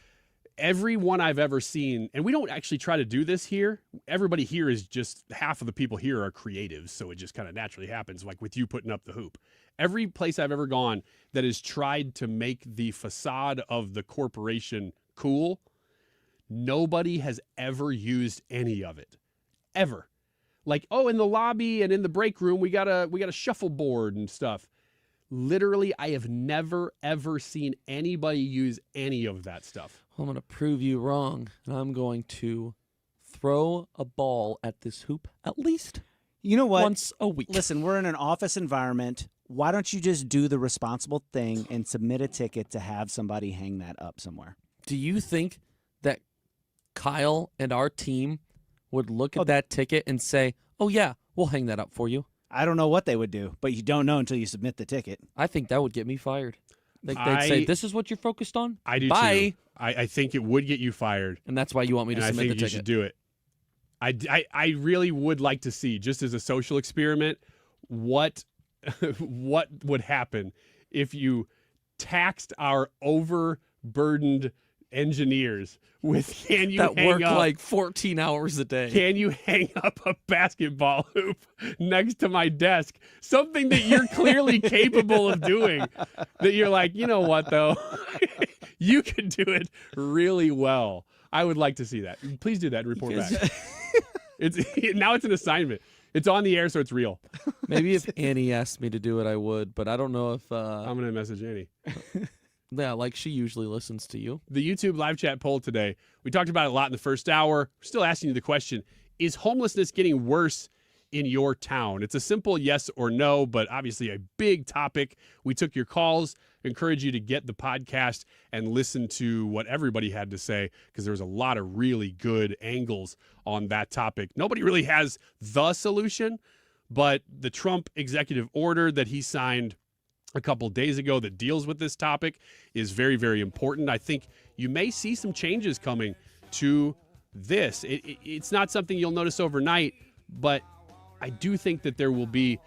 Every one I've ever seen, and we don't actually try to do this here. Everybody here is just, half of the people here are creatives, so it just kind of naturally happens, like with you putting up the hoop. Every place I've ever gone that has tried to make the facade of the corporation cool, nobody has ever used any of it. Ever. Like, in the lobby and in the break room, we got a shuffleboard and stuff. Literally, I have never, ever seen anybody use any of that stuff. I'm going to prove you wrong, and I'm going to throw a ball at this hoop at least once a week. Listen, we're in an office environment. Why don't you just do the responsible thing and submit a ticket to have somebody hang that up somewhere? Do you think that Kyle and our team would look at that ticket and say, oh, yeah, we'll hang that up for you? I don't know what they would do, but you don't know until you submit the ticket. I think that would get me fired. They'd say, this is what you're focused on? I do Bye. too. I think it would get you fired. And that's why you want me to submit the ticket. I think you should do it. I really would like to see, just as a social experiment, what would happen if you taxed our overburdened engineers with hang work up, like 14 hours a day. Can you hang up a basketball hoop next to my desk? Something that you're clearly capable of doing. That you're like, you know what though? You can do it really well. I would like to see that. Please do that and report back. Now it's an assignment. It's on the air, so it's real. Maybe if Annie asked me to do it, I would, but I don't know if... I'm going to message Annie. Yeah, like she usually listens to you. The YouTube live chat poll today, we talked about it a lot in the first hour. We're still asking you the question, is homelessness getting worse in your town? It's a simple yes or no, but obviously a big topic. We took your calls. Encourage you to get the podcast and listen to what everybody had to say, because there was a lot of really good angles on that topic. Nobody really has the solution, but the Trump executive order that he signed a couple days ago that deals with this topic is very, very important. I think you may see some changes coming to this. It's not something you'll notice overnight, but I do think that there will be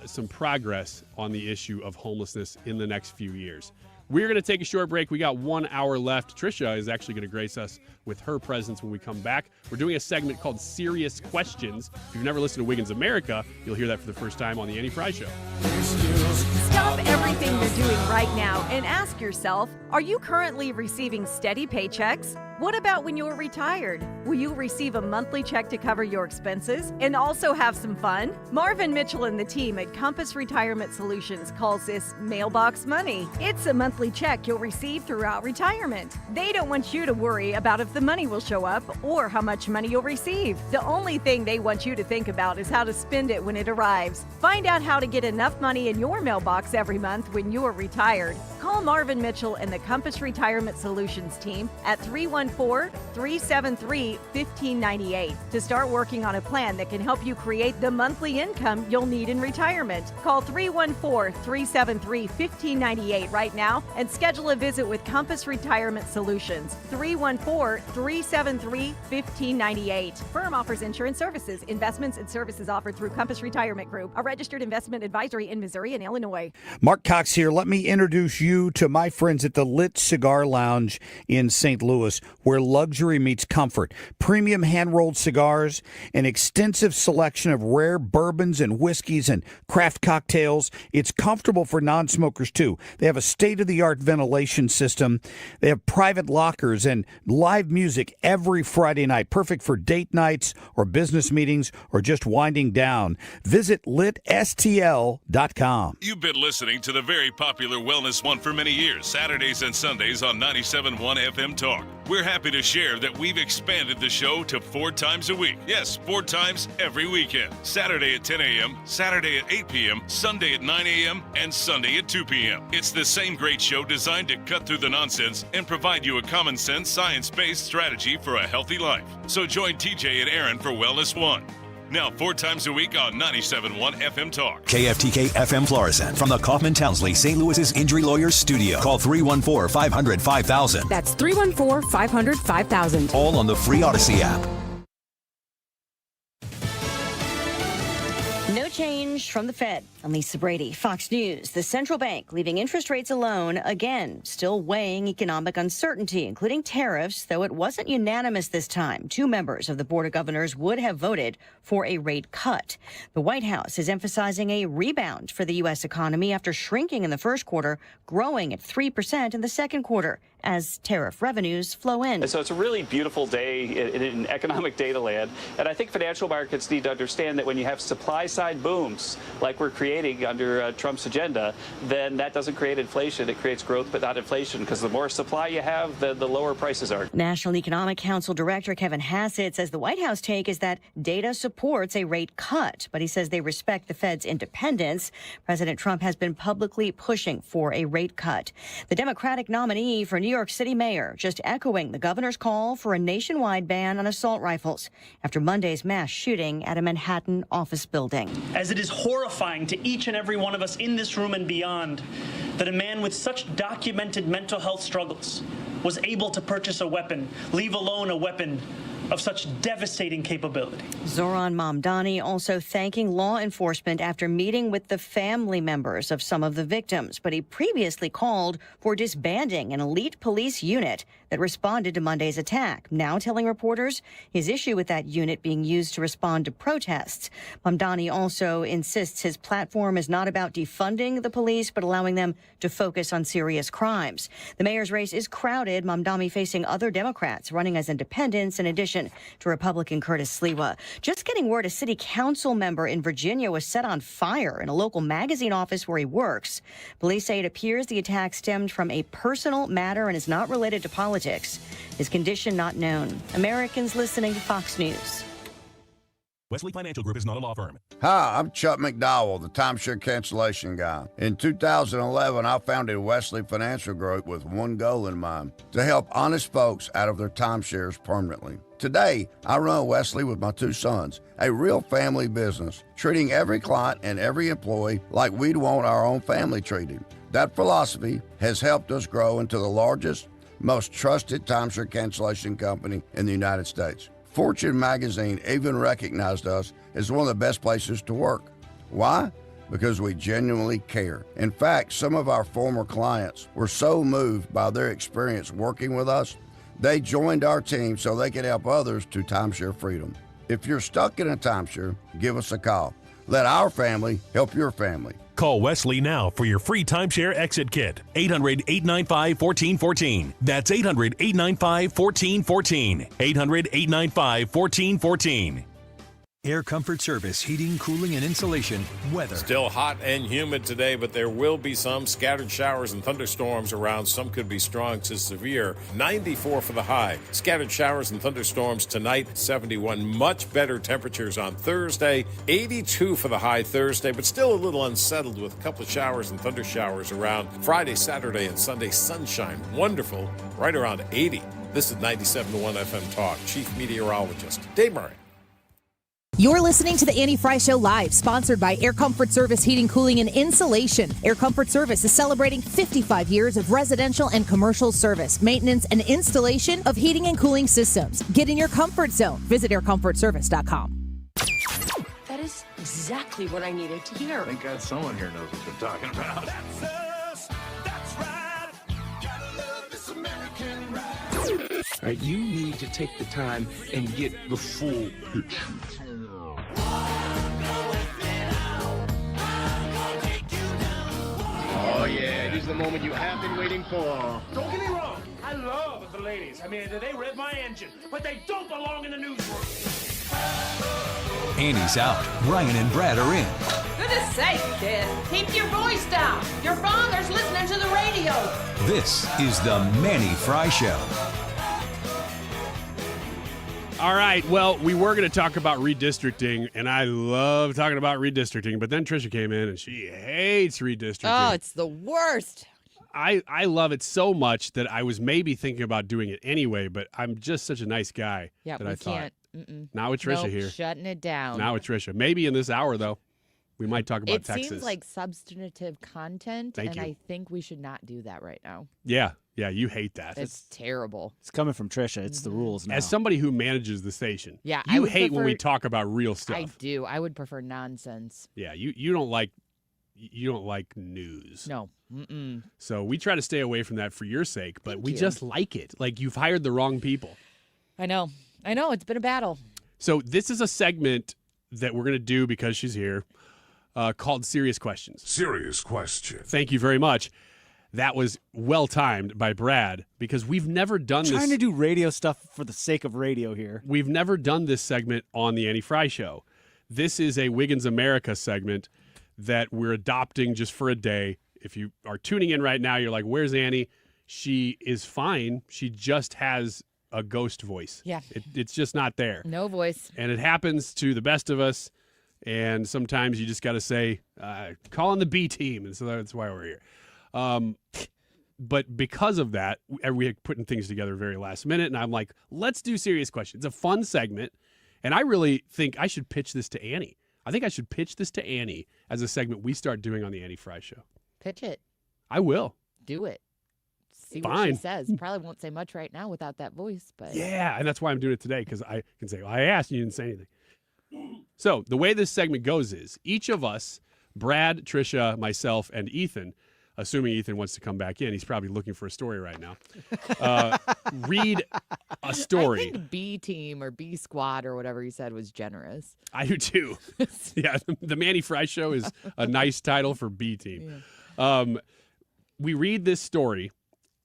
some progress on the issue of homelessness in the next few years. We're going to take a short break. We got 1 hour left. Trisha is actually going to grace us with her presence when we come back. We're doing a segment called Serious Questions. If you've never listened to Wiggins America, you'll hear that for the first time on the Annie Frey Show. Stop everything you're doing right now and ask yourself, are you currently receiving steady paychecks? What about when you're retired? Will you receive a monthly check to cover your expenses and also have some fun? Marvin Mitchell and the team at Compass Retirement Solutions calls this mailbox money. It's a monthly check you'll receive throughout retirement. They don't want you to worry about if the money will show up or how much money you'll receive. The only thing they want you to think about is how to spend it when it arrives. Find out how to get enough money in your mailbox every month when you're retired. Call Marvin Mitchell and the Compass Retirement Solutions team at 314-373-1598 to start working on a plan that can help you create the monthly income you'll need in retirement. Call 314-373-1598 right now and schedule a visit with Compass Retirement Solutions. 314-373-1598. Firm offers insurance services, investments, and services offered through Compass Retirement Group, a registered investment advisory in Missouri and Illinois. Mark Cox here. Let me introduce you to my friends at the Lit Cigar Lounge in St. Louis, where luxury meets comfort. Premium hand-rolled cigars, an extensive selection of rare bourbons and whiskeys and craft cocktails. It's comfortable for non-smokers, too. They have a state-of-the-art ventilation system. They have private lockers and live music every Friday night, perfect for date nights or business meetings or just winding down. Visit litstl.com. You've been listening to the very popular Wellness 1 for for many years, Saturdays and Sundays on 97.1 FM Talk. We're happy to share that we've expanded the show to 4 times a week. Yes, 4 times every weekend. Saturday at 10 a.m., Saturday at 8 p.m., Sunday at 9 a.m., and Sunday at 2 p.m. It's the same great show designed to cut through the nonsense and provide you a common sense, science-based strategy for a healthy life. So join TJ and Aaron for Wellness One. Now 4 times a week on 97.1 FM Talk. KFTK FM Florissant from the Kaufman Townsley St. Louis's Injury Lawyers Studio. Call 314-500-5000. That's 314-500-5000. All on the free Odyssey app. No change from the Fed. I'm Lisa Brady, Fox News. The central bank leaving interest rates alone again, still weighing economic uncertainty, including tariffs, though it wasn't unanimous this time. 2 members of the Board of Governors would have voted for a rate cut. The White House is emphasizing a rebound for the U.S. economy after shrinking in the first quarter, growing at 3% in the second quarter as tariff revenues flow in. And so it's a really beautiful day in economic data land. And I think financial markets need to understand that when you have supply-side booms like we're creating under Trump's agenda, then that doesn't create inflation. It creates growth, but not inflation, because the more supply you have, the lower prices are. National Economic Council Director Kevin Hassett says the White House take is that data supports a rate cut, but he says they respect the Fed's independence. President Trump has been publicly pushing for a rate cut. The Democratic nominee for New York City mayor just echoing the governor's call for a nationwide ban on assault rifles after Monday's mass shooting at a Manhattan office building. As it is horrifying to each and every one of us in this room and beyond that a man with such documented mental health struggles was able to purchase a weapon, leave alone a weapon of such devastating capability. Zoran Mamdani also thanking law enforcement after meeting with the family members of some of the victims, but he previously called for disbanding an elite police unit that responded to Monday's attack, now telling reporters his issue with that unit being used to respond to protests. Mamdani also insists his platform is not about defunding the police, but allowing them to focus on serious crimes. The mayor's race is crowded, Mamdani facing other Democrats running as independents in addition to Republican Curtis Sliwa. Just getting word a city council member in Virginia was set on fire in a local magazine office where he works. Police say it appears the attack stemmed from a personal matter and is not related to politics. His condition not known. Americans listening to Fox News. Wesley Financial Group is not a law firm. Hi, I'm Chuck McDowell, the timeshare cancellation guy. In 2011, I founded Wesley Financial Group with one goal in mind, to help honest folks out of their timeshares permanently. Today, I run Wesley with my 2 sons, a real family business, treating every client and every employee like we'd want our own family treated. That philosophy has helped us grow into the largest, most trusted timeshare cancellation company in the United States. Fortune magazine even recognized us as one of the best places to work. Why? Because we genuinely care. In fact, some of our former clients were so moved by their experience working with us, they joined our team so they could help others to timeshare freedom. If you're stuck in a timeshare, give us a call. Let our family help your family. Call Wesley now for your free timeshare exit kit. 800-895-1414. That's 800-895-1414. 800-895-1414. Air Comfort Service, heating, cooling, and insulation. Weather. Still hot and humid today, but there will be some scattered showers and thunderstorms around. Some could be strong to severe. 94 for the high. Scattered showers and thunderstorms tonight. 71. Much better temperatures on Thursday. 82 for the high Thursday, but still a little unsettled with a couple of showers and thunder showers around. Friday, Saturday, and Sunday, sunshine. Wonderful. Right around 80. This is 97.1 FM Talk. Chief Meteorologist Dave Murray. You're listening to the Annie Frey Show live, sponsored by Air Comfort Service Heating, Cooling, and Insulation. Air Comfort Service is celebrating 55 years of residential and commercial service, maintenance, and installation of heating and cooling systems. Get in your comfort zone. Visit aircomfortservice.com. That is exactly what I needed to hear. Thank God someone here knows what they're talking about. That's us. That's right. Gotta love this American ride. All right, you need to take the time and get the full picture. Oh yeah, this is the moment you have been waiting for. Don't get me wrong, I love the ladies. I mean, they rev my engine, but they don't belong in the newsroom. Annie's out. Ryan and Brad are in. Goodness sake, kid. Keep your voice down. Your father's listening to the radio. This is the Mannie Frey Show. All right, well, we were going to talk about redistricting, and I love talking about redistricting, but then Trisha came in, and she hates redistricting. Oh, it's the worst. I love it so much that I was maybe thinking about doing it anyway, but I'm just such a nice guy Yeah, that we I thought. can't. Mm-mm. Not with Trisha Nope, here. Shutting it down. Now with Trisha. Maybe in this hour, though, we might talk about It Texas. seems like substantive content, Thank and you. I think we should not do that right now. Yeah, you hate that. It's terrible. It's coming from Trisha. It's the rules now. As somebody who manages the station, Yeah, I you would hate when we prefer- talk about real stuff. I do. I would prefer nonsense. Yeah, you don't like news. No. Mm-mm. So we try to stay away from that for your sake, but Thank we you. just like it. Like you've hired the wrong people. I know. It's been a battle. So this is a segment that we're going to do because she's here called Serious Questions. Serious question. Thank you very much. That was well-timed by Brad because we've never done this. Trying to do radio stuff for the sake of radio here. We've never done this segment on the Annie Frey Show. This is a Wiggins America segment that we're adopting just for a day. If you are tuning in right now, you're like, where's Annie? She is fine. She just has a ghost voice. Yeah. It's just not there. No voice. And it happens to the best of us. And sometimes you just got to say, call on the B team. And so that's why we're here. But because of that, we had putting things together very last minute. And I'm like, let's do Serious Questions. It's a fun segment. And I really think I should pitch this to Annie. I think I should pitch this to Annie as a segment we start doing on the Annie Frey Show. Pitch it. I will. Do it. See what Fine. she says. Probably won't say much right now without that voice, but Yeah, and that's why I'm doing it today, because I can say, well, I asked and you didn't say anything. So the way this segment goes is each of us, Brad, Trisha, myself, and Ethan, assuming Ethan wants to come back in, he's probably looking for a story right now, read a story. I think B team or B squad or whatever you said was generous. I do too. Yeah, the Mannie Frey Show is a nice title for B team. We read this story,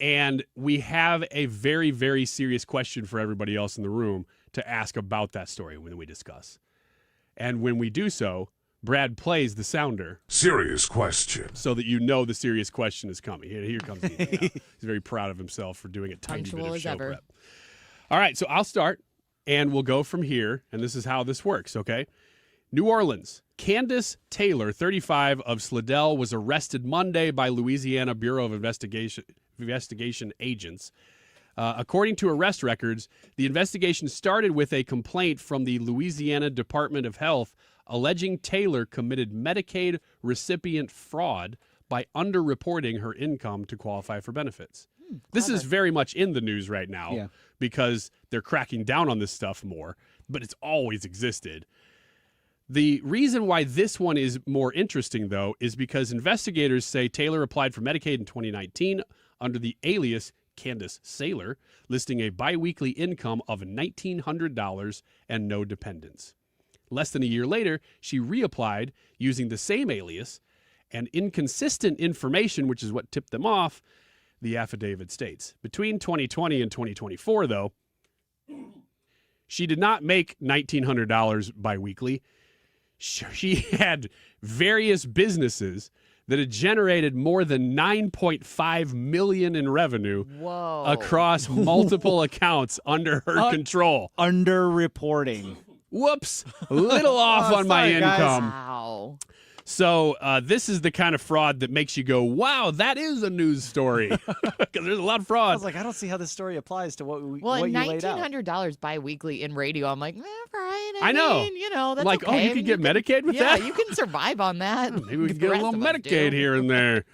and we have a very, very serious question for everybody else in the room to ask about that story when we discuss. And when we do so, Brad plays the sounder. Serious question. So that you know the serious question is coming. Here comes Ethan now. He's very proud of himself for doing a tiny bit Punctual of as show ever. prep. All right, so I'll start, and we'll go from here, and this is how this works, okay? New Orleans. Candace Taylor, 35, of Slidell, was arrested Monday by Louisiana Bureau of Investigation agents. According to arrest records, the investigation started with a complaint from the Louisiana Department of Health alleging Taylor committed Medicaid recipient fraud by underreporting her income to qualify for benefits. This is very much in the news right now because they're cracking down on this stuff more, but it's always existed. The reason why this one is more interesting, though, is because investigators say Taylor applied for Medicaid in 2019 under the alias Candace Saylor, listing a biweekly income of $1,900 and no dependents. Less than a year later, she reapplied using the same alias and inconsistent information, which is what tipped them off, the affidavit states. Between 2020 and 2024, though, she did not make $1,900 biweekly. She had various businesses that had generated more than $9.5 million in revenue across multiple accounts under her control. Underreporting. Whoops. A little off on my income. Wow. So this is the kind of fraud that makes you go, wow, that is a news story. Because there's a lot of fraud. I was like, I don't see how this story applies to what you Well, laid out. $1,900 biweekly in radio. I'm like, right. I know. Mean, that's I'm like, okay. oh, you could get Medicaid with that? Yeah, you can survive on that. Maybe we could get a little Medicaid here and there.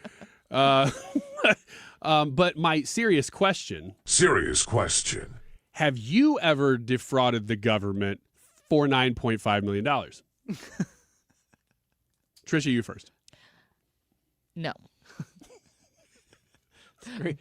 But my serious question. Serious question. Have you ever defrauded the government for $9.5 million? Trisha, you first. No.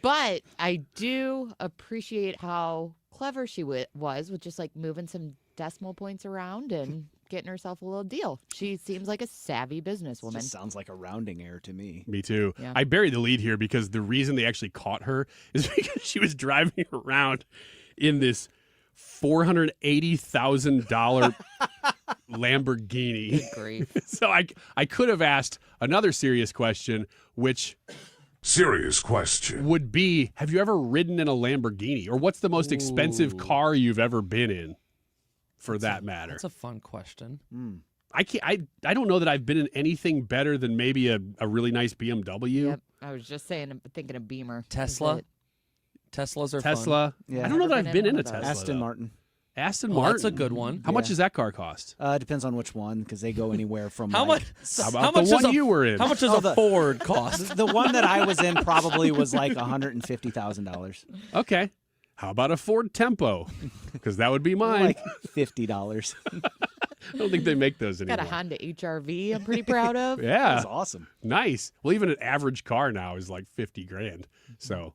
But I do appreciate how clever she was with just like moving some decimal points around and getting herself a little deal. She seems like a savvy businesswoman. Just sounds like a rounding error to me. Me too. Yeah. I buried the lead here because the reason they actually caught her is because she was driving around in this $480,000 Lamborghini. Good grief. So I could have asked another serious question, which Serious question. would be, have you ever ridden in a Lamborghini? Or what's the most expensive car you've ever been in, for that matter? That's a fun question. I don't know that I've been in anything better than maybe a really nice BMW. Yep. I was just thinking of Beamer. Tesla. Teslas are Tesla. fun. I don't know that I've been in a one of Tesla. those. Aston though. Martin. Aston Oh, Martin. that's a good one. How much does that car cost? Depends on which one, because they go anywhere from How like, much? How about how the much one does a, you were in? How much does a Ford cost? The one that I was in probably was like $150,000. Okay. How about a Ford Tempo? Because that would be mine. Like $50. I don't think they make those anymore. Got a Honda HRV I'm pretty proud of. Yeah. That's awesome. Nice. Well, even an average car now is like $50,000. So,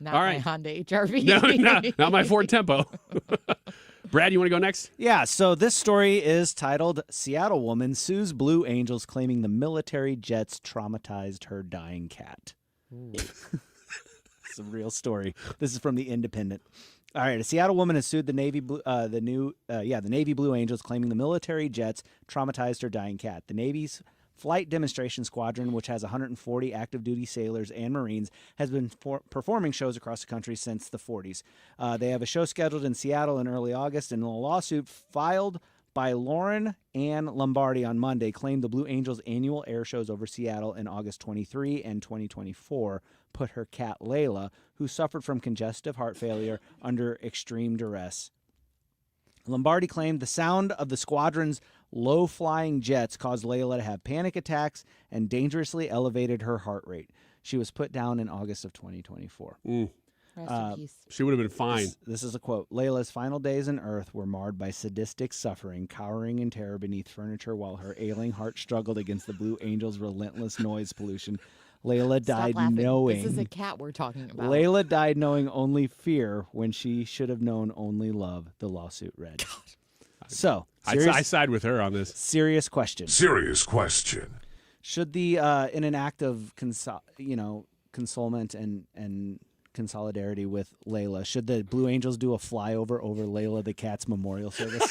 Not all my right. Honda HRV. No, not my Ford Tempo. Brad, you want to go next? Yeah, so this story is titled Seattle Woman Sues Blue Angels Claiming the Military Jets Traumatized Her Dying Cat. It's a real story. This is from The Independent. All right, a Seattle woman has sued the Navy Blue Angels, claiming the military jets traumatized her dying cat. The Navy's Flight Demonstration Squadron, which has 140 active duty sailors and Marines, has been performing shows across the country since the 40s. They have a show scheduled in Seattle in early August, and a lawsuit filed by Lauren Ann Lombardi on Monday claimed the Blue Angels annual air shows over Seattle in August 23 and 2024 put her cat Layla, who suffered from congestive heart failure, under extreme duress. Lombardi claimed the sound of the squadron's low-flying jets caused Layla to have panic attacks and dangerously elevated her heart rate. She was put down in August of 2024. Rest in peace. She would have been fine. This is a quote. Layla's final days on Earth were marred by sadistic suffering, cowering in terror beneath furniture while her ailing heart struggled against the Blue Angels' relentless noise pollution. Layla Stop died laughing. knowing. This is a cat we're talking about. Layla died knowing only fear when she should have known only love, the lawsuit read. So, I side with her on this. Serious question. Serious question. Should the, in an act of consolement and consolidarity with Layla, should the Blue Angels do a flyover over Layla the cat's memorial service?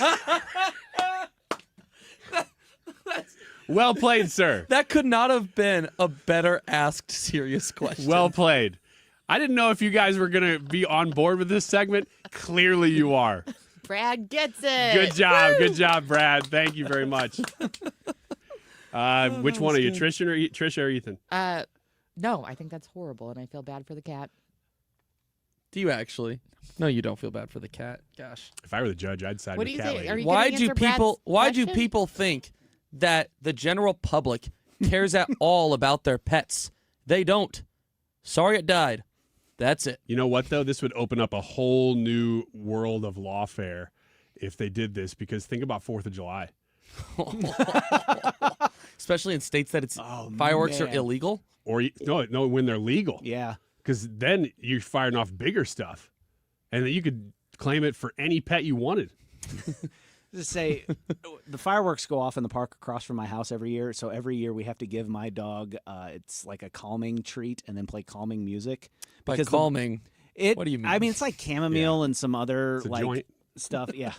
Well played, sir. That could not have been a better asked serious question. Well played. I didn't know if you guys were going to be on board with this segment. Clearly you are. Brad gets it. Good job. Good job, Brad. Thank you very much. Which one are you, Trisha or Ethan? No, I think that's horrible, and I feel bad for the cat. Do you actually? No, you don't feel bad for the cat. Gosh. If I were the judge, I'd side What with do you cat think? lady. Are you gonna answer Brad's why do question? people think that the general public cares at all about their pets? They don't. Sorry it died. That's it. You know what, though? This would open up a whole new world of lawfare if they did this, because think about 4th of July. Especially in states that fireworks are man. illegal. Or no, when they're legal. Yeah. Because then you're firing off bigger stuff. And then you could claim it for any pet you wanted. Just say the fireworks go off in the park across from my house every year. So every year we have to give my dog, it's like a calming treat, and then play calming music. By Because calming, what do you mean? I mean, it's like chamomile and some other It's a like joint. stuff. Yeah.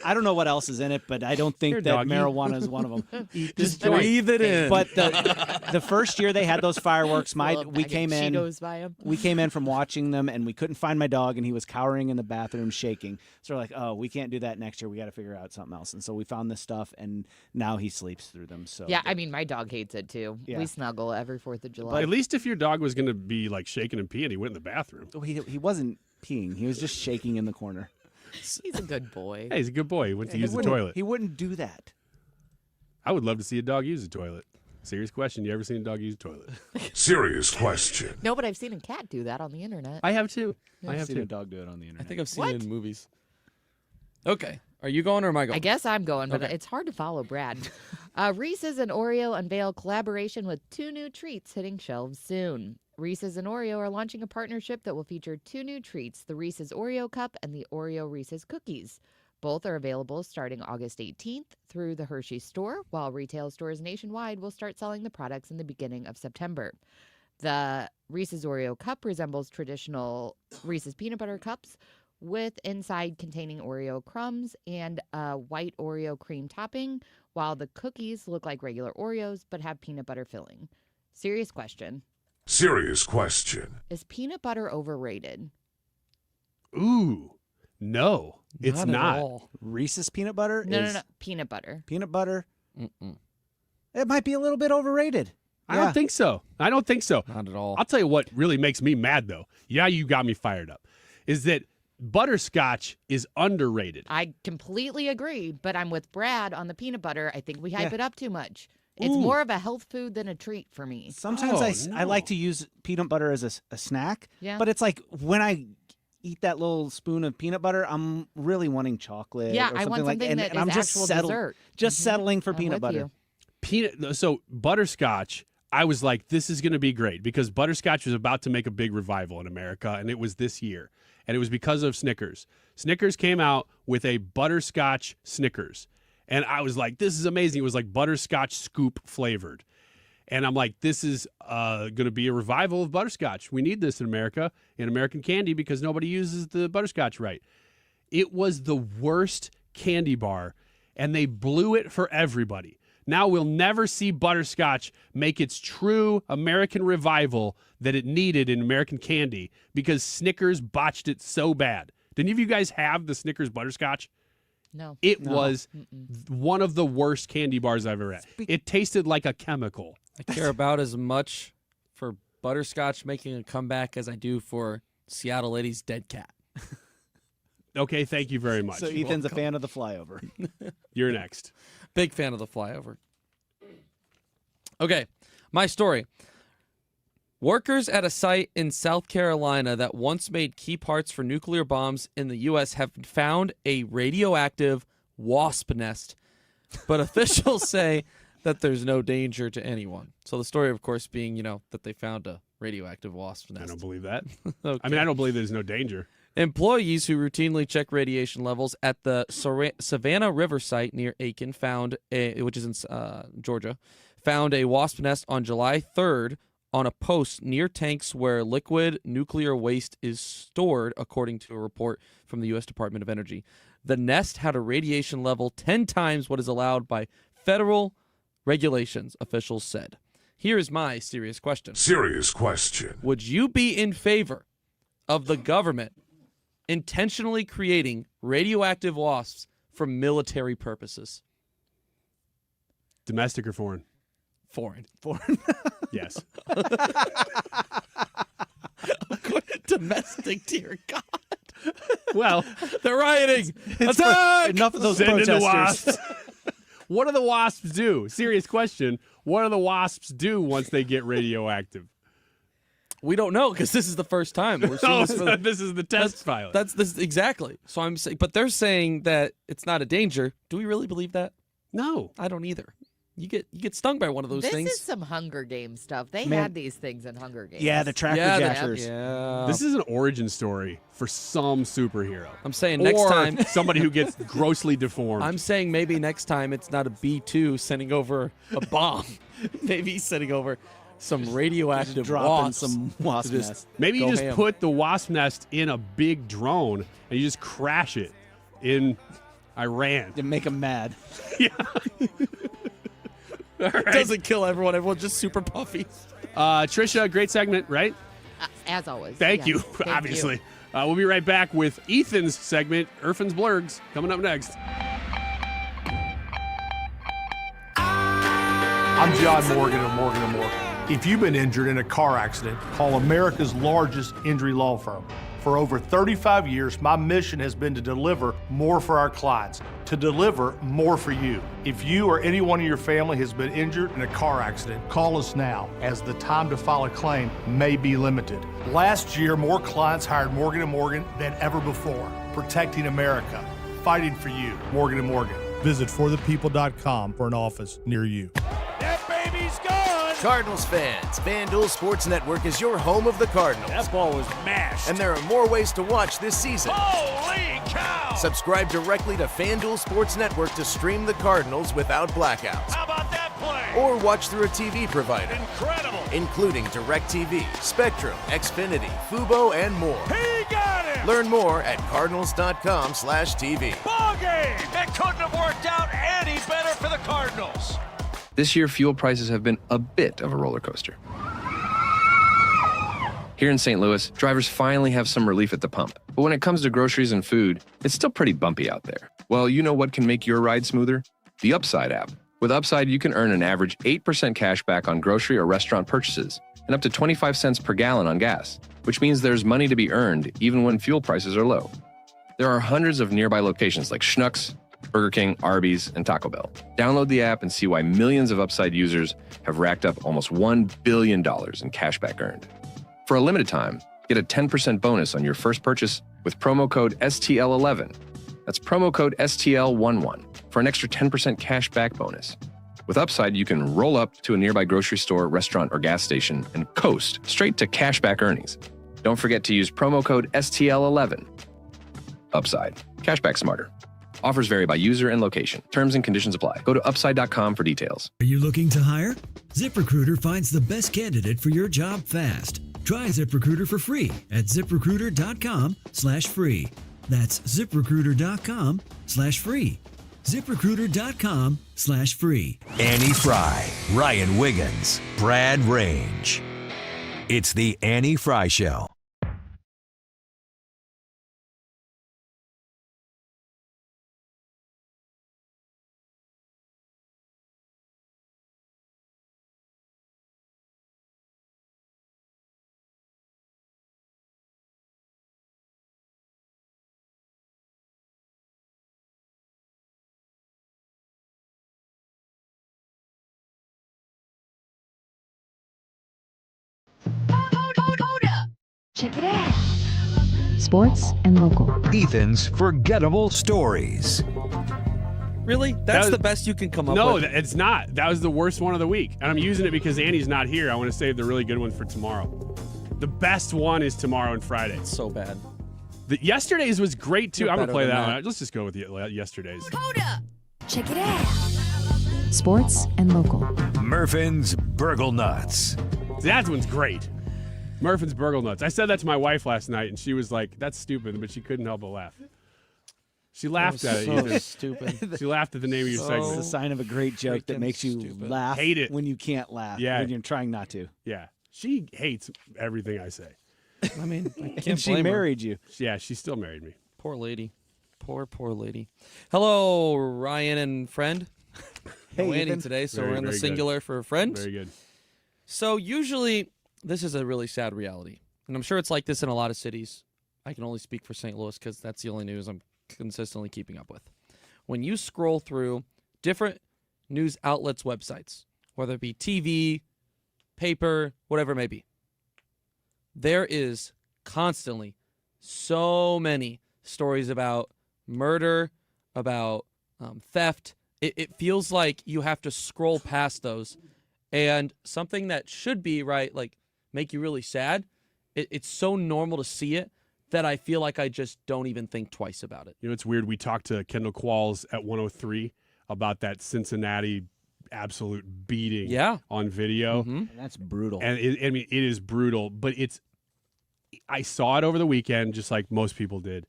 I don't know what else is in it, but I don't think Here, that doggy. marijuana is one of them. Just breathe it in. But the first year they had those fireworks, Little we bag of came in. Cheetos by him. We came in from watching them, and we couldn't find my dog, and he was cowering in the bathroom, shaking. So we're like, oh, we can't do that next year. We got to figure out something else. And so we found this stuff, and now he sleeps through them. So Yeah, I mean, my dog hates it too. Yeah. We snuggle every 4th of July. But at least if your dog was going to be like shaking and peeing, he went in the bathroom. Oh, he wasn't peeing. He was just shaking in the corner. He's a good boy. Hey, he's a good boy. He went to use the wouldn't- toilet. He wouldn't do that. I would love to see a dog use a toilet. Serious question. You ever seen a dog use a toilet? Serious question. No, but I've seen a cat do that on the internet. I have too. I I've have seen too. a dog do it on the I internet. think I've seen What? it in movies. Okay. Are you going or am I going? I guess I'm going, but Okay. it's hard to follow Brad. Reese's and Oreo unveil collaboration with 2 new treats hitting shelves soon. Reese's and Oreo are launching a partnership that will feature 2 new treats, the Reese's Oreo Cup and the Oreo Reese's Cookies. Both are available starting August 18th through the Hershey store, while retail stores nationwide will start selling the products in the beginning of September. The Reese's Oreo Cup resembles traditional Reese's peanut butter cups, with inside containing Oreo crumbs and a white Oreo cream topping, while the cookies look like regular Oreos but have peanut butter filling. Serious question. Serious question. Is peanut butter overrated? Ooh, no, it's Not at not. all. Reese's peanut butter? No. Peanut butter. Peanut butter? Mm-mm. It might be a little bit overrated. I don't think so. Not at all. I'll tell you what really makes me mad, though. Yeah, you got me fired up. Is that butterscotch is underrated. I completely agree, but I'm with Brad on the peanut butter. I think we hype Yeah. it up too much. It's Ooh. more of a health food than a treat for me. Sometimes I like no. to use peanut butter as a snack. Yeah. But it's like when I eat that little spoon of peanut butter, I'm really wanting chocolate. Yeah, or I want like, something and, that and I'm is just actual settled- dessert. Just Mhm. settling for I'm peanut with butter. you. So butterscotch, I was like, this is going to be great because butterscotch was about to make a big revival in America, and it was this year. And it was because of Snickers. Snickers came out with a butterscotch Snickers. And I was like, this is amazing. It was like butterscotch scoop flavored. And I'm like, this is going to be a revival of butterscotch. We need this in America, in American candy, because nobody uses the butterscotch right. It was the worst candy bar, and they blew it for everybody. Now we'll never see butterscotch make its true American revival that it needed in American candy because Snickers botched it so bad. Did any of you guys have the Snickers butterscotch? No. It No. was one of the worst candy bars I've ever had. It tasted like a chemical. I care about as much for butterscotch making a comeback as I do for Seattle Ladies' Dead Cat. Okay, thank you very much. So Ethan's a fan of the flyover. You're next. Big fan of the flyover. Okay, my story. Workers at a site in South Carolina that once made key parts for nuclear bombs in the U.S. have found a radioactive wasp nest, but officials say that there's no danger to anyone. So the story, of course, being, that they found a radioactive wasp nest. I don't believe that. Okay. I mean, I don't believe there's no danger. Employees who routinely check radiation levels at the Savannah River site near Aiken which is in Georgia, found a wasp nest on July 3rd on a post near tanks where liquid nuclear waste is stored, according to a report from the U.S. Department of Energy. The nest had a radiation level 10 times what is allowed by federal regulations, officials said. Here is my serious question. Serious question. Would you be in favor of the government intentionally creating radioactive wasps for military purposes? Domestic or foreign? Foreign. Yes. Domestic, dear God. Well, they're rioting. It's Attack! enough of those Send in the protesters. wasps. What do the wasps do? Serious question. What do the wasps do once they get radioactive? We don't know because this is the first time we're seeing this. So this is the test pilot. That's this exactly. So I'm saying, but they're saying that it's not a danger. Do we really believe that? No, I don't either. You get stung by one of those This things. is some Hunger Games stuff. They Man. had these things in Hunger Games. Yeah, the tractor jackers. Yeah. This is an origin story for some superhero. I'm saying next or time somebody who gets grossly deformed. I'm saying maybe next time it's not a B-2 sending over a bomb. Maybe he's sending over some radioactive dropping wasps. some wasp to just nest. Maybe you go just ham. put the wasp nest in a big drone and you just crash it in Iran. To make them mad. All right. It doesn't kill everyone. Everyone's just super puffy. Trisha, great segment, right? As always. Thank yes. you, Thank obviously. We'll be right back with Ethan's segment, Irfin's Blurgs, coming up next. I'm John Morgan of Morgan & Morgan. If you've been injured in a car accident, call America's largest injury law firm. For over 35 years, my mission has been to deliver more for our clients, to deliver more for you. If you or anyone in your family has been injured in a car accident, call us now, as the time to file a claim may be limited. Last year, more clients hired Morgan & Morgan than ever before, protecting America, fighting for you. Morgan & Morgan. Visit forthepeople.com for an office near you. That baby's gone! Cardinals fans, FanDuel Sports Network is your home of the Cardinals. That ball was mashed. And there are more ways to watch this season. Holy cow! Subscribe directly to FanDuel Sports Network to stream the Cardinals without blackouts. How about that play? Or watch through a TV provider. Incredible! Including DirecTV, Spectrum, Xfinity, Fubo, and more. He got him! Learn more at cardinals.com/TV. Ball game! It couldn't have worked out any better for the Cardinals. This year, fuel prices have been a bit of a roller coaster. Here in St. Louis, drivers finally have some relief at the pump. But when it comes to groceries and food, it's still pretty bumpy out there. Well, you know what can make your ride smoother? The Upside app. With Upside, you can earn an average 8% cash back on grocery or restaurant purchases and up to 25 cents per gallon on gas, which means there's money to be earned even when fuel prices are low. There are hundreds of nearby locations like Schnucks, Burger King, Arby's, and Taco Bell. Download the app and see why millions of Upside users have racked up almost $1 billion in cash back earned. For a limited time, get a 10% bonus on your first purchase with promo code STL11. That's promo code STL11 for an extra 10% cash back bonus. With Upside, you can roll up to a nearby grocery store, restaurant, or gas station and coast straight to cash back earnings. Don't forget to use promo code STL11. Upside. Cashback smarter. Offers vary by user and location. Terms and conditions apply. Go to upside.com for details. Are you looking to hire? ZipRecruiter finds the best candidate for your job fast. Try ZipRecruiter for free at ziprecruiter.com/free. That's ziprecruiter.com/free. ZipRecruiter.com/free. Annie Frey, Ryan Wiggins, Brad Range. It's the Annie Frey Show. Check it out. Sports and local. Ethan's Forgettable Stories. Really? That's the best you can come up No, with? it's not. That was the worst one of the week. And I'm using it because Annie's not here. I want to save the really good one for tomorrow. The best one is tomorrow and Friday. It's so bad. Yesterday's was great, too. You're I'm going to play better that than one. Let's just go with yesterday's. Check it out. Sports and local. Murphin's Burgle Nuts. That one's great. Murphin's Burgle Nuts. I said that to my wife last night, and she was like, that's stupid, but she couldn't help but laugh. She laughed at it. So Ethan. stupid. She laughed at the name of your segment. It's a sign of a great joke that makes you laugh Hate it. when you can't laugh, Yeah. when you're trying not to. Yeah. She hates everything I say. I mean, I can't And she blame her. married you. Yeah, she still married me. Poor lady. Poor lady. Hello, Ryan and friend. Hey, No Annie Ethan. today, so Very, we're in the very good. singular for a friend. Very good. So usually, this is a really sad reality. And I'm sure it's like this in a lot of cities. I can only speak for St. Louis because that's the only news I'm consistently keeping up with. When you scroll through different news outlets' websites, whether it be TV, paper, whatever it may be, there is constantly so many stories about murder, about theft. It feels like you have to scroll past those. And something that should be, right, like make you really sad, it's so normal to see it that I feel like I just don't even think twice about it. You know, it's weird. We talked to Kendall Qualls at 103 about that Cincinnati absolute beating on video. Mm-hmm. And that's brutal. And it is brutal, but I saw it over the weekend just like most people did.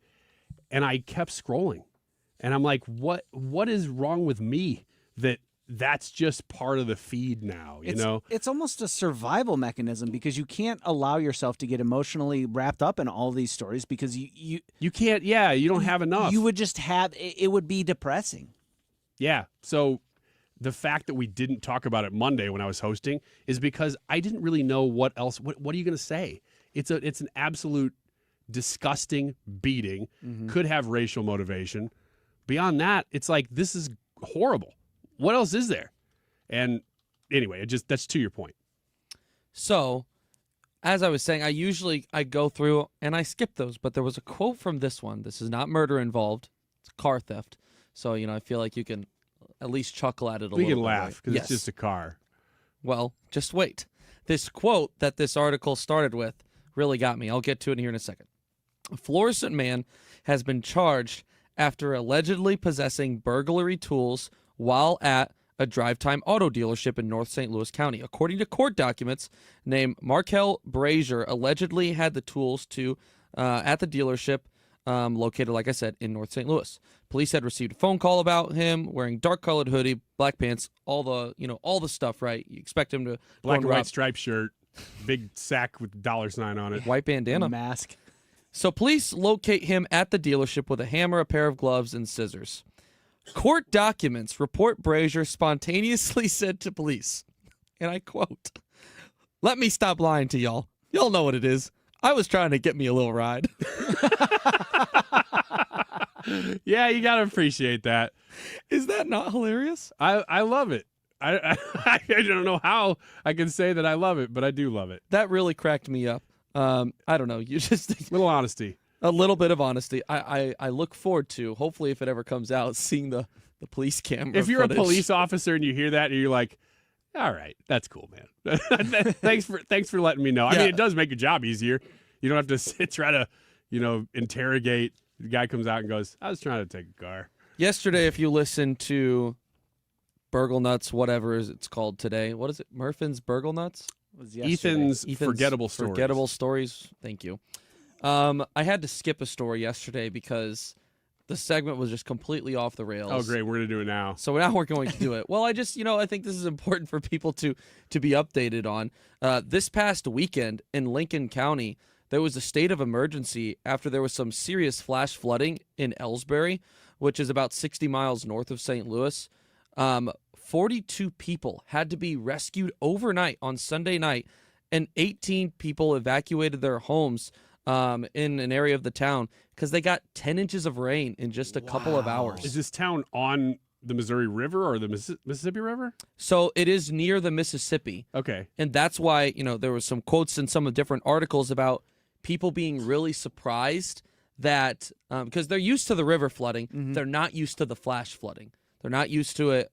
And I kept scrolling. And I'm like, what is wrong with me that's just part of the feed now, you know? It's almost a survival mechanism because you can't allow yourself to get emotionally wrapped up in all these stories because you can't, you don't have enough. You would just have, it would be depressing. Yeah. So the fact that we didn't talk about it Monday when I was hosting is because I didn't really know what else, what are you going to say? It's an absolute disgusting beating, could have racial motivation. Beyond that, it's like, this is horrible. What else is there? And anyway, that's to your point. So, as I was saying, I go through and I skip those, but there was a quote from this one. This is not murder involved. It's car theft. So, I feel like you can at least chuckle at it a little bit. We can laugh right? because Yes. it's just a car. Well, just wait. This quote that this article started with really got me. I'll get to it here in a second. A Florissant man has been charged after allegedly possessing burglary tools while at a drive-time auto dealership in North St. Louis County. According to court documents, named Markel Brazier allegedly had the tools at the dealership located, like I said, in North St. Louis. Police had received a phone call about him wearing dark-colored hoodie, black pants, all the stuff, right? You expect him to Black go and white rob. striped shirt. Big sack with $sign on it. White bandana. Mask. So police locate him at the dealership with a hammer, a pair of gloves, and scissors. Court documents report Brazier spontaneously said to police, and I quote, "Let me stop lying to y'all. Y'all know what it is. I was trying to get me a little ride." Yeah, you got to appreciate that. Is that not hilarious? I love it. I don't know how I can say that I love it, but I do love it. That really cracked me up. I don't know. You just little honesty. A little bit of honesty. I look forward to, hopefully if it ever comes out, seeing the police camera If you're footage. a police officer and you hear that and you're like, all right, that's cool, man. thanks for letting me know. I mean, it does make your job easier. You don't have to try to, interrogate. The guy comes out and goes, I was trying to take a car. Yesterday, if you listen to Burgle Nuts, whatever it's called today, what is it? Murphin's Burgle Nuts? Ethan's Forgettable Stories. Forgettable Stories. Thank you. I had to skip a story yesterday because the segment was just completely off the rails. Oh, great. We're going to do it now. So now we're going to do it. Well, I just, I think this is important for people to be updated on. This past weekend in Lincoln County, there was a state of emergency after there was some serious flash flooding in Ellsbury, which is about 60 miles north of St. Louis. 42 people had to be rescued overnight on Sunday night, and 18 people evacuated their homes in an area of the town because they got 10 inches of rain in just a couple of hours. Is this town on the Missouri River or the Mississippi River? So it is near the Mississippi. Okay. And that's why, there was some quotes in some of different articles about people being really surprised that, because they're used to the river flooding, they're not used to the flash flooding. They're not used to it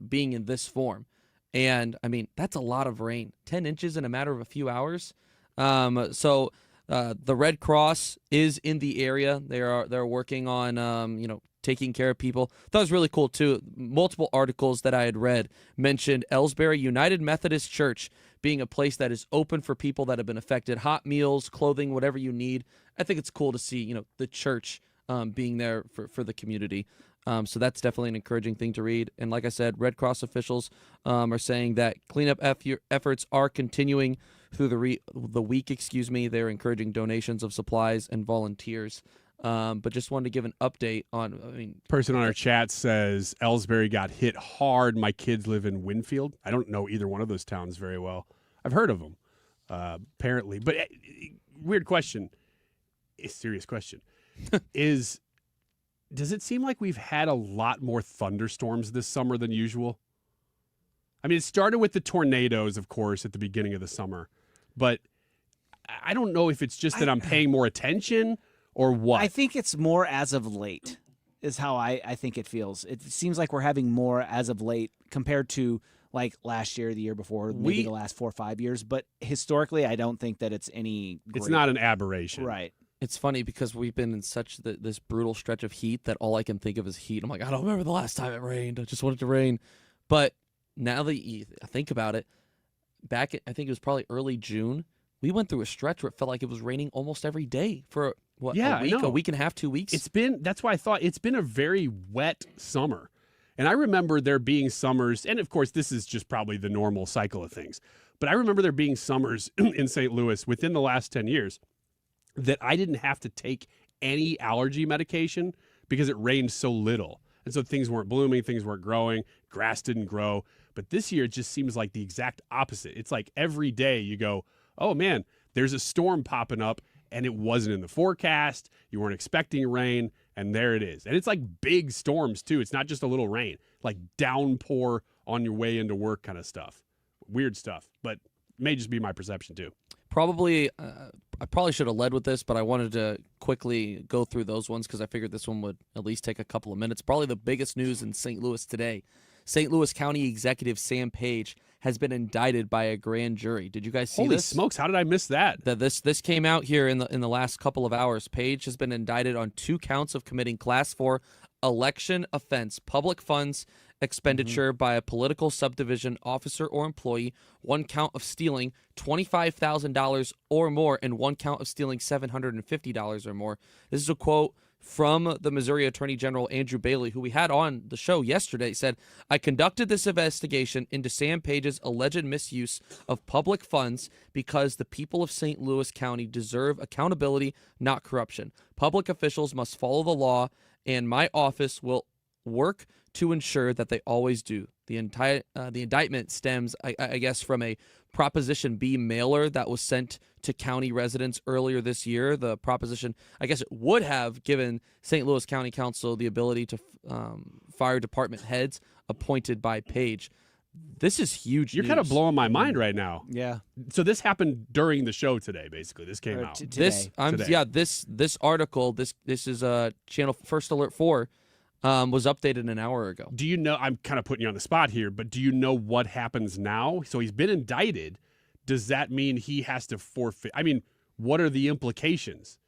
being in this form. And, I mean, that's a lot of rain. 10 inches in a matter of a few hours. So the Red Cross is in the area. They're working on, taking care of people. That was really cool, too. Multiple articles that I had read mentioned Ellsbury United Methodist Church being a place that is open for people that have been affected. Hot meals, clothing, whatever you need. I think it's cool to see, the church being there for the community. So that's definitely an encouraging thing to read. And like I said, Red Cross officials are saying that cleanup efforts are continuing through the week. They're encouraging donations of supplies and volunteers. But just wanted to give an update on, Person on our chat says, Ellsbury got hit hard. My kids live in Winfield. I don't know either one of those towns very well. I've heard of them, apparently. But weird question, a serious question, does it seem like we've had a lot more thunderstorms this summer than usual? I mean, it started with the tornadoes, of course, at the beginning of the summer. But I don't know if it's just that I'm paying more attention or what. I think it's more as of late is how I think it feels. It seems like we're having more as of late compared to like last year, the year before, maybe the last 4 or 5 years. But historically, I don't think that it's any It's not an aberration. Right. It's funny because we've been in such this brutal stretch of heat that all I can think of is heat. I'm like, I don't remember the last time it rained. I just want it to rain. But now that you think about it, back I think it was probably early June, we went through a stretch where it felt like it was raining almost every day for a week and a half, 2 weeks. That's why I thought it's been a very wet summer. And I remember there being summers, and of course this is just probably the normal cycle of things, but I remember there being summers in St. Louis within the last 10 years that I didn't have to take any allergy medication because it rained so little. And so things weren't blooming, things weren't growing, grass didn't grow. But this year it just seems like the exact opposite. It's like every day you go, oh man, there's a storm popping up and it wasn't in the forecast. You weren't expecting rain, and there it is. And it's like big storms too. It's not just a little rain, like downpour on your way into work kind of stuff. Weird stuff, but may just be my perception too. I probably should have led with this, but I wanted to quickly go through those ones because I figured this one would at least take a couple of minutes. Probably the biggest news in St. Louis today. St. Louis County Executive Sam Page has been indicted by a grand jury. Did you guys see Holy this? smokes, how did I miss that? This came out here in the last couple of hours. Page has been indicted on 2 counts of committing Class 4 election offense, public funds expenditure by a political subdivision officer or employee, 1 count of stealing $25,000 or more, and 1 count of stealing $750 or more. This is a quote from the Missouri Attorney General Andrew Bailey, who we had on the show yesterday, said, I conducted this investigation into Sam Page's alleged misuse of public funds because the people of St. Louis County deserve accountability, not corruption. Public officials must follow the law, and my office will work to ensure that they always do. The indictment stems, I guess, from a Proposition B mailer that was sent to county residents earlier this year. The proposition, I guess it would have given St. Louis County Council the ability to fire department heads appointed by Page. This is huge. You're kind of blowing my mind right now. Yeah. So this happened during the show today, basically. This came out. This article, this is channel First Alert 4, was updated an hour ago. Do you know, I'm kind of putting you on the spot here, but do you know what happens now? So he's been indicted. Does that mean he has to forfeit? I mean, what are the implications?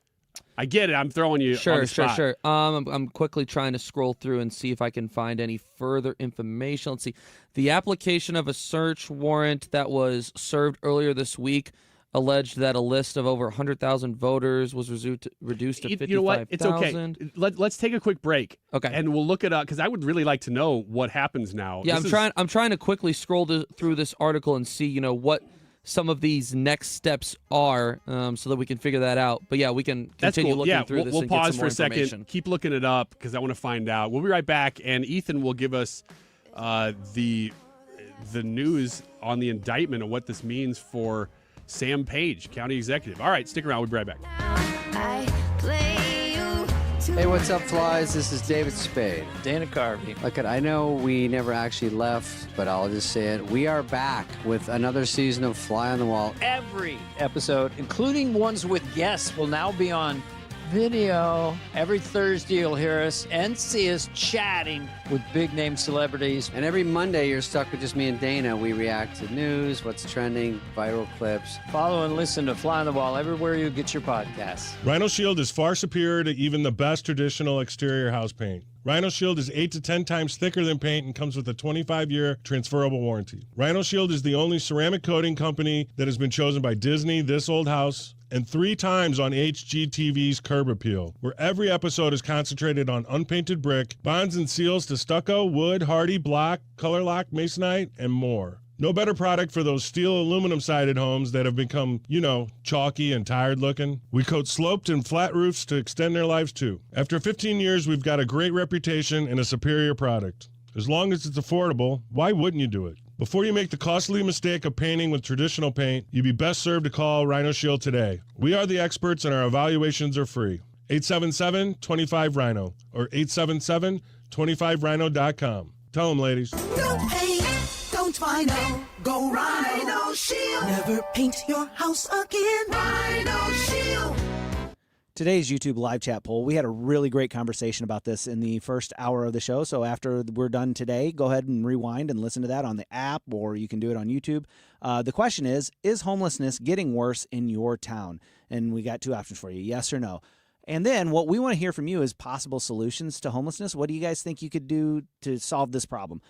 I get it. I'm throwing you on the spot. Sure. I'm quickly trying to scroll through and see if I can find any further information. Let's see. The application of a search warrant that was served earlier this week alleged that a list of over 100,000 voters was reduced to 55,000. You know what? It's okay. Let's take a quick break. Okay. And we'll look it up because I would really like to know what happens now. Yeah, I'm trying to quickly scroll through this article and see, what some of these next steps are, so that we can figure that out. But yeah, we can continue looking through this. We'll and pause get some for more a second. information. Keep looking it up because I want to find out. We'll be right back, and Ethan will give us the news on the indictment and what this means for Sam Page, county executive. All right, stick around. We'll be right back. Hey, what's up, flies? This is David Spade. Dana Carvey. Look, I know we never actually left, but I'll just say it. We are back with another season of Fly on the Wall. Every episode, including ones with guests, will now be on video. Every Thursday, you'll hear us and see us chatting with big-name celebrities. And every Monday, you're stuck with just me and Dana. We react to news, what's trending, viral clips. Follow and listen to Fly on the Wall everywhere you get your podcasts. Rhino Shield is far superior to even the best traditional exterior house paint. Rhino Shield is 8 to 10 times thicker than paint and comes with a 25-year transferable warranty. Rhino Shield is the only ceramic coating company that has been chosen by Disney, This Old House, and 3 times on HGTV's Curb Appeal, where every episode is concentrated on unpainted brick, bonds and seals to stucco, wood, hardy, block, color lock, masonite, and more. No better product for those steel aluminum-sided homes that have become, chalky and tired looking. We coat sloped and flat roofs to extend their lives too. After 15 years, we've got a great reputation and a superior product. As long as it's affordable, why wouldn't you do it? Before you make the costly mistake of painting with traditional paint, you'd be best served to call Rhino Shield today. We are the experts and our evaluations are free. 877-25-RHINO or 877-25rhino.com. Tell them, ladies. Don't paint, don't Rhino, go Rhino Shield. Never paint your house again. Rhino Shield. Today's YouTube live chat poll, we had a really great conversation about this in the first hour of the show. So after we're done today, go ahead and rewind and listen to that on the app, or you can do it on YouTube. The question is homelessness getting worse in your town? And we got 2 options for you, yes or no. And then what we want to hear from you is possible solutions to homelessness. What do you guys think you could do to solve this problem?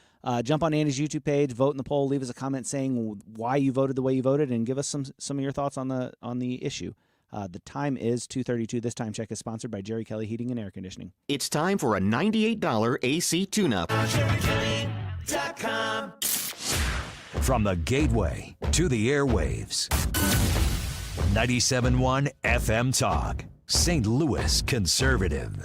Jump on Andy's YouTube page, vote in the poll, leave us a comment saying why you voted the way you voted, and give us some of your thoughts on the issue. The time is 2:32. This time check is sponsored by Jerry Kelly Heating and Air Conditioning. It's time for a $98 AC tune-up. From the gateway to the airwaves. 97.1 FM Talk. St. Louis Conservative.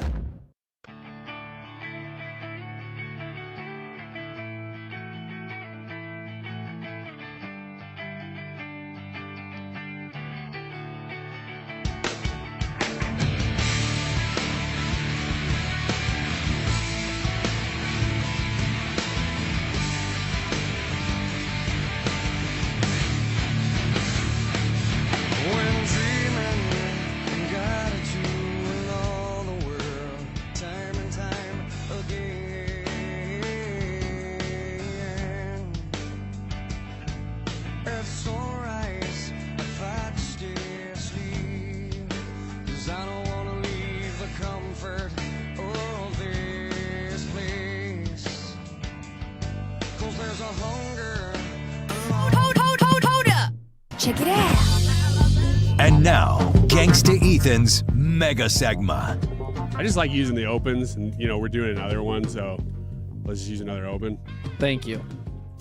Check it out. And now, Gangsta Ethan's Mega Segma. I just like using the opens, and we're doing another one, so let's just use another open. Thank you.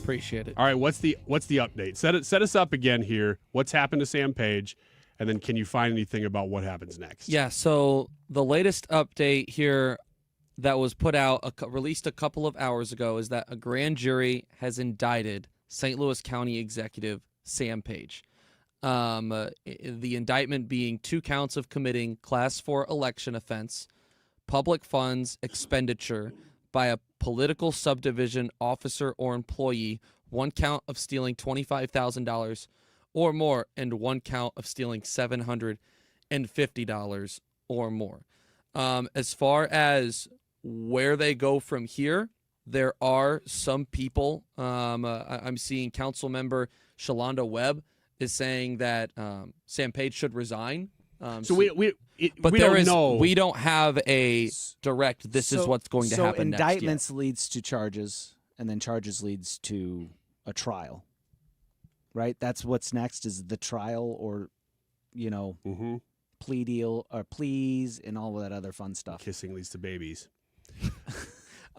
Appreciate it. All right, what's the update? Set us up again here. What's happened to Sam Page, and then can you find anything about what happens next? Yeah, so the latest update here that was put out, released a couple of hours ago, is that a grand jury has indicted St. Louis County Executive Sam Page. The indictment being 2 counts of committing Class 4 election offense, public funds expenditure by a political subdivision officer or employee, 1 count of stealing $25,000 or more, and 1 count of stealing $750 or more. As far as where they go from here, there are some people. I'm seeing Council Member Shalonda Webb is saying that Sam Page should resign. We don't know. We don't have a direct. This is what's going to happen. So indictments leads to charges, and then charges leads to a trial. Right. That's what's next is the trial, or plea deal or pleas and all of that other fun stuff. Kissing leads to babies.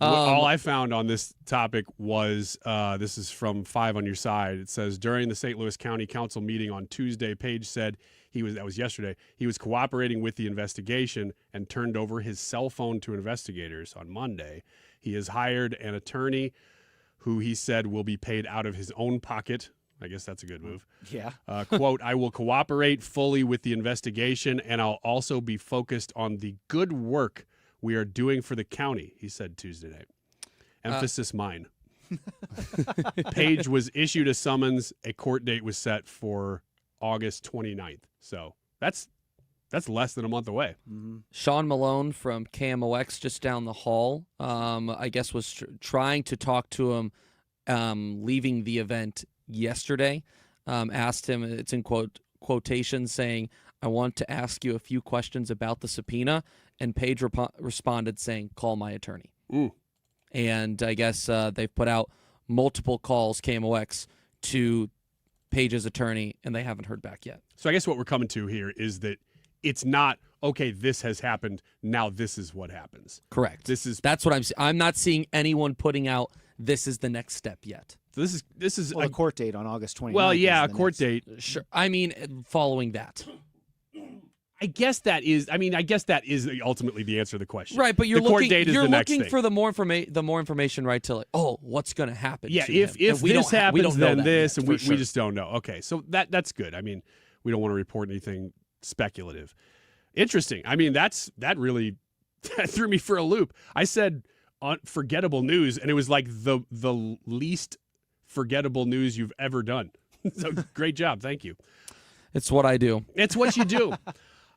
All I found on this topic was this is from 5 on your side. It says during the St. Louis County Council meeting on Tuesday, Page said that was yesterday. He was cooperating with the investigation and turned over his cell phone to investigators on Monday. He has hired an attorney who he said will be paid out of his own pocket. I guess that's a good move. Yeah. Quote, I will cooperate fully with the investigation, and I'll also be focused on the good work we are doing for the county, he said Tuesday night. Emphasis mine. Page was issued a summons. A court date was set for August 29th. So that's less than a month away. Mm-hmm. Sean Malone from KMOX just down the hall, I guess was trying to talk to him leaving the event yesterday. Asked him, it's in quotations, saying, I want to ask you a few questions about the subpoena. And Page responded saying, call my attorney. Ooh. And I guess they've put out multiple calls, KMOX, to Page's attorney, and they haven't heard back yet. So I guess what we're coming to here is that it's not, okay, this has happened, now this is what happens. Correct. That's what I'm saying. I'm not seeing anyone putting out, this is the next step yet. So this is a court date on August 29th. Well, yeah, a court date. Sure. I mean, following that. I guess that is ultimately the answer to the question. Right, but you're looking thing. for the more information, right, to what's going to happen? Yeah, to if him. this happens, then this, yet, and we sure. just don't know. Okay, so that's good. I mean, we don't want to report anything speculative. Interesting. I mean, that threw me for a loop. I said unforgettable news, and it was like the least forgettable news you've ever done. So great job, thank you. It's what I do. It's what you do.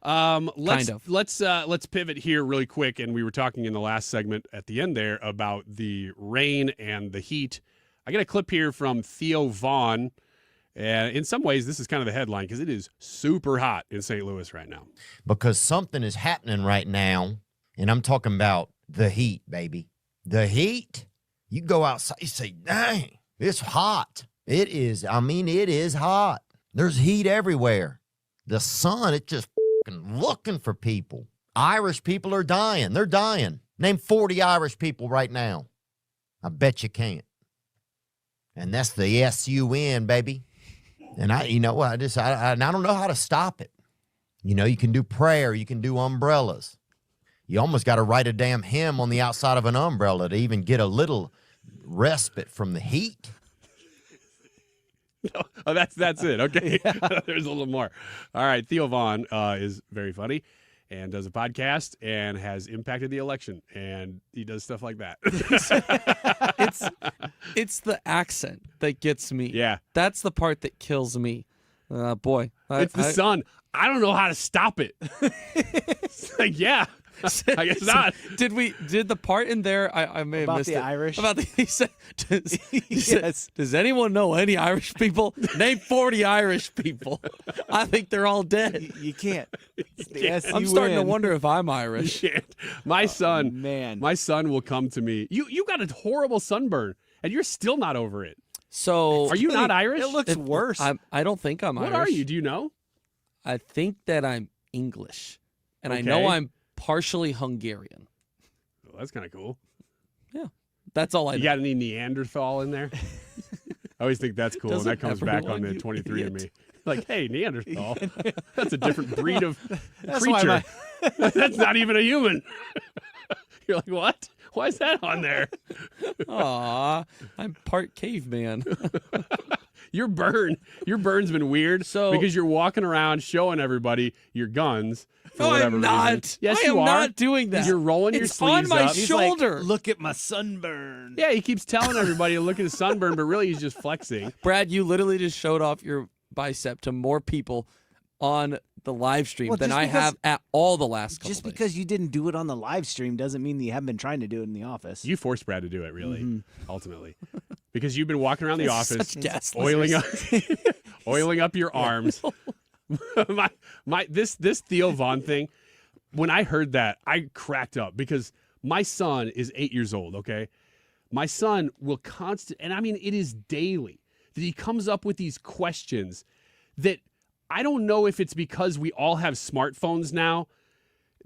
Let's pivot here really quick. And we were talking in the last segment at the end there about the rain and the heat. I got a clip here from Theo Vaughn. And in some ways, this is kind of the headline because it is super hot in St. Louis right now. Because something is happening right now, and I'm talking about the heat, baby. The heat, you go outside, you say, dang, it's hot. It is. I mean, it is hot. There's heat everywhere. The sun, it's just looking for people. Irish people are dying. They're dying. Name 40 Irish people right now. I bet you can't. And that's the S-U-N, baby. And I don't know how to stop it. You know, you can do prayer. You can do umbrellas. You almost got to write a damn hymn on the outside of an umbrella to even get a little respite from the heat. No, oh, that's it. Okay. Yeah. There's a little more. All right. Theo Vaughn is very funny and does a podcast and has impacted the election, and he does stuff like that. It's the accent that gets me. Yeah. That's the part that kills me. Boy. It's the sun. I don't know how to stop it. It's like, yeah. I guess not. Did the part in there? I may have about missed the it. Irish. About the he said. Yes. Does anyone know any Irish people? Name 40 Irish people. I think they're all dead. You can't. I'm starting to wonder if I'm Irish. My son will come to me. You got a horrible sunburn, and you're still not over it. So are you not Irish? It looks worse. I don't think I'm Irish. What are you? Do you know? I think that I'm English, and I know I'm partially Hungarian. Well, that's kind of cool. Yeah. That's all I know. You got any Neanderthal in there? I always think that's cool, and that comes back on the 23andMe. Like, hey, Neanderthal. That's a different breed of creature. That's not even a human. You're like, what? Why is that on there? Aw, I'm part caveman. Your burn's been weird because you're walking around showing everybody your guns for whatever I'm not. reason. Yes, I am you are. not doing that. You're rolling your It's sleeves on my up. shoulder. Look at my sunburn. Yeah, he keeps telling everybody to look at his sunburn, but really he's just flexing. Brad, you literally just showed off your bicep to more people on the live stream than I have at all the last couple Just days. because you didn't do it on the live stream doesn't mean that you haven't been trying to do it in the office. You forced Brad to do it, really, ultimately. Because you've been walking around the office Such gas oiling up your arms. This Theo Vaughn thing, when I heard that, I cracked up because my son is 8 years old, okay? My son will and I mean, it is daily that he comes up with these questions that I don't know if it's because we all have smartphones now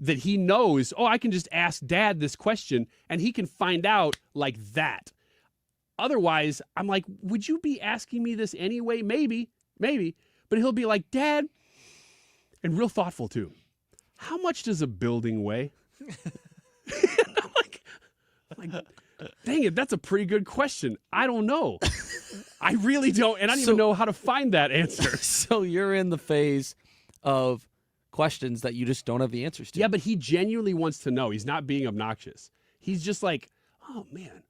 that he knows, oh, I can just ask Dad this question and he can find out like that. Otherwise, I'm like, would you be asking me this anyway? Maybe. But he'll be like, Dad, and real thoughtful too, how much does a building weigh? I'm like, dang it, that's a pretty good question. I don't know. I really don't, and I don't even know how to find that answer. So you're in the phase of questions that you just don't have the answers to. Yeah, but he genuinely wants to know. He's not being obnoxious. He's just like, oh man,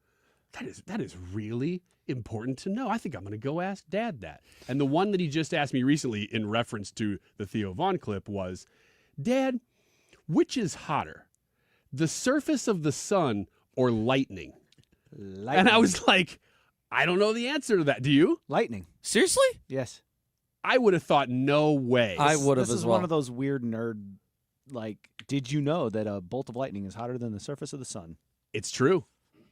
that is really important to know. I think I'm going to go ask Dad that. And the one that he just asked me recently in reference to the Theo Vaughn clip was, Dad, which is hotter, the surface of the sun or lightning? And I was like, I don't know the answer to that. Do you? Lightning. Seriously? Yes. I would have thought no way. I would have This as is well. one of those weird nerd, like, did you know that a bolt of lightning is hotter than the surface of the sun? It's true.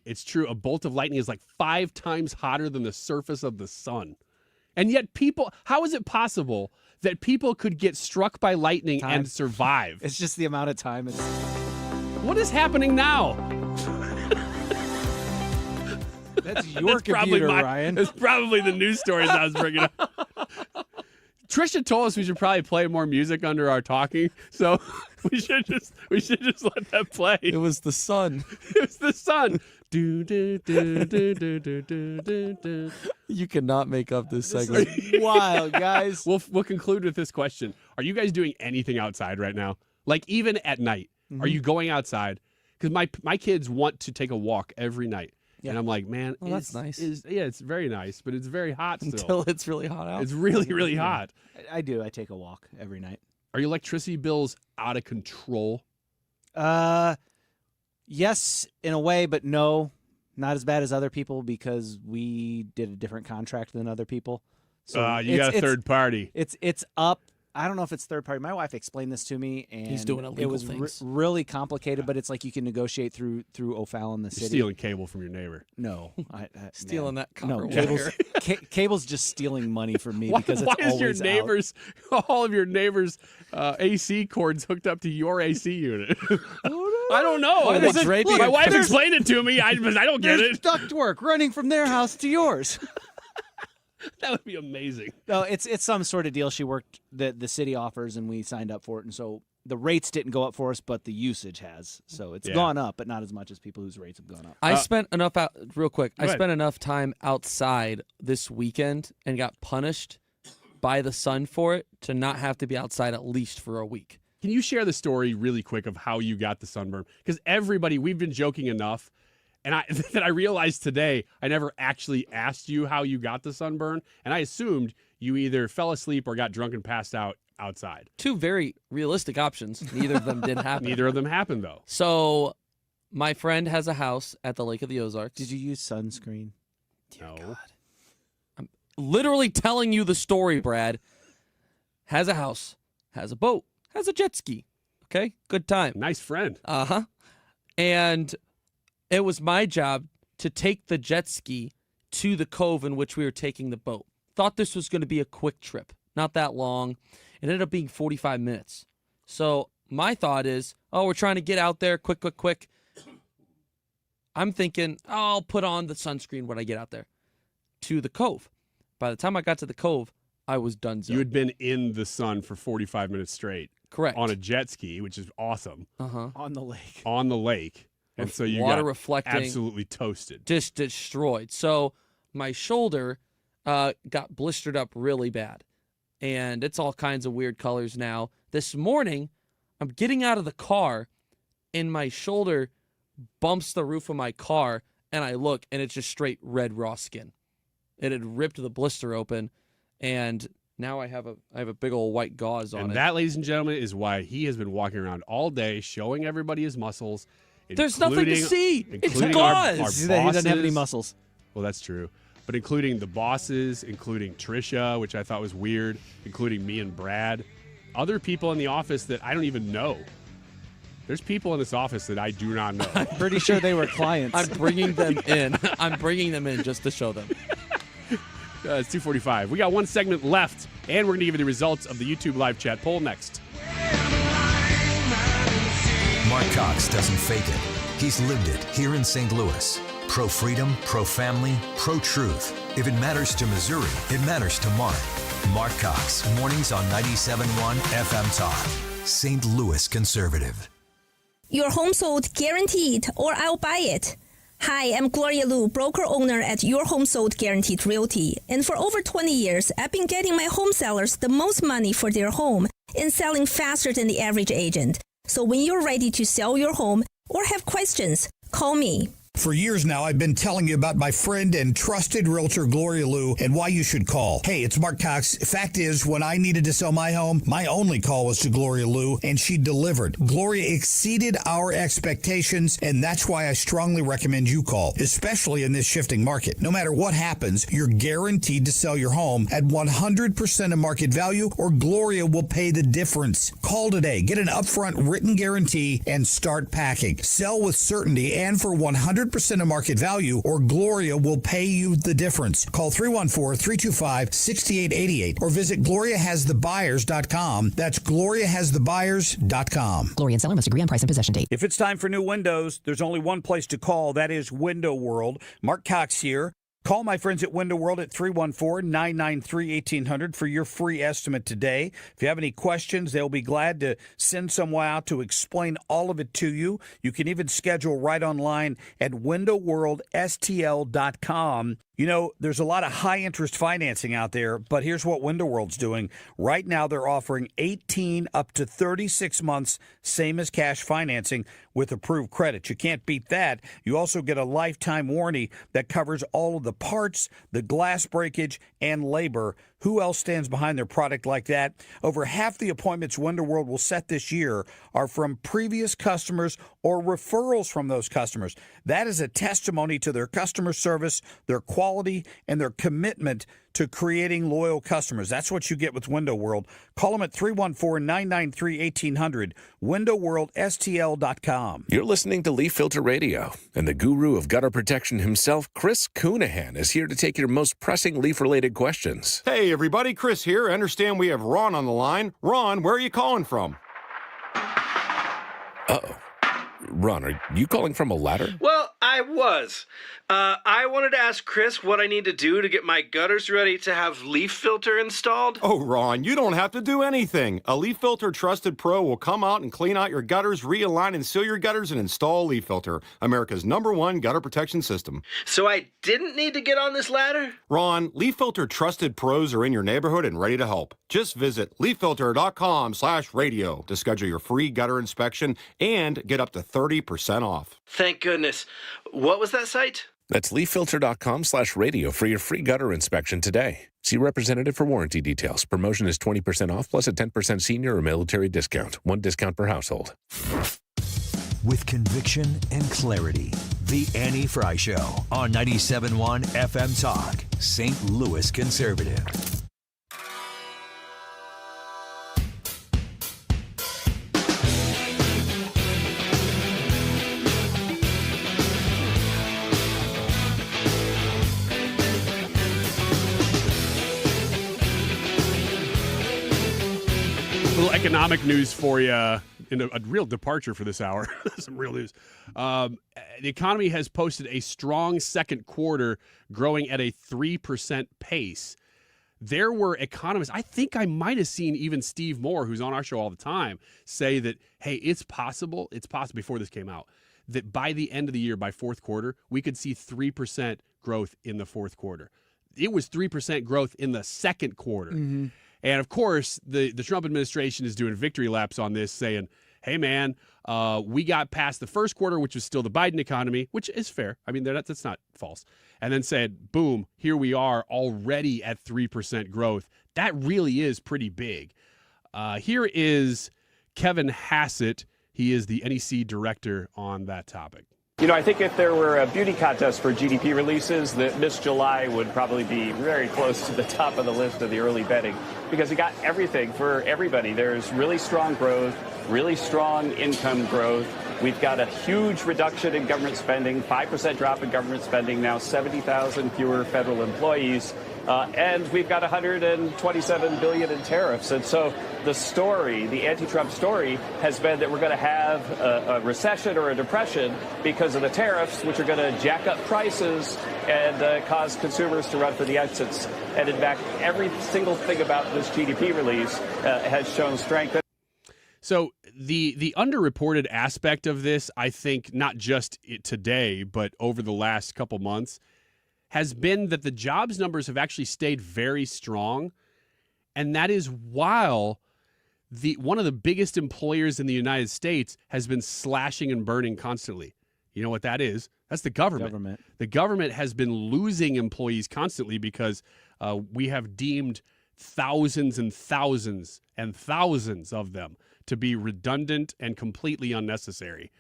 It's true. A bolt of lightning is like 5 times hotter than the surface of the sun. And yet how is it possible that people could get struck by lightning and survive? It's just the amount of time. What is happening now? That's your computer, Ryan. That's probably the news stories I was bringing up. Trisha told us we should probably play more music under our talking, so we should just let that play. It was the sun. It was the sun. Do, do, do, do, do, do, do, do. You cannot make up this segment. Wild, guys. We'll conclude with this question. Are you guys doing anything outside right now? Like even at night? Are you going outside? Because my kids want to take a walk every night. Yeah. And I'm like, man, that's nice. It's very nice, but it's very hot still. Until it's really hot out. It's really, really hot. I do. I take a walk every night. Are your electricity bills out of control? Yes, in a way, but no. Not as bad as other people because we did a different contract than other people. So you got a third party. It's up. I don't know if it's third party. My wife explained this to me, and he's doing illegal it was things. Really complicated. But it's like you can negotiate through O'Fallon, the city. You're stealing cable from your neighbor. No, stealing that copper wire. Cable's just stealing money from me because it's why is always your neighbors, all of your neighbors' AC cords hooked up to your AC unit? I don't know. My wife explained it to me. I don't get it. Ductwork running from their house to yours. That would be amazing. No, it's some sort of deal she worked that the city offers, and we signed up for it. And so the rates didn't go up for us, but the usage has. So it's gone up, but not as much as people whose rates have gone up. I spent enough spent enough time outside this weekend and got punished by the sun for it to not have to be outside at least for a week. Can you share the story really quick of how you got the sunburn? Because we've been joking enough. And I realized today I never actually asked you how you got the sunburn, and I assumed you either fell asleep or got drunk and passed out outside. Two very realistic options. Neither of them did happen. Neither of them happened, though. So my friend has a house at the Lake of the Ozarks. Did you use sunscreen? No. God. I'm literally telling you the story, Brad. Has a house, has a boat, has a jet ski. Okay? Good time. Nice friend. Uh-huh. And it was my job to take the jet ski to the cove in which we were taking the boat. Thought this was going to be a quick trip, not that long. It ended up being 45 minutes. So my thought is, oh, we're trying to get out there quick. I'm thinking, oh, I'll put on the sunscreen when I get out there to the Cove. By the time I got to the Cove, I was done. You had been in the sun for 45 minutes straight. Correct. On a jet ski, which is awesome. On the lake. On the lake. And so you water got reflecting, absolutely toasted. Just destroyed. So my shoulder got blistered up really bad. And it's all kinds of weird colors now. This morning, I'm getting out of the car, and my shoulder bumps the roof of my car, and I look, and it's just straight red raw skin. It had ripped the blister open, and now I have a big old white gauze on it. And that, ladies and gentlemen, is why he has been walking around all day showing everybody his muscles. There's nothing to see. It's Including gauze. our bosses. He doesn't have any muscles. Well, that's true. But including the bosses, including Trisha, which I thought was weird, including me and Brad, other people in the office that I don't even know. There's people in this office that I do not know. I'm pretty sure they were clients. I'm bringing them in. I'm bringing them in just to show them. It's 2:45. We got one segment left, and we're going to give you the results of the YouTube live chat poll next. Mark Cox doesn't fake it. He's lived it here in St. Louis. Pro-freedom, pro-family, pro-truth. If it matters to Missouri, it matters to Mark. Mark Cox, mornings on 97.1 FM Talk. St. Louis conservative. Your home sold guaranteed, or I'll buy it. Hi, I'm Gloria Liu, broker-owner at Your Home Sold Guaranteed Realty. And for over 20 years, I've been getting my home sellers the most money for their home and selling faster than the average agent. So when you're ready to sell your home or have questions, call me. For years now, I've been telling you about my friend and trusted realtor, Gloria Liu, and why you should call. Hey, it's Mark Cox. Fact is, when I needed to sell my home, my only call was to Gloria Liu, and she delivered. Gloria exceeded our expectations, and that's why I strongly recommend you call, especially in this shifting market. No matter what happens, you're guaranteed to sell your home at 100% of market value, or Gloria will pay the difference. Call today. Get an upfront written guarantee and start packing. Sell with certainty and for 100% of market value, or Gloria will pay you the difference. Call 314-325-6888 or visit GloriaHasTheBuyers.com. That's GloriaHasTheBuyers.com. Gloria and seller must agree on price and possession date. If it's time for new windows, there's only one place to call. That is Window World. Mark Cox here. Call my friends at Window World at 314-993-1800 for your free estimate today. If you have any questions, they'll be glad to send someone out to explain all of it to you. You can even schedule right online at windowworldstl.com. You know, there's a lot of high-interest financing out there, but here's what Window World's doing. Right now, they're offering 18 up to 36 months, same as cash financing with approved credit. You can't beat that. You also get a lifetime warranty that covers all of the parts, the glass breakage, and labor. Who else stands behind their product like that? Over half the appointments Window World will set this year are from previous customers or referrals from those customers. That is a testimony to their customer service, their quality, and their commitment to creating loyal customers. That's what you get with Window World. Call them at 314-993-1800, windowworldstl.com. You're listening to Leaf Filter Radio, and the guru of gutter protection himself, Chris Coonahan, is here to take your most pressing leaf-related questions. Hey, everybody, Chris here. I understand we have Ron on the line. Ron, where are you calling from? Uh-oh. Ron, are you calling from a ladder? Well, I was. I wanted to ask Chris what I need to do to get my gutters ready to have Leaf Filter installed. Oh, Ron, you don't have to do anything. A Leaf Filter Trusted Pro will come out and clean out your gutters, realign and seal your gutters, and install Leaf Filter, America's #1 gutter protection system. So I didn't need to get on this ladder? Ron, Leaf Filter Trusted Pros are in your neighborhood and ready to help. Just visit leaffilter.com/radio to schedule your free gutter inspection and get up to 30% off. Thank goodness. What was that site? That's leaffilter.com/radio for your free gutter inspection today. See representative for warranty details. Promotion is 20% off plus a 10% senior or military discount. One discount per household. With conviction and clarity, The Annie Frey Show on 97.1 FM Talk, St. Louis conservative. economic news for you in a real departure for this hour. Some real news. The economy has posted a strong second quarter, growing at a 3% pace. There were economists, I think I might have seen even Steve Moore, who's on our show all the time, say that, hey, it's possible before this came out, that by the end of the year, by fourth quarter, we could see 3% growth in the fourth quarter. It was 3% growth in the second quarter. Mm-hmm. And of course, the Trump administration is doing victory laps on this, saying, hey, man, we got past the first quarter, which was still the Biden economy, which is fair. I mean, that's not false. And then said, boom, here we are already at 3% growth. That really is pretty big. Here is Kevin Hassett. He is the NEC director on that topic. You know, I think if there were a beauty contest for GDP releases, that Miss July would probably be very close to the top of the list of the early betting, because you got everything for everybody. There's really strong growth, really strong income growth. We've got a huge reduction in government spending, 5% drop in government spending, now 70,000 fewer federal employees. And we've got $127 billion in tariffs. And so the story, the anti-Trump story, has been that we're going to have a recession or a depression because of the tariffs, which are going to jack up prices and cause consumers to run for the exits. And in fact, every single thing about this GDP release has shown strength. So the underreported aspect of this, I think, not just today, but over the last couple months, has been that the jobs numbers have actually stayed very strong. And that is while one of the biggest employers in the United States has been slashing and burning constantly. You know what that is? That's the government. The government has been losing employees constantly because we have deemed thousands and thousands and thousands of them to be redundant and completely unnecessary.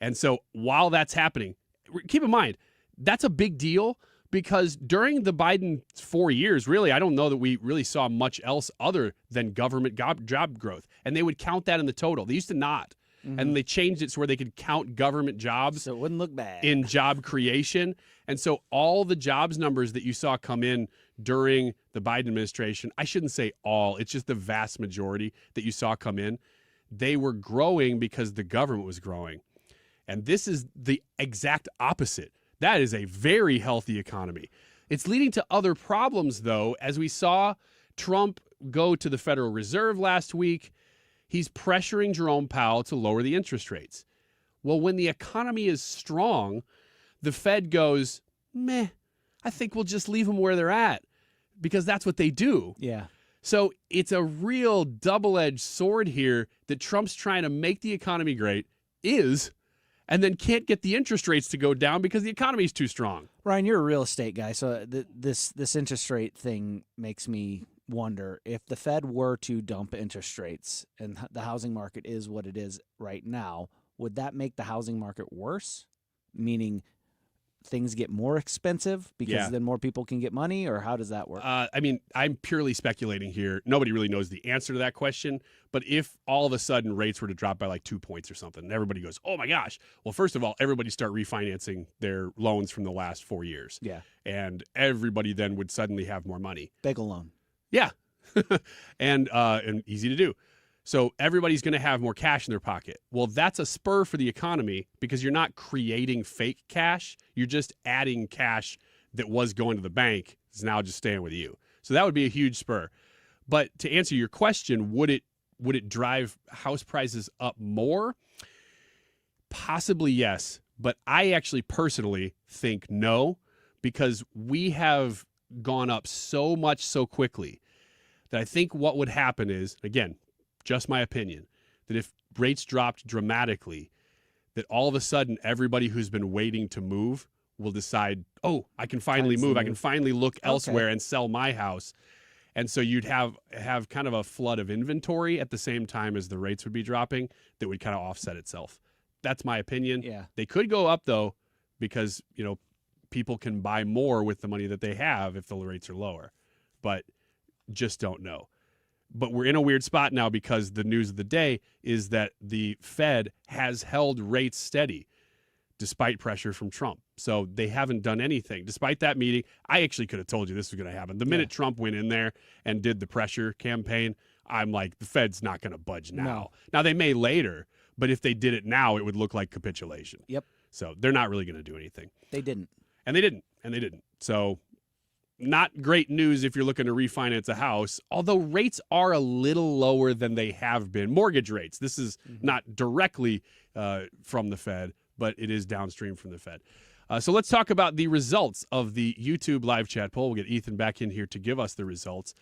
And so while that's happening, keep in mind, that's a big deal, because during the Biden 4 years, really, I don't know that we really saw much else other than government job growth. And they would count that in the total. They used to not. Mm-hmm. And they changed it so where they could count government jobs. So it wouldn't look bad. In job creation. And so all the jobs numbers that you saw come in during the Biden administration, I shouldn't say all, it's just the vast majority that you saw come in, they were growing because the government was growing. And this is the exact opposite. That is a very healthy economy. It's leading to other problems, though, as we saw Trump go to the Federal Reserve last week. He's pressuring Jerome Powell to lower the interest rates. Well, when the economy is strong, the Fed goes, meh, I think we'll just leave them where they're at, because that's what they do. Yeah. So it's a real double-edged sword here that Trump's trying to make the economy great and then can't get the interest rates to go down because the economy is too strong. Ryan, you're a real estate guy, so this interest rate thing makes me wonder if the Fed were to dump interest rates and the housing market is what it is right now, would that make the housing market worse? Meaning things get more expensive because then more people can get money, or how does that work? I mean, I'm purely speculating here. Nobody really knows the answer to that question. But if all of a sudden rates were to drop by like 2 points or something, and everybody goes, oh my gosh. Well, first of all, everybody start refinancing their loans from the last 4 years. Yeah. And everybody then would suddenly have more money. Bagel loan. Yeah. and easy to do. So everybody's going to have more cash in their pocket. Well, that's a spur for the economy because you're not creating fake cash. You're just adding cash that was going to the bank is now just staying with you. So that would be a huge spur. But to answer your question, would it drive house prices up more? Possibly yes. But I actually personally think no, because we have gone up so much so quickly that I think what would happen is, again, just my opinion, that if rates dropped dramatically, that all of a sudden everybody who's been waiting to move will decide, oh, I can finally move. I can finally look elsewhere and sell my house. And so you'd have kind of a flood of inventory at the same time as the rates would be dropping that would kind of offset itself. That's my opinion. Yeah. They could go up, though, because, people can buy more with the money that they have if the rates are lower. But just don't know. But we're in a weird spot now because the news of the day is that the Fed has held rates steady despite pressure from Trump. So they haven't done anything. Despite that meeting, I actually could have told you this was going to happen. The minute Trump went in there and did the pressure campaign, I'm like, the Fed's not going to budge now. No. Now, they may later, but if they did it now, it would look like capitulation. Yep. So they're not really going to do anything. They didn't. And they didn't. So not great news if you're looking to refinance a house, although rates are a little lower than they have been. Mortgage rates. This is not directly from the Fed, but it is downstream from the Fed. So let's talk about the results of the YouTube live chat poll. We'll get Ethan back in here to give us the results.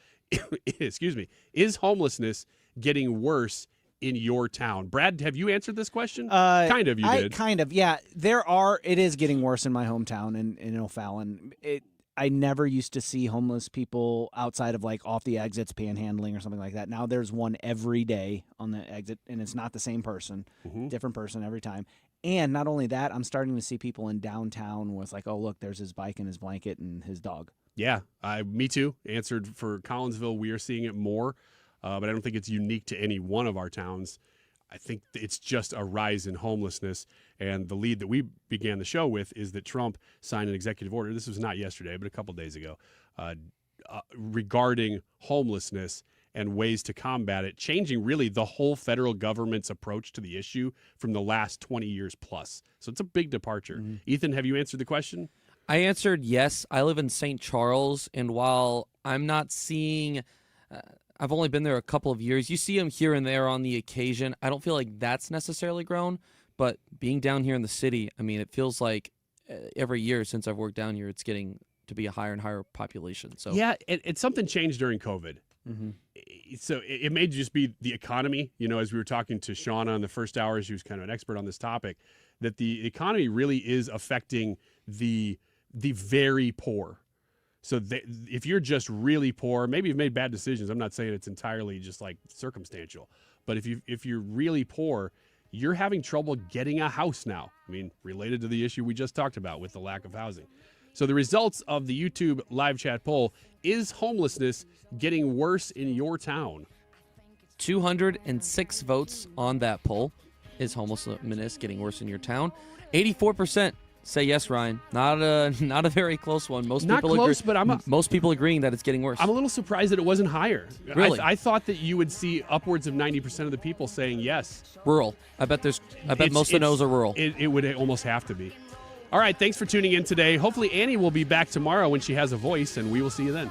Excuse me. Is homelessness getting worse in your town? Brad, have you answered this question? Kind of, you did. Kind of, yeah. It is getting worse in my hometown in O'Fallon. I never used to see homeless people outside of like off the exits panhandling or something like that. Now there's one every day on the exit, and it's not the same person, different person every time. And not only that, I'm starting to see people in downtown with like, oh, look, there's his bike and his blanket and his dog. Yeah, me too. Answered for Collinsville. We are seeing it more, but I don't think it's unique to any one of our towns. I think it's just a rise in homelessness. And the lead that we began the show with is that Trump signed an executive order. This was not yesterday, but a couple days ago, regarding homelessness and ways to combat it, changing really the whole federal government's approach to the issue from the last 20 years plus. So it's a big departure. Ethan, have you answered the question? I answered yes. I live in St. Charles, and while I'm not seeing I've only been there a couple of years. You see them here and there on the occasion. I don't feel like that's necessarily grown, but being down here in the city, I mean, it feels like every year since I've worked down here, it's getting to be a higher and higher population. So yeah, it's something changed during COVID. So it may just be the economy. You know, as we were talking to Shauna in the first hour, she was kind of an expert on this topic, that the economy really is affecting the very poor. So if you're just really poor, maybe you've made bad decisions. I'm not saying it's entirely just like circumstantial, but if you're really poor, you're having trouble getting a house now. I mean, related to the issue we just talked about with the lack of housing. So the results of the YouTube live chat poll: is homelessness getting worse in your town? 206 votes on that poll. Is homelessness getting worse in your town? 84% say yes, Ryan. Not a very close one. Most not people close, agree, but most people agreeing that it's getting worse. I'm a little surprised that it wasn't higher. Really? I thought that you would see upwards of 90% of the people saying yes. Rural. I bet most of the no's are rural. It would almost have to be. All right, thanks for tuning in today. Hopefully Annie will be back tomorrow when she has a voice, and we will see you then.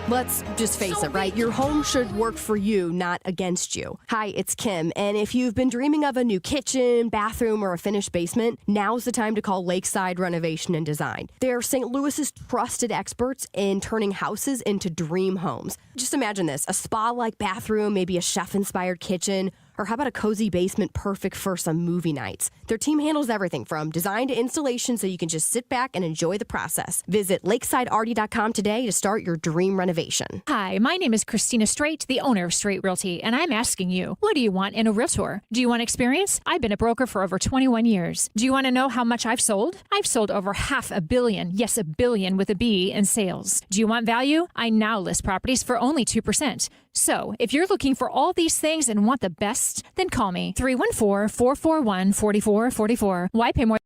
Let's just face it, right? Your home should work for you, not against you. Hi, it's Kim, and if you've been dreaming of a new kitchen, bathroom, or a finished basement, now's the time to call Lakeside Renovation and Design. They're St. Louis's trusted experts in turning houses into dream homes. Just imagine this, a spa-like bathroom, maybe a chef-inspired kitchen, or how about a cozy basement perfect for some movie nights? Their team handles everything from design to installation, so you can just sit back and enjoy the process. Visit lakesidearty.com today to start your dream renovation. Hi, my name is Christina Straight, the owner of Straight Realty, and I'm asking you, what do you want in a realtor? Do you want experience? I've been a broker for over 21 years. Do you want to know how much I've sold? I've sold over $500 million, yes, $1 billion with a B, in sales. Do you want value? I now list properties for only 2%. So, if you're looking for all these things and want the best, then call me 314-441-4444. Why pay more?